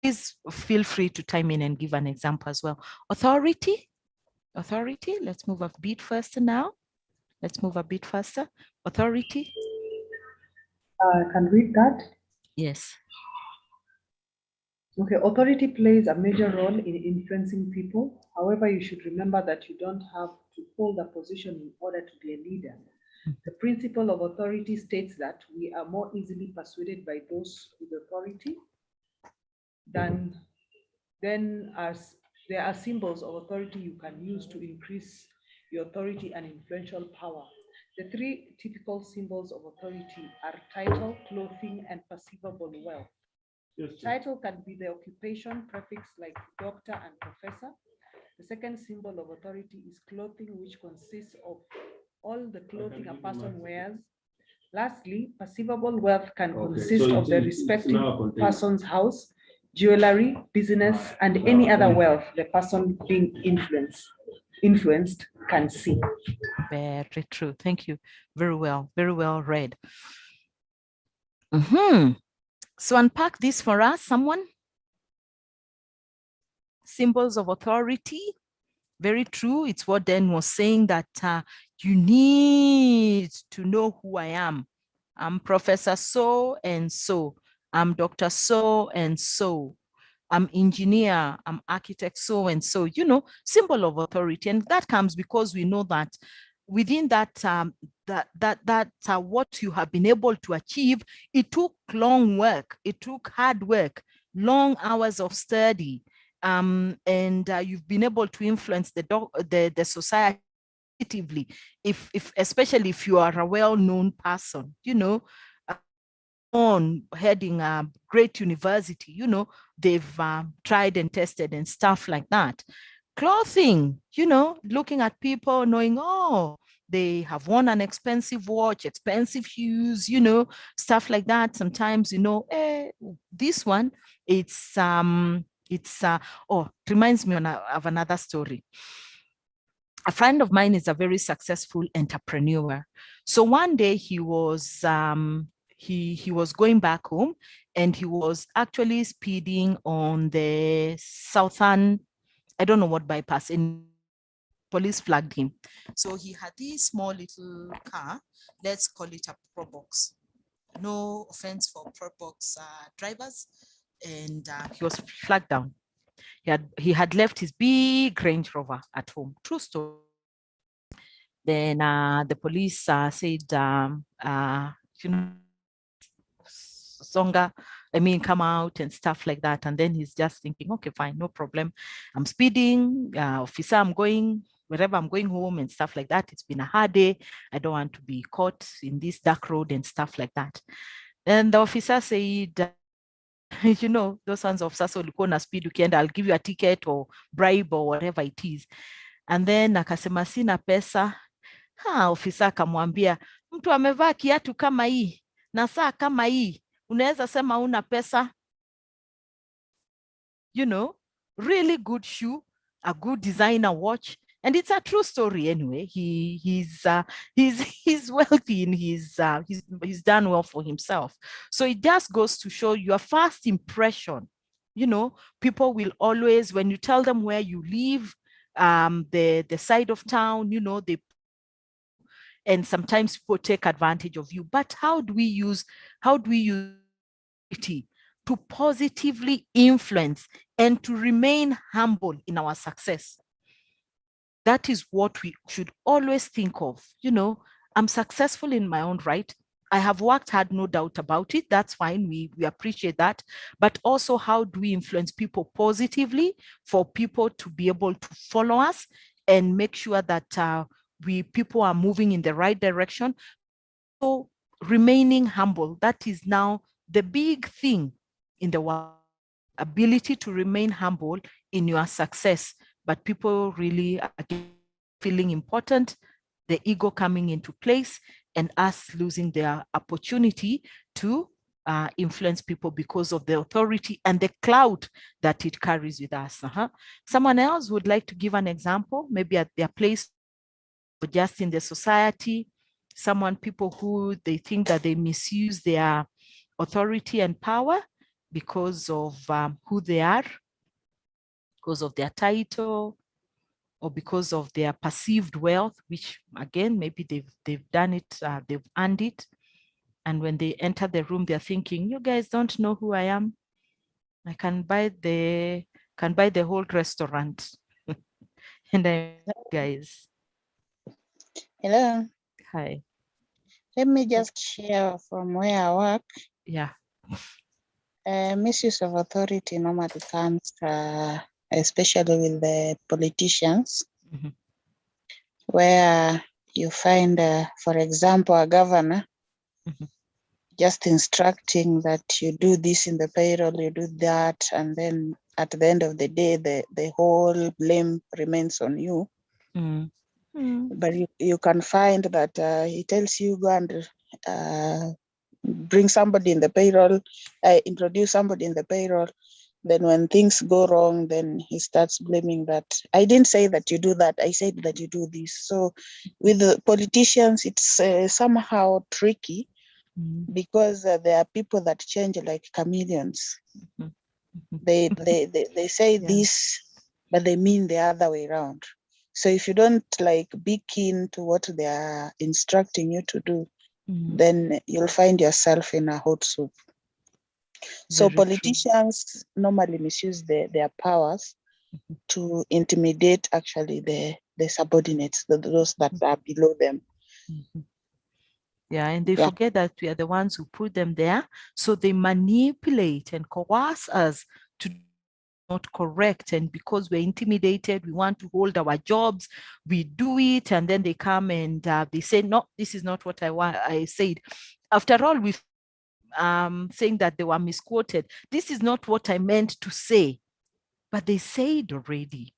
Please feel free to chime in and give an example as well. Authority, let's move a bit faster now. Let's move a bit faster. Authority. I can read that. Yes. Okay, authority plays a major role in influencing people. However, you should remember that you don't have to hold a position in order to be a leader. The principle of authority states that we are more easily persuaded by those with authority then as there are symbols of authority you can use to increase your authority and influential power. The three typical symbols of authority are title, clothing, and perceivable wealth. Yes, title can be the occupation prefix like doctor and professor. The second symbol of authority is clothing, which consists of all the clothing a person wears. Lastly, perceivable wealth can consist of the respective person's house, jewelry, business, and any other wealth the person being influenced can see. Very true. Thank you. Very well read. So unpack this for us, someone. Symbols of authority. Very true. It's what Dan was saying, that you need to know who I am. I'm Professor so and so. I'm Dr. so and so. I'm engineer, I'm architect, so and so, symbol of authority. And that comes because we know that within that, what you have been able to achieve, it took long work, it took hard work, long hours of study, and you've been able to influence the society, especially if you are a well-known person, on heading a great university, they've tried and tested and stuff like that. Clothing, looking at people, knowing, oh, they have worn an expensive watch, expensive shoes, stuff like that. Sometimes, this one, it reminds me of another story. A friend of mine is a very successful entrepreneur. So one day he was he was going back home, and he was actually speeding on the southern, I don't know what bypass, and police flagged him. So he had this small little car, let's call it a Probox. No offense for Probox drivers. And he was flagged down. He had left his big Range Rover at home. True story. Then the police said, Songa, come out and stuff like that. And then he's just thinking, okay, fine, no problem. I'm speeding, officer, I'm going wherever I'm going home and stuff like that. It's been a hard day. I don't want to be caught in this dark road and stuff like that. And the officer said, those ones of sasa ulikuwa na speed ukienda, I'll give you a ticket or bribe or whatever it is. And then akasema sina pesa. Ofisa akamwambia, mtu amevaa kiatu kama hii na saa kama hii, unaweza sema una pesa? Really good shoe, a good designer watch. And it's a true story anyway. He's wealthy and he's done well for himself. So it just goes to show your first impression. People will always, when you tell them where you live, the side of town, they, and sometimes people take advantage of you. But how do we use it to positively influence and to remain humble in our success. That is what we should always think of. You know, I'm successful in my own right. I have worked hard, no doubt about it. That's fine. We appreciate that. But also, how do we influence people positively for people to be able to follow us and make sure that people are moving in the right direction? So remaining humble, that is now the big thing in the world. Ability to remain humble in your success, but people really are feeling important, the ego coming into place, and us losing their opportunity to influence people because of the authority and the clout that it carries with us. Someone else would like to give an example, maybe at their place or just in the society. People who they think that they misuse their authority and power because of who they are, because of their title, or because of their perceived wealth, which again, maybe they've done it, they've earned it. And when they enter the room, they're thinking, you guys don't know who I am. I can buy the whole restaurant. And guys. Hello. Hi. Let me just share from where I work. Yeah. Misuse of authority normally comes, especially with the politicians, where you find, for example, a governor just instructing that you do this in the payroll, you do that, and then at the end of the day, the whole blame remains on you. But you can find that he tells you, go and bring somebody in the payroll, introduce somebody in the payroll. Then when things go wrong, then he starts blaming that. I didn't say that you do that. I said that you do this. So with the politicians, it's somehow tricky because there are people that change like chameleons. They say this, but they mean the other way around. So if you don't like be keen to what they are instructing you to do, then you'll find yourself in a hot soup. So politicians normally misuse their powers to intimidate actually the subordinates, those that are below them. Yeah, and they forget that we are the ones who put them there. So they manipulate and coerce us to not correct. And because we're intimidated, we want to hold our jobs, we do it. And then they come and they say, no, this is not what I said. After all, we've saying that they were misquoted. This is not what I meant to say, but they said already.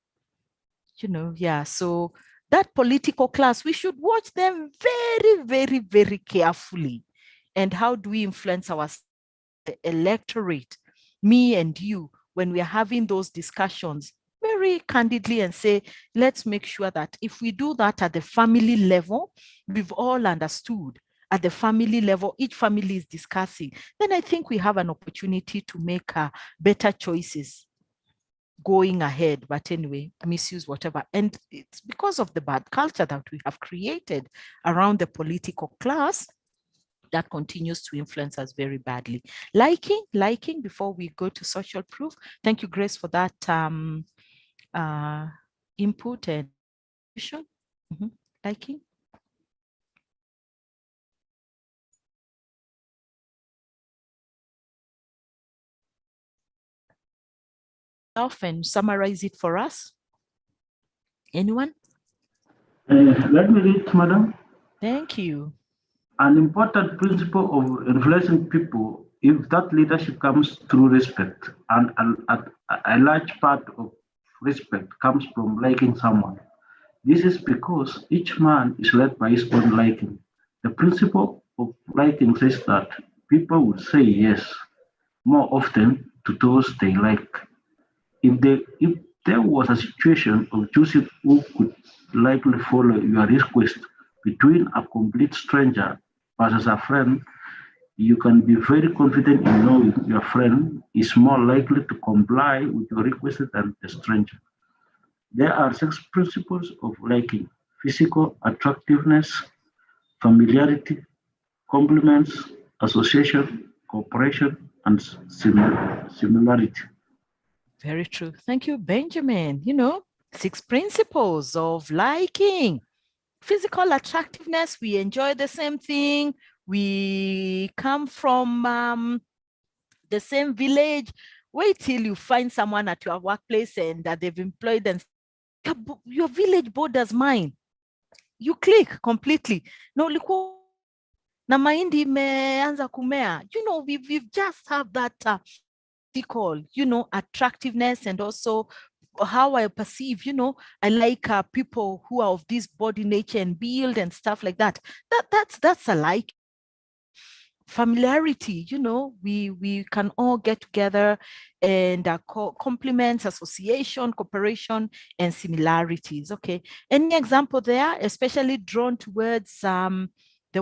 You know, yeah. So that political class, we should watch them very, very, very carefully. And how do we influence our electorate, me and you, when we are having those discussions very candidly and say, let's make sure that if we do that at the family level, we've all understood at the family level, each family is discussing, then I think we have an opportunity to make better choices going ahead. But anyway, misuse whatever. And it's because of the bad culture that we have created around the political class that continues to influence us very badly. Liking before we go to social proof. Thank you, Grace, for that input and liking. And summarize it for us. Anyone? Let me read, madam. Thank you. An important principle of influencing people is that leadership comes through respect, and a large part of respect comes from liking someone. This is because each man is led by his own liking. The principle of liking says that people will say yes more often to those they like. If there was a situation of choosing who could likely follow your request between a complete stranger versus a friend, you can be very confident in knowing your friend is more likely to comply with your request than the stranger. There are 6 principles of liking: physical attractiveness, familiarity, compliments, association, cooperation, and similarity. Very true. Thank you, Benjamin. 6 principles of liking. Physical attractiveness, we enjoy the same thing. We come from the same village. Wait till you find someone at your workplace and that they've employed and your village borders mine. You click completely. No, na mahindi imeanza kumea. We've just have that call, attractiveness, and also how I perceive, I like people who are of this body nature and build and stuff like that. That's a like. Familiarity, we can all get together and complements, association, cooperation, and similarities. Okay. Any example there, especially drawn towards the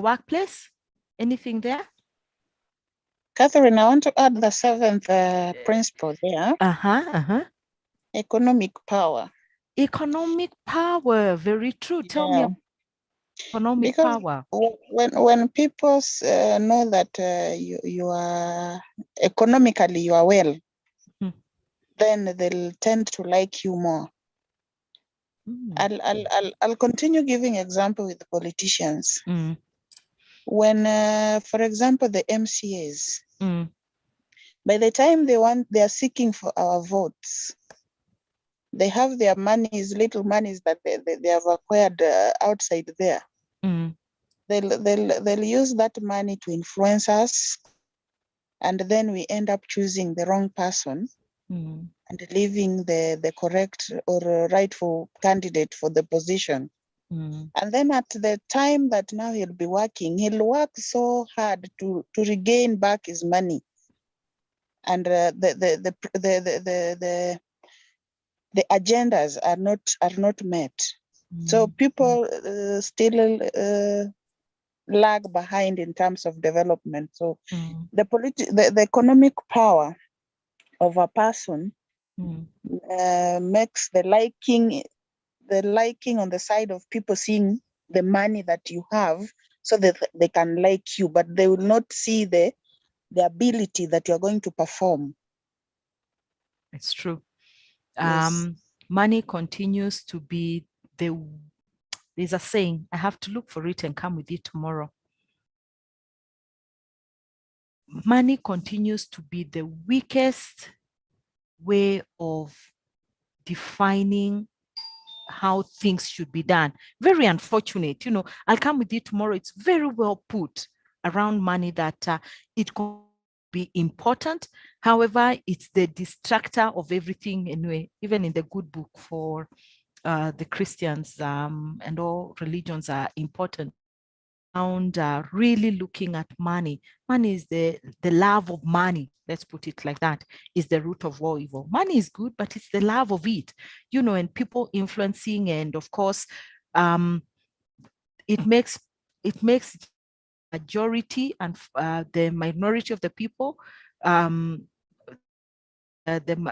workplace? Anything there? Catherine, I want to add the 7th principle there. Economic power. Economic power, very true. Tell me about economic power. When people know that you are economically you are well, then they'll tend to like you more. I'll continue giving example with politicians. When, for example, the MCAs, by the time they are seeking for our votes, they have their monies, little monies that they have acquired outside there. They'll use that money to influence us, and then we end up choosing the wrong person and leaving the correct or rightful candidate for the position. And then at the time that now he'll be working, he'll work so hard to regain back his money, and the agendas are not met. So people still lag behind in terms of development. So the economic power of a person makes the liking on the side of people seeing the money that you have, so that they can like you, but they will not see the ability that you're going to perform. It's true. Yes. Money continues to be there's a saying, I have to look for it and come with it tomorrow. Money continues to be the weakest way of defining how things should be done. Very unfortunate. I'll come with it tomorrow. It's very well put around money that it can be important. However, it's the distractor of everything anyway, even in the good book for the Christians, and all religions are important. And really looking at money. Money is the love of money. Let's put it like that, is the root of all evil. Money is good, but it's the love of it, and people influencing, and of course, it makes majority and the minority of the people, the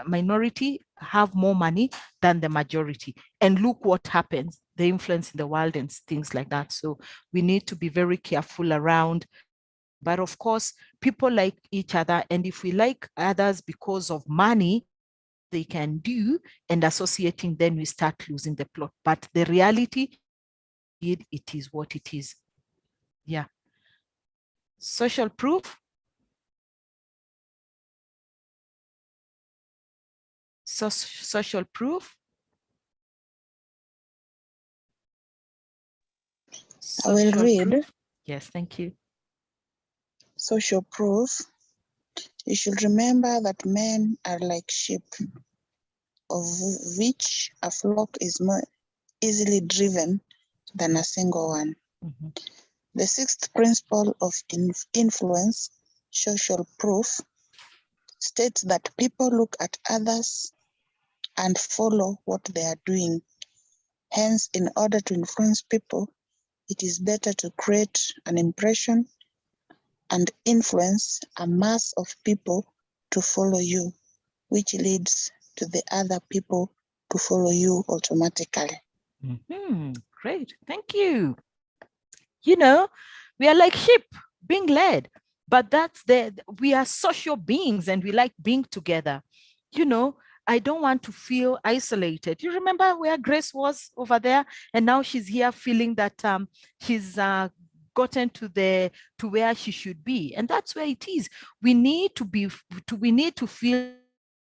minority have more money than the majority. And look what happens, the influence in the world and things like that. So we need to be very careful around. But of course, people like each other. And if we like others because of money, they can do, and associating, then we start losing the plot. But the reality, it is what it is. Yeah. Social proof. Social proof. I will read. Proof. Yes, thank you. Social proof. You should remember that men are like sheep, of which a flock is more easily driven than a single one. The 6th principle of influence, social proof, states that people look at others and follow what they are doing. Hence, in order to influence people, it is better to create an impression and influence a mass of people to follow you, which leads to the other people to follow you automatically. Great, thank you. We are like sheep being led. But we are social beings and we like being together. I don't want to feel isolated. You remember where Grace was over there, and now she's here feeling that she's gotten to where she should be, and that's where it is. We need to feel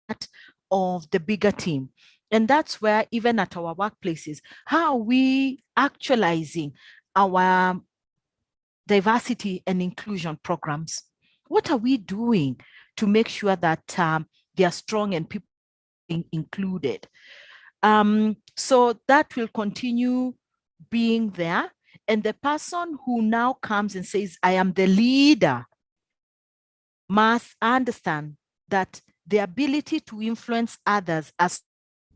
part of the bigger team, and that's where even at our workplaces, how are we actualizing our diversity and inclusion programs? What are we doing to make sure that they are strong and people being included? So that will continue being there. And the person who now comes and says, I am the leader, must understand that the ability to influence others as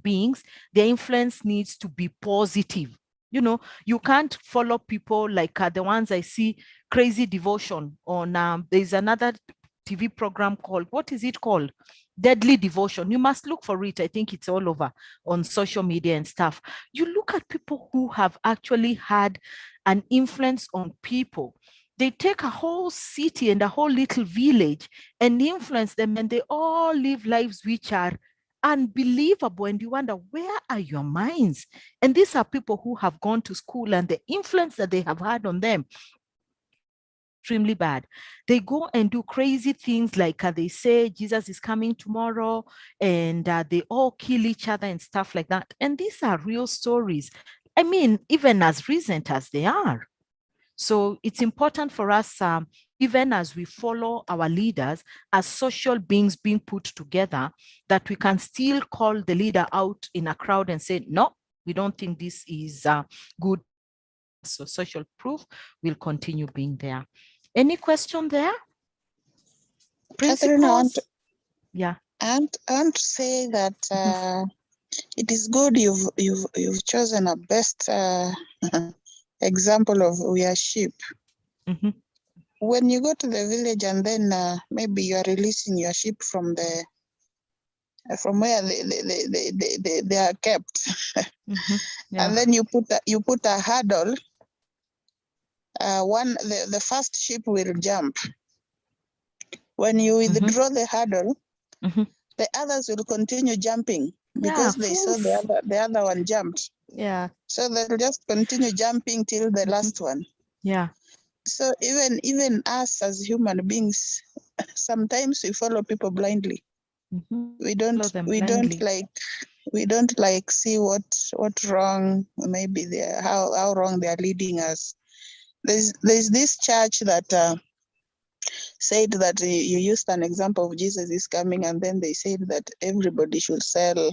beings, their influence needs to be positive. You can't follow people like the ones I see, Crazy Devotion on, there's another TV program called, what is it called? Deadly Devotion. You must look for it. I think it's all over on social media and stuff. You look at people who have actually had an influence on people. They take a whole city and a whole little village and influence them, and they all live lives which are unbelievable. And you wonder, where are your minds? And these are people who have gone to school, and the influence that they have had on them extremely bad. They go and do crazy things like they say Jesus is coming tomorrow, and they all kill each other and stuff like that. And these are real stories. I mean, even as recent as they are. So it's important for us, even as we follow our leaders as social beings being put together, that we can still call the leader out in a crowd and say, no, we don't think this is good. So social proof will continue being there. Any question there? Principles? Yeah. And I want to say that it is good you've chosen a best example of we are sheep. Mm-hmm. When you go to the village and then maybe you are releasing your sheep from where they are kept, mm-hmm. Yeah. And then you put a hurdle. The first sheep will jump. When you withdraw the hurdle, the others will continue jumping because they saw the other one jumped. Yeah. So they'll just continue jumping till the last one. Yeah. So even us as human beings, sometimes we follow people blindly. We don't see what wrong, maybe how wrong they are leading us. There's this church that said that you used an example of Jesus is coming, and then they said that everybody should sell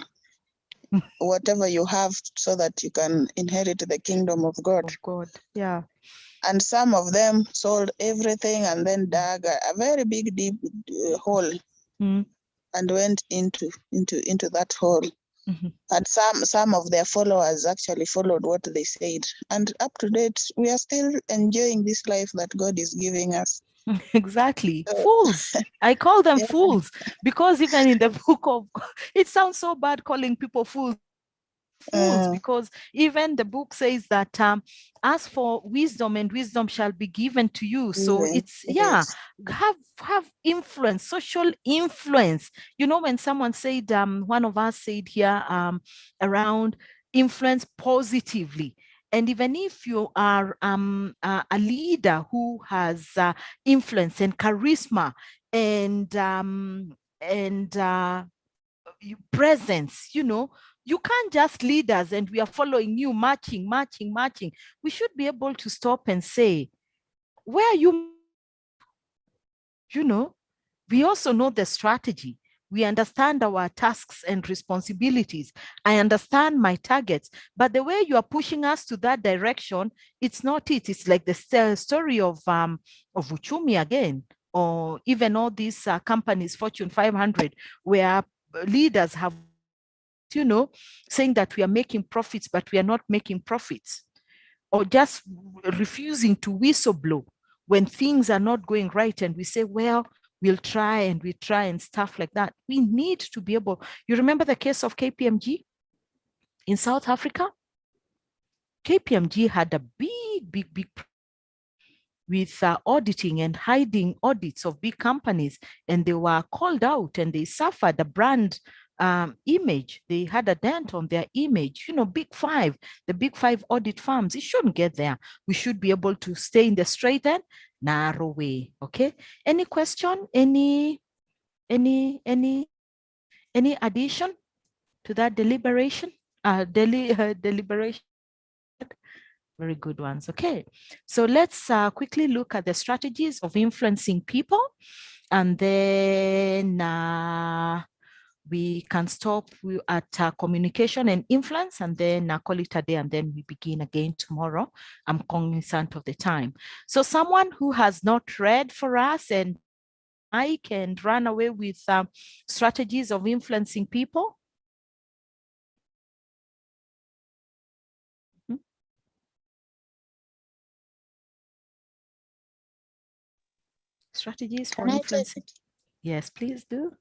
whatever you have so that you can inherit the kingdom of God. Yeah. And some of them sold everything and then dug a very big deep hole and went into that hole. And some of their followers actually followed what they said. And up to date, we are still enjoying this life that God is giving us. Exactly. Fools. I call them fools, because even in the book of, it sounds so bad calling people fools. Because even the book says that ask for wisdom and wisdom shall be given to you. So it's have influence, social influence. When someone said, one of us said here around influence positively. And even if you are a leader who has influence and charisma and presence, you can't just lead us and we are following you, marching. We should be able to stop and say, where are you? We also know the strategy. We understand our tasks and responsibilities. I understand my targets, but the way you are pushing us to that direction, it's not it. It's like the story of Uchumi again, or even all these companies, Fortune 500, where leaders have, saying that we are making profits, but we are not making profits, or just refusing to whistleblow when things are not going right. And we say, well, we'll try and stuff like that. We need to be able, you remember the case of KPMG in South Africa? KPMG had a big with auditing and hiding audits of big companies, and they were called out and they suffered a brand image. They had a dent on their image. You know, the big five audit firms, it shouldn't get there. We should be able to stay in the straight and narrow way. Okay. Any question? Any addition to that deliberation? Deliberation. Very good ones. Okay, so let's quickly look at the strategies of influencing people, and then we can stop at communication and influence, and then call it a day, and then we begin again tomorrow. I'm cognizant of the time. So someone who has not read for us and I can run away with strategies of influencing people. Strategies for influencing. Yes, please do.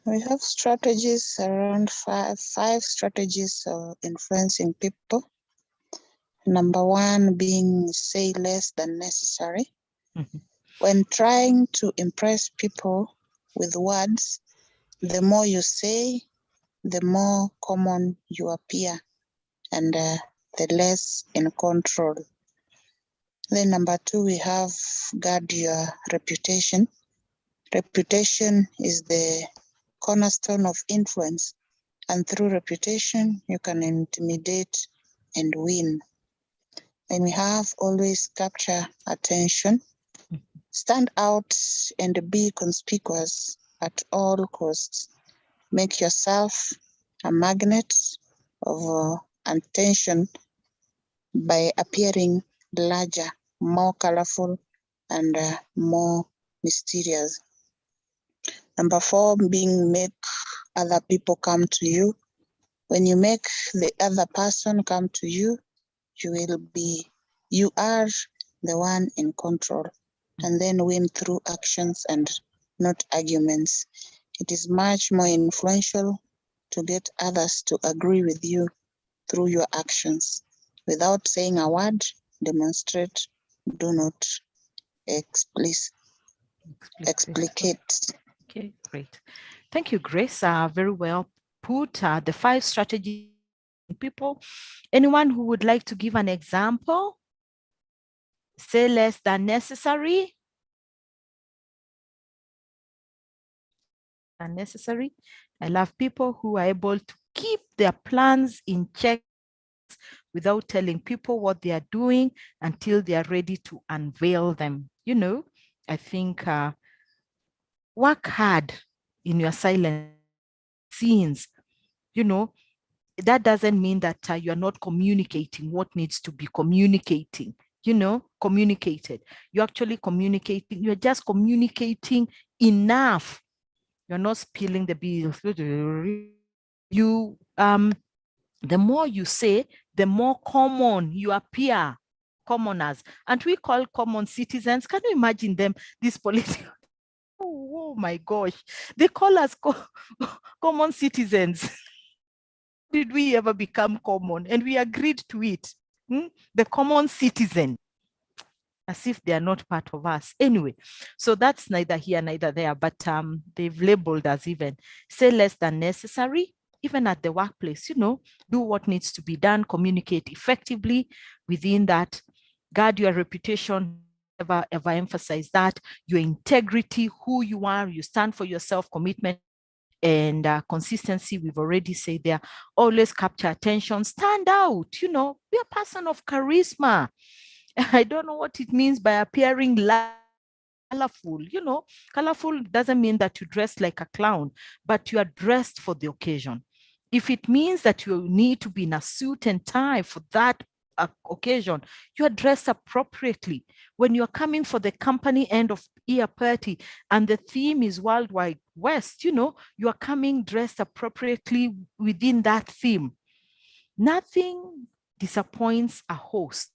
We have strategies around five strategies of influencing people. Number one being say less than necessary. When trying to impress people with words, the more you say, the more common you appear, and the less in control. Then number two, we have guard your reputation. Reputation is the cornerstone of influence, and through reputation, you can intimidate and win. And we have always capture attention, stand out and be conspicuous at all costs. Make yourself a magnet of attention by appearing larger, more colorful, and more mysterious. Number four, being make other people come to you. When you make the other person come to you, you are the one in control, and then win through actions and not arguments. It is much more influential to get others to agree with you through your actions. Without saying a word, demonstrate, do not explicate. Okay, great. Thank you, Grace. Very well put. The 5 strategies people. Anyone who would like to give an example? Say less than necessary. Unnecessary. I love people who are able to keep their plans in check without telling people what they are doing until they are ready to unveil them. You know, I think work hard in your silent scenes. You know, that doesn't mean that you are not communicating what needs to be communicated. You're actually communicating. You're just communicating enough. You're not spilling the beans. The more you say, the more common you appear. Commoners, and we call common citizens. Can you imagine them? These political. Oh my gosh, they call us common citizens. Did we ever become common? And we agreed to it. The common citizen, as if they are not part of us. Anyway, so that's neither here, neither there, but they've labeled us even. Say less than necessary, even at the workplace, do what needs to be done, communicate effectively within that, guard your reputation, ever emphasize that, your integrity, who you are, you stand for yourself, commitment, and consistency. We've already said there. Always capture attention, stand out, be a person of charisma. I don't know what it means by appearing colorful. Colorful doesn't mean that you dress like a clown, but you are dressed for the occasion. If it means that you need to be in a suit and tie for that occasion, you are dressed appropriately. When you're coming for the company end of year party and the theme is Worldwide West, you are coming dressed appropriately within that theme. Nothing disappoints a host.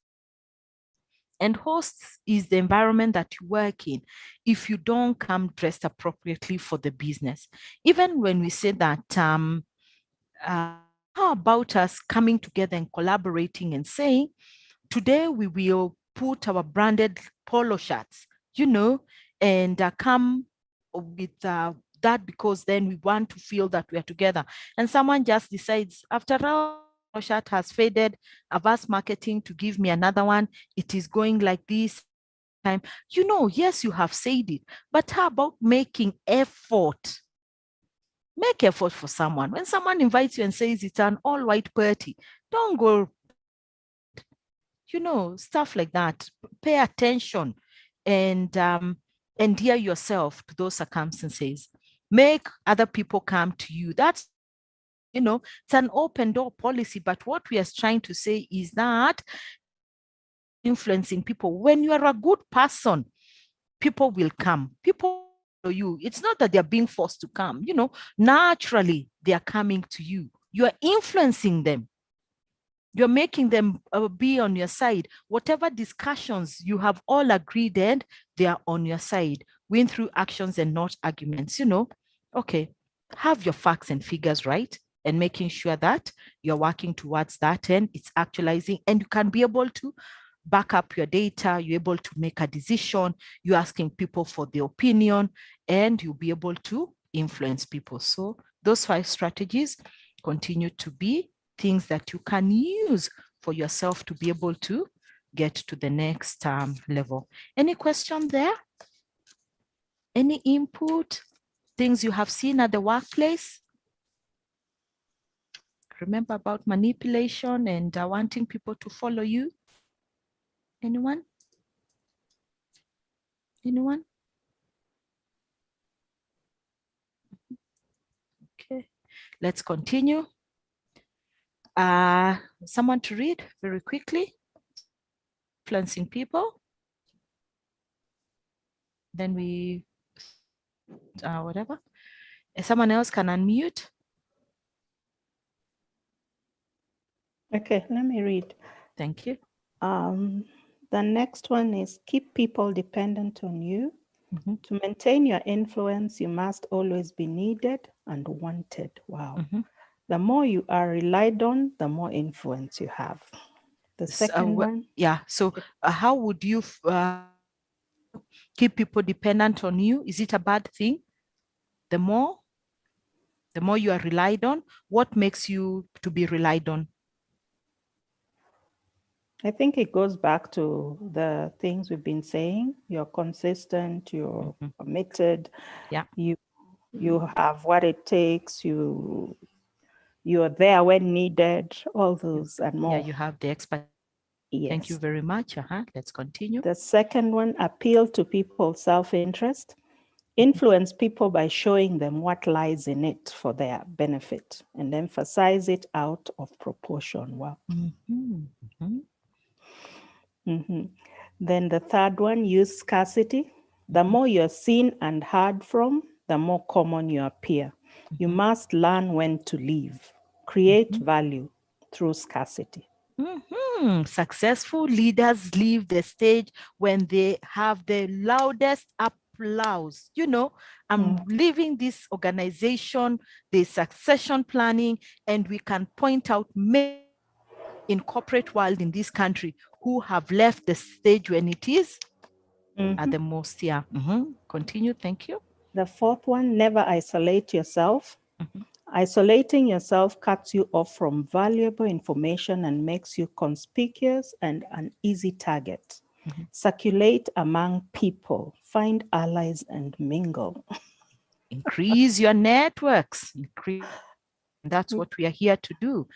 And hosts is the environment that you work in if you don't come dressed appropriately for the business. Even when we say that, how about us coming together and collaborating and saying, today we will put our branded polo shirts, you know, and come with that because then we want to feel that we are together. And someone just decides, after all, shirt has faded, advanced marketing to give me another one. It is going like this time. You know, yes, you have said it, but how about making effort? Make effort for someone. When someone invites you and says it's an all-white party, don't go, you know, stuff like that. Pay attention and endear yourself to those circumstances. Make other people come to you. That's, you know, it's an open door policy. But what we are trying to say is that influencing people, when you are a good person, people will come. People follow you. It's not that they're being forced to come, you know, naturally they are coming to you. You are influencing them. You're making them be on your side. Whatever discussions you have all agreed and they are on your side. Win through actions and not arguments, you know. Okay, have your facts and figures right and making sure that you're working towards that and it's actualizing and you can be able to back up your data, you're able to make a decision, you're asking people for their opinion, and you'll be able to influence people. So those 5 strategies continue to be things that you can use for yourself to be able to get to the next level. Any question there? Any input? Things you have seen at the workplace? Remember about manipulation and wanting people to follow you? Anyone? Anyone? Okay, let's continue. Someone to read very quickly. Influencing people. Then we, whatever. If someone else can unmute. Okay, let me read. Thank you. The next one is keep people dependent on you. To maintain your influence, you must always be needed and wanted. Wow. The more you are relied on, the more influence you have. The second one. Yeah. So how would you keep people dependent on you? Is it a bad thing? The more you are relied on, what makes you to be relied on? I think it goes back to the things we've been saying. You're consistent, you're committed, yeah. You have what it takes, you're there when needed, all those and more. Yeah, you have the expert. Yes. Thank you very much. Let's continue. The second one, appeal to people's self-interest. Influence people by showing them what lies in it for their benefit and emphasize it out of proportion. Wow. Then the third one, use scarcity. The more you're seen and heard from, the more common you appear. You must learn when to leave. Create value through scarcity. Successful leaders leave the stage when they have the loudest applause. You know, I'm leaving this organization, the succession planning, and we can point out many in corporate world in this country who have left the stage when it is at the most. Yeah. Continue. Thank you. The fourth one, never isolate yourself. Isolating yourself cuts you off from valuable information and makes you conspicuous and an easy target. Circulate among people, find allies and mingle. Increase your networks. That's what we are here to do.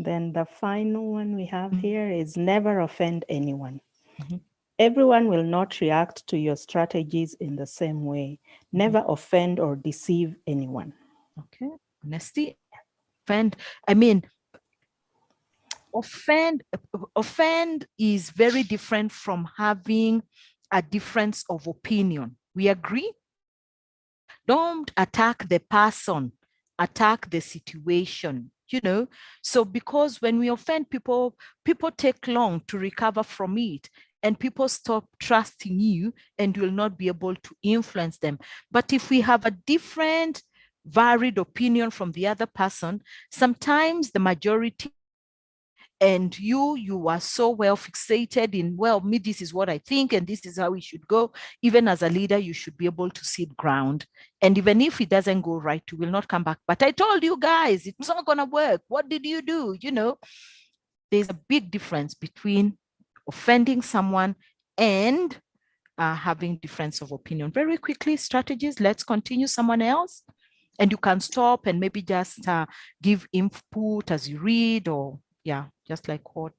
Then the final one we have here is never offend anyone. Everyone will not react to your strategies in the same way. Never offend or deceive anyone. Okay. Honesty. Offend. I mean, offend is very different from having a difference of opinion. We agree? Don't attack the person, attack the situation, you know? So because when we offend people, people take long to recover from it and people stop trusting you and you will not be able to influence them. But if we have a different varied opinion from the other person, sometimes the majority and you are so well fixated in, well, me, this is what I think and this is how we should go. Even as a leader, you should be able to sit ground, and even if it doesn't go right, you will not come back, but I told you guys it's not going to work, what did you do? There's a big difference between offending someone and having difference of opinion. Very quickly, strategies. Let's continue. Someone else, and you can stop and maybe just give input as you read, or just like what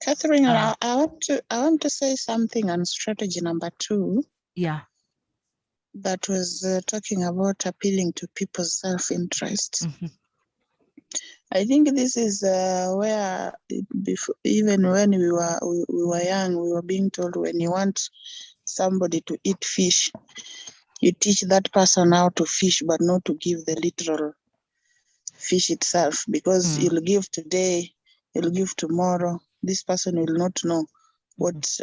Catherine, I want to say something on strategy number 2. Yeah. That was talking about appealing to people's self-interest. I think this is where, even when we were young, we were being told, when you want somebody to eat fish, you teach that person how to fish, but not to give the literal fish itself, because you'll give today, you'll give tomorrow. This person will not know what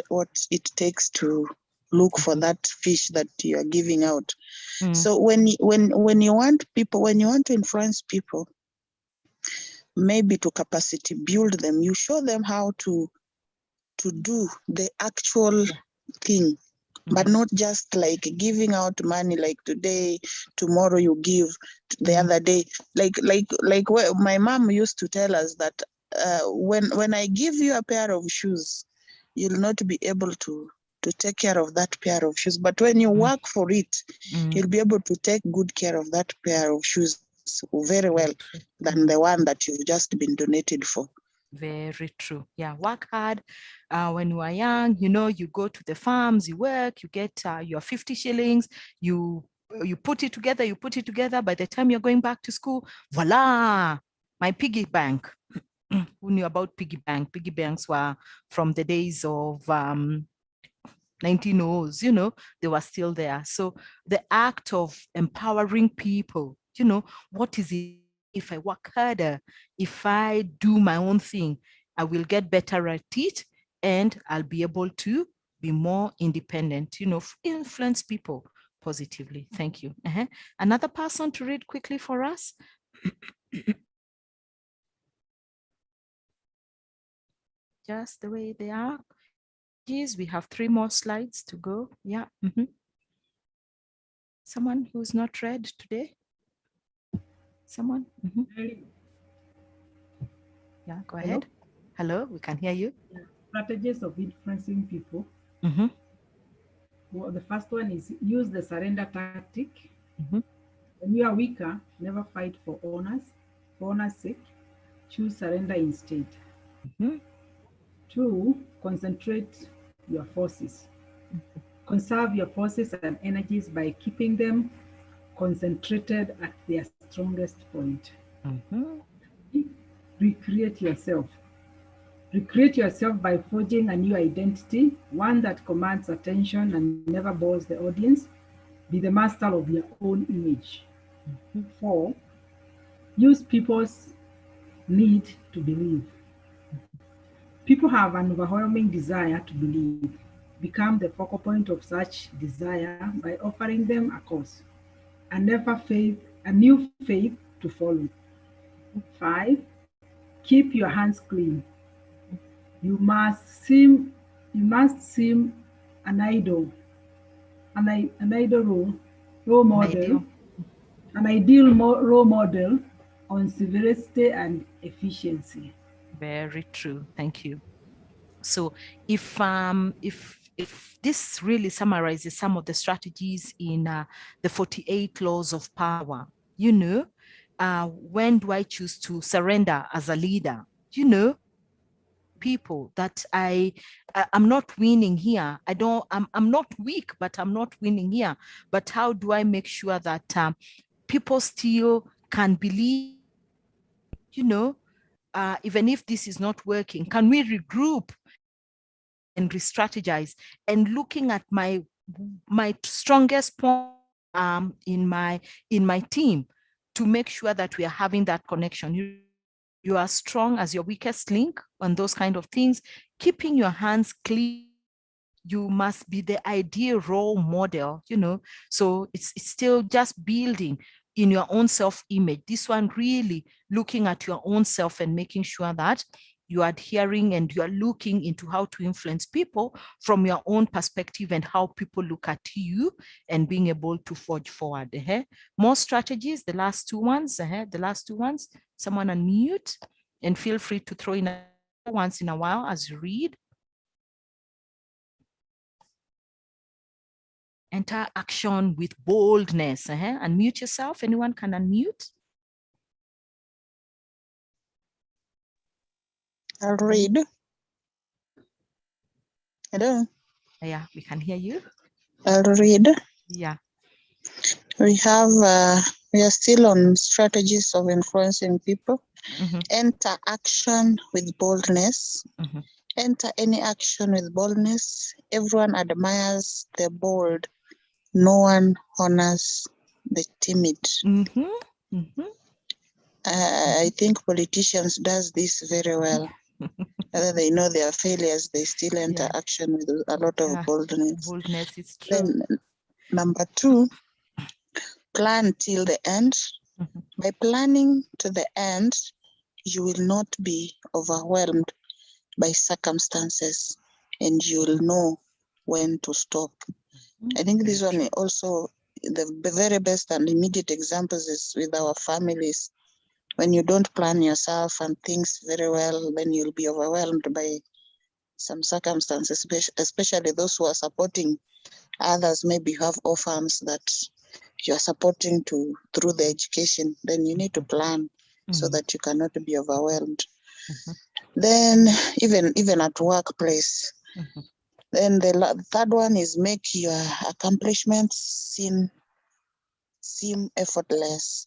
it takes to look for that fish that you are giving out. So when you want people, when you want to influence people, maybe to capacity build them, you show them how to do the actual thing, but not just like giving out money, like today, tomorrow you give, the other day. Like my mom used to tell us that when I give you a pair of shoes, you'll not be able to take care of that pair of shoes. But when you work for it, you'll be able to take good care of that pair of shoes very well than the one that you've just been donated for. Very true. Yeah, work hard. When you are young, you go to the farms, you work, you get your 50 shillings, you put it together. By the time you're going back to school, voila, my piggy bank. Who knew about piggy bank? Piggy banks were from the days of 1900s, they were still there. So the act of empowering people, what is it? If I work harder, if I do my own thing, I will get better at it, and I'll be able to be more independent, influence people positively. Thank you. Another person to read quickly for us. Just the way they are. We have 3 more slides to go. Yeah. Someone who's not read today? Someone? Yeah, go ahead. Hello, we can hear you. Strategies of influencing people. Well, the first one is use the surrender tactic. When you are weaker, never fight for honor's sake. Choose surrender instead. 2, concentrate your forces. Conserve your forces and energies by keeping them concentrated at their strongest point. Recreate yourself. Recreate yourself by forging a new identity, one that commands attention and never bores the audience. Be the master of your own image. 4, use people's need to believe. People have an overwhelming desire to believe. Become the focal point of such desire by offering them a cause, a new faith to follow. 5, keep your hands clean. You must seem an ideal role model on severity and efficiency. Very true. Thank you. So if this really summarizes some of the strategies in the 48 laws of power, when do I choose to surrender as a leader? People that I'm not winning here. I'm not weak, but I'm not winning here. But how do I make sure that people still can believe, even if this is not working? Can we regroup and re-strategize, and looking at my strongest point in my team to make sure that we are having that connection? You are strong as your weakest link on those kind of things. Keeping your hands clean. You must be the ideal role model, so it's still just building. in your own self-image. This one really looking at your own self and making sure that you are adhering and you are looking into how to influence people from your own perspective and how people look at you and being able to forge forward. More strategies, the last two ones, someone unmute and feel free to throw in once in a while as you read. Enter action with boldness. Unmute yourself. Anyone can unmute. I'll read. Hello. Yeah, we can hear you. I'll read. Yeah. We are still on strategies of influencing people. Enter action with boldness. Enter any action with boldness. Everyone admires the bold. No one honors the timid. I think politicians does this very well. Whether they know their failures, they still enter action with a lot of boldness. Boldness is true. Then number 2, plan till the end. By planning to the end, you will not be overwhelmed by circumstances and you will know when to stop. I think this one also, the very best and immediate examples is with our families. When you don't plan yourself and things very well, then you'll be overwhelmed by some circumstances, especially those who are supporting others. Maybe you have orphans that you are supporting through the education, then you need to plan so that you cannot be overwhelmed. Then even at workplace. Then the third one is make your accomplishments seem effortless.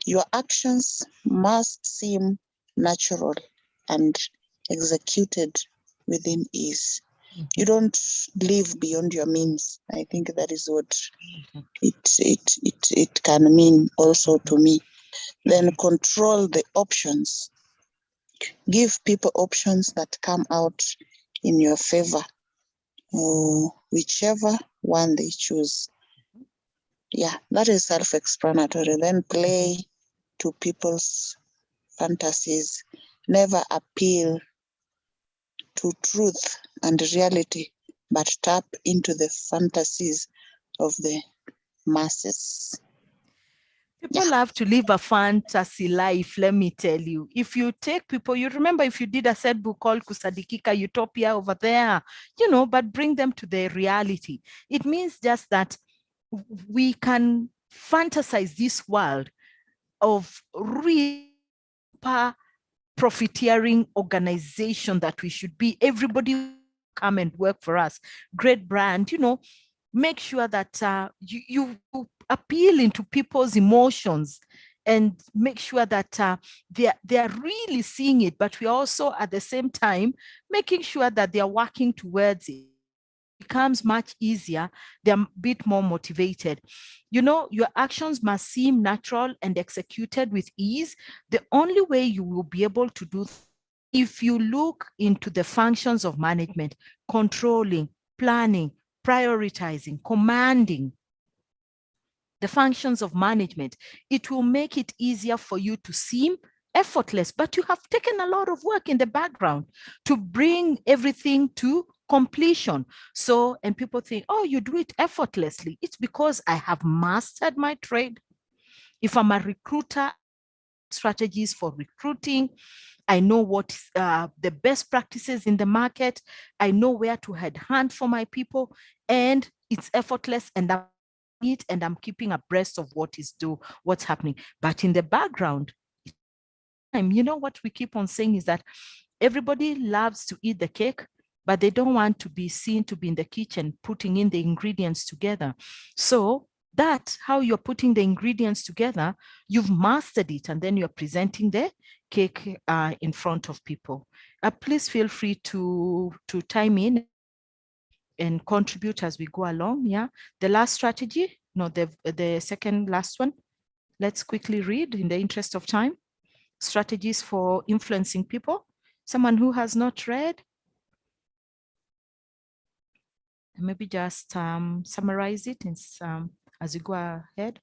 Your actions must seem natural and executed within ease. You don't live beyond your means. I think that is what it can mean also to me. Then control the options. Give people options that come out in your favor, whichever one they choose. Yeah, that is self-explanatory. Then play to people's fantasies. Never appeal to truth and reality, but tap into the fantasies of the masses. People love to live a fantasy life, let me tell you. If you take people, you remember if you did a set book called Kusadikika Utopia over there, but bring them to the reality. It means just that we can fantasize this world of real profiteering organization that we should be. Everybody come and work for us. Great brand, make sure that you appeal into people's emotions and make sure that they are really seeing it, but we also at the same time making sure that they are working towards it. Becomes much easier, they're a bit more motivated. Your actions must seem natural and executed with ease. The only way you will be able to do if you look into the functions of management, controlling, planning, prioritizing, commanding, the functions of management, it will make it easier for you to seem effortless, but you have taken a lot of work in the background to bring everything to completion. So, and people think, oh, you do it effortlessly. It's because I have mastered my trade. If I'm a recruiter, strategies for recruiting, I know what the best practices in the market. I know where to headhunt for my people, and it's effortless, and I'm keeping abreast of what's happening. But in the background, what we keep on saying is that everybody loves to eat the cake, but they don't want to be seen to be in the kitchen putting in the ingredients together. So that's how you're putting the ingredients together. You've mastered it, and then you're presenting the cake in front of people. Please feel free to chime in and contribute as we go along. Yeah, the last strategy, no, the second last one. Let's quickly read in the interest of time. Strategies for influencing people. Someone who has not read, maybe just summarize it as you go ahead.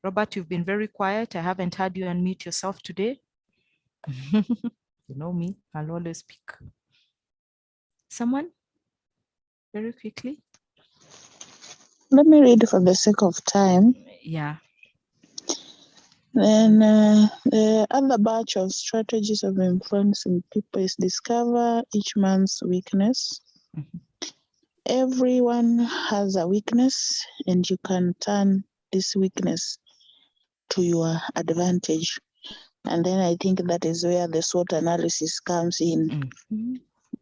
Robert, you've been very quiet. I haven't heard you unmute yourself today. You know me, I'll always speak. Someone? Very quickly. Let me read for the sake of time. Yeah. Then the other batch of strategies of influencing people is discover each man's weakness. Everyone has a weakness, and you can turn this weakness to your advantage. And then I think that is where the SWOT analysis comes in,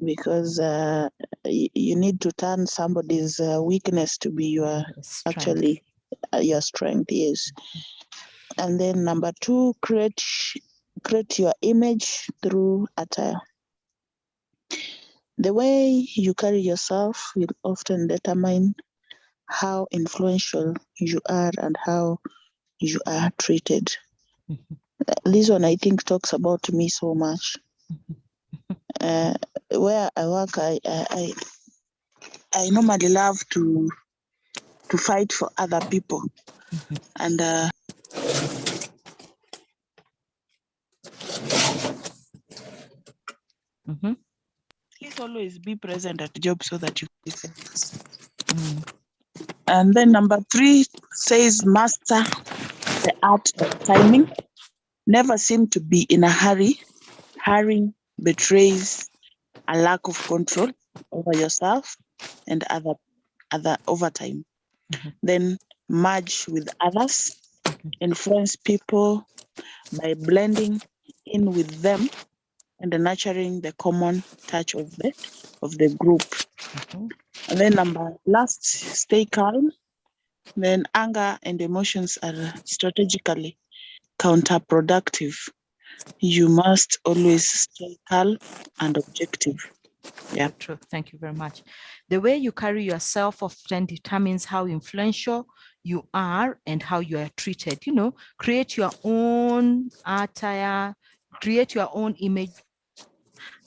because you need to turn somebody's weakness to be your actually your strength. Yes. And then number 2, create your image through attire. The way you carry yourself will often determine how influential you are and how you are treated. This one, I think, talks about me so much. Where I work, I normally love to fight for other people, and please always be present at job so that you can focus. And then number 3 says master the art of timing. Never seem to be in a hurry. Hurry betrays a lack of control over yourself and other over time. Then merge with others, influence people by blending in with them and nurturing the common touch of the group. And then last, stay calm. Then anger and emotions are strategically counterproductive. You must always stay calm and objective. Yeah. True. Thank you very much. The way you carry yourself often determines how influential you are and how you are treated. You know, create your own attire, create your own image.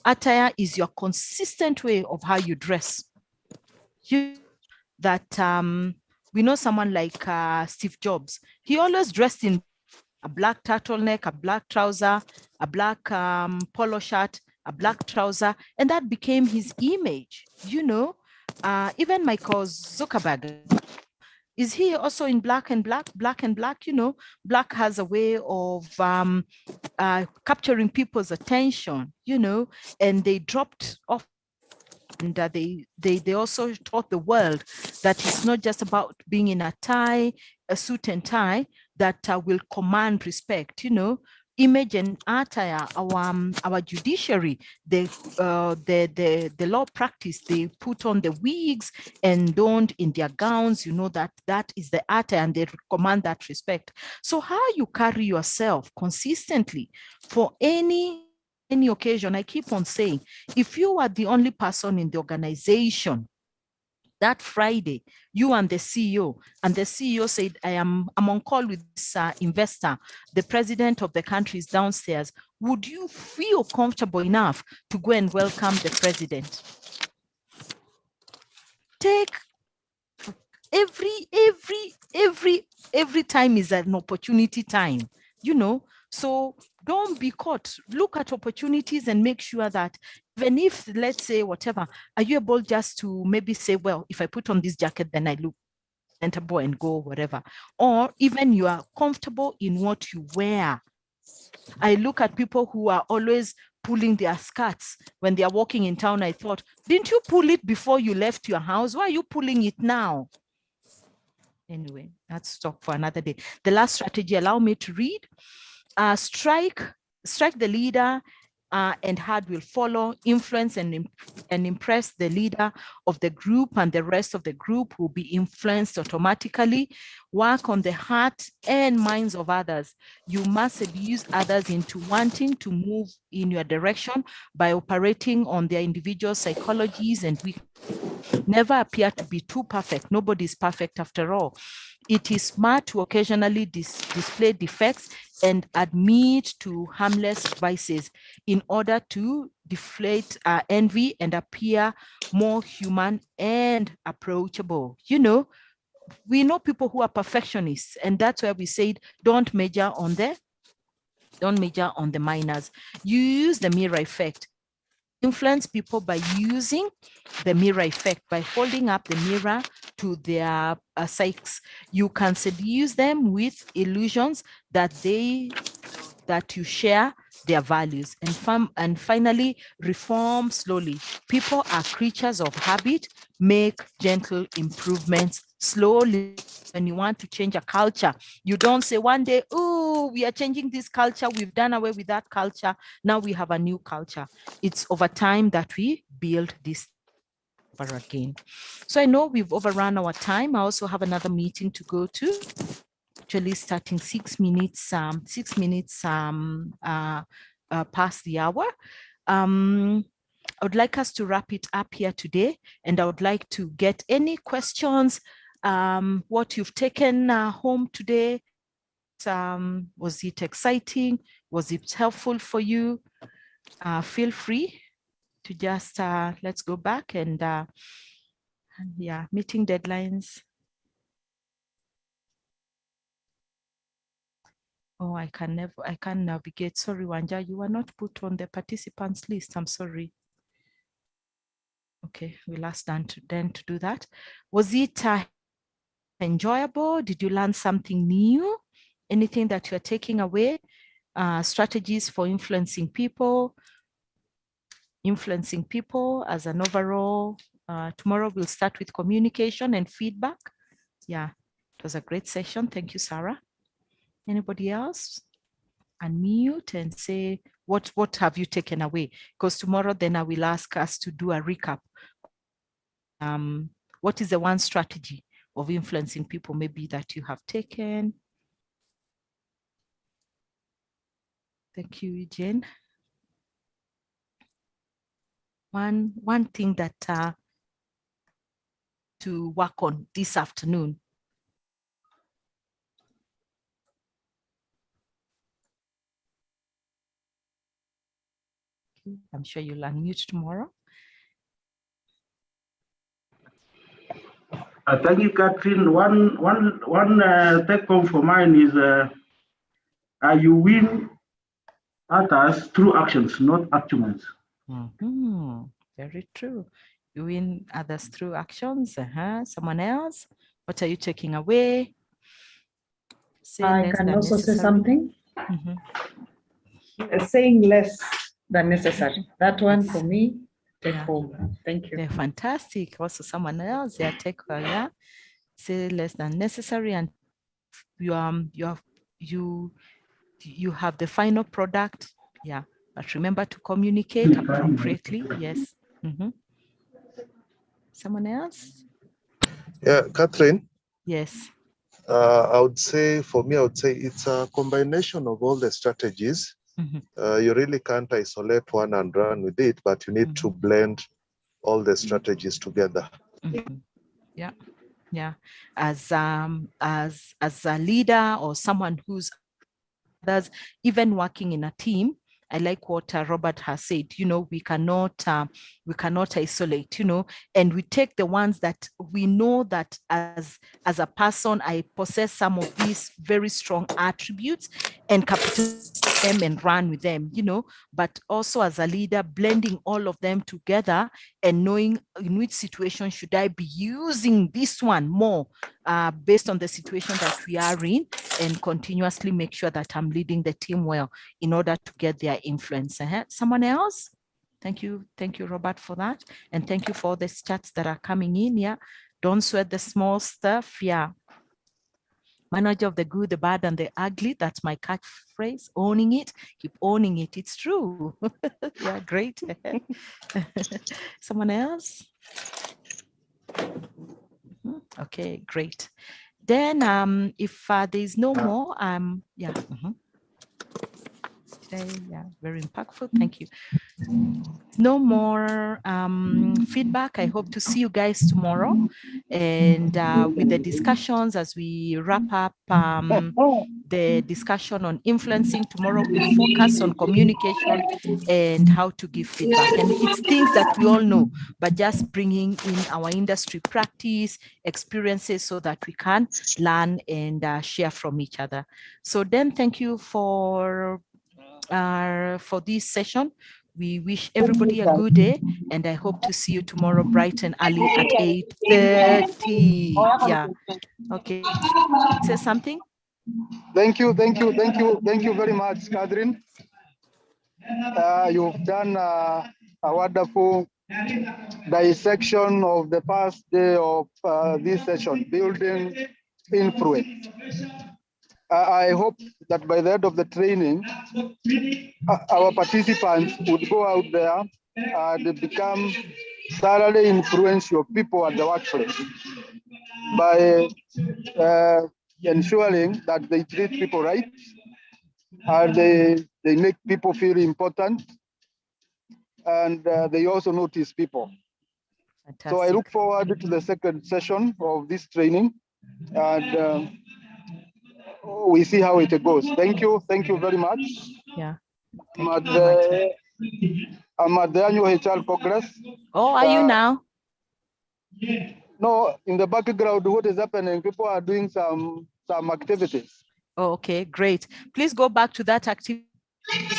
Attire is your consistent way of how you dress. We know someone like Steve Jobs. He always dressed in a black turtleneck, a black trouser, a black polo shirt, a black trouser, and that became his image. You know, even Michael Zuckerberg, is he also in black and black? Black and black, you know, black has a way of capturing people's attention, you know, and they dropped off. And they also taught the world that it's not just about being in a tie, a suit and tie, that will command respect. You know, image and attire, our judiciary, the law practice, they put on the wigs and don't in their gowns. You know, that is the attire, and they command that respect. So how you carry yourself consistently for any occasion, I keep on saying, if you are the only person in the organization that Friday, you and the CEO said, I'm on call with this investor, the president of the country is downstairs, would you feel comfortable enough to go and welcome the president? Take every time is an opportunity time, you know. So don't be caught. Look at opportunities and make sure that even if, let's say, whatever, are you able just to maybe say, well, if I put on this jacket, then I look presentable and go whatever. Or even you are comfortable in what you wear. I look at people who are always pulling their skirts when they are walking in town. I thought, didn't you pull it before you left your house? Why are you pulling it now? Anyway, that's talk for another day. The last strategy, allow me to read. Strike the leader, and hard will follow. Influence and impress the leader of the group, and the rest of the group will be influenced automatically. Work on the heart and minds of others. You must seduce others into wanting to move in your direction by operating on their individual psychologies and weaknesses. Never appear to be too perfect. Nobody is perfect after all. It is smart to occasionally display defects and admit to harmless vices in order to deflate envy and appear more human and approachable. You know, we know people who are perfectionists, and that's where we said don't measure on the minors. You use the mirror effect. Influence people by using the mirror effect, by holding up the mirror to their psyches. You can seduce them with illusions that you share their values. And finally, reform slowly. People are creatures of habit. Make gentle improvements slowly. When you want to change a culture, you don't say one day, oh, we are changing this culture, we've done away with that culture, now we have a new culture. It's over time that we build this over again. So I know we've overrun our time. I also have another meeting to go to, actually starting 6 minutes past the hour. I would like us to wrap it up here today, and I would like to get any questions, what you've taken home today. Was it exciting? Was it helpful for you? Feel free to just, let's go back and yeah, meeting deadlines. Oh, I can't navigate. Sorry, Wanja, you are not put on the participants list. I'm sorry. Okay, we'll ask Dan to do that. Was it enjoyable? Did you learn something new? Anything that you're taking away? Strategies for influencing people as an overall. Tomorrow we'll start with communication and feedback. Yeah, it was a great session. Thank you, Sarah. Anybody else? Unmute and say, what have you taken away? Because tomorrow then I will ask us to do a recap. What is the one strategy of influencing people maybe that you have taken? Thank you, Jane. One thing that to work on this afternoon. I'm sure you'll unmute tomorrow. Thank you, Catherine. One take home for mine is you win others through actions, not arguments. Very true. You win others through actions. Someone else? What are you taking away? I can also say something. Saying less than necessary. That one for me, take home. Thank you. They're fantastic. Also, someone else, take say less than necessary, and you have the final product. Yeah, but remember to communicate appropriately. Yes. Someone else? Yeah, Catherine. Yes. I would say it's a combination of all the strategies. You really can't isolate one and run with it, but you need to blend all the strategies together. Yeah. As a leader or someone who's others, even working in a team, I like what Robert has said. We cannot isolate. And we take the ones that we know that as a person, I possess some of these very strong attributes, and capitalize them and run with them. But also as a leader, blending all of them together and knowing in which situation should I be using this one more based on the situation that we are in, and continuously make sure that I'm leading the team well in order to get their influence. Someone else? Thank you, Robert, for that. And thank you for all the chats that are coming in. Yeah, don't sweat the small stuff. Yeah. Manager of the good, the bad, and the ugly. That's my catchphrase. Owning it. Keep owning it. It's true. Yeah, great. Someone else? Okay, great. Then if there's no more, yeah. today. Yeah, very impactful. Thank you. No more feedback. I hope to see you guys tomorrow, and with the discussions as we wrap up the discussion on influencing. Tomorrow we'll focus on communication and how to give feedback. And it's things that we all know, but just bringing in our industry practice, experiences, so that we can learn and share from each other. So then, thank you for this session. We wish everybody a good day, and I hope to see you tomorrow bright and early at 8:30. Yeah. Okay. Say something. Thank you very much, Catherine. You've done a wonderful dissection of the past day of this session, building influence. I hope that by the end of the training, our participants would go out there and become thoroughly influential people at the workplace by ensuring that they treat people right and they make people feel important, and they also notice people. Fantastic. So I look forward to the second session of this training, and we see how it goes. Thank you very much. Yeah. I'm at the annual HR Congress. Oh, are you now? No, in the background, what is happening? People are doing some activities. Oh, okay, great. Please go back to that activity.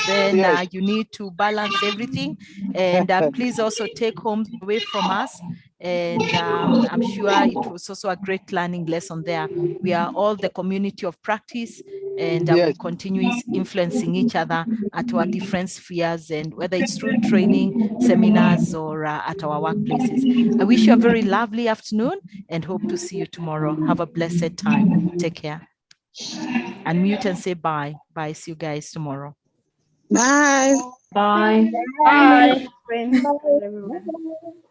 Then Yes. you need to balance everything, and please also take home away from us. And I'm sure it was also a great learning lesson there. We are all the community of practice, and we continue influencing each other at our different spheres, and whether it's through training, seminars, or at our workplaces. I wish you a very lovely afternoon and hope to see you tomorrow. Have a blessed time. Take care. Unmute and say bye. Bye. See you guys tomorrow. Bye. Bye. Bye. Bye. Friends. Bye, everyone.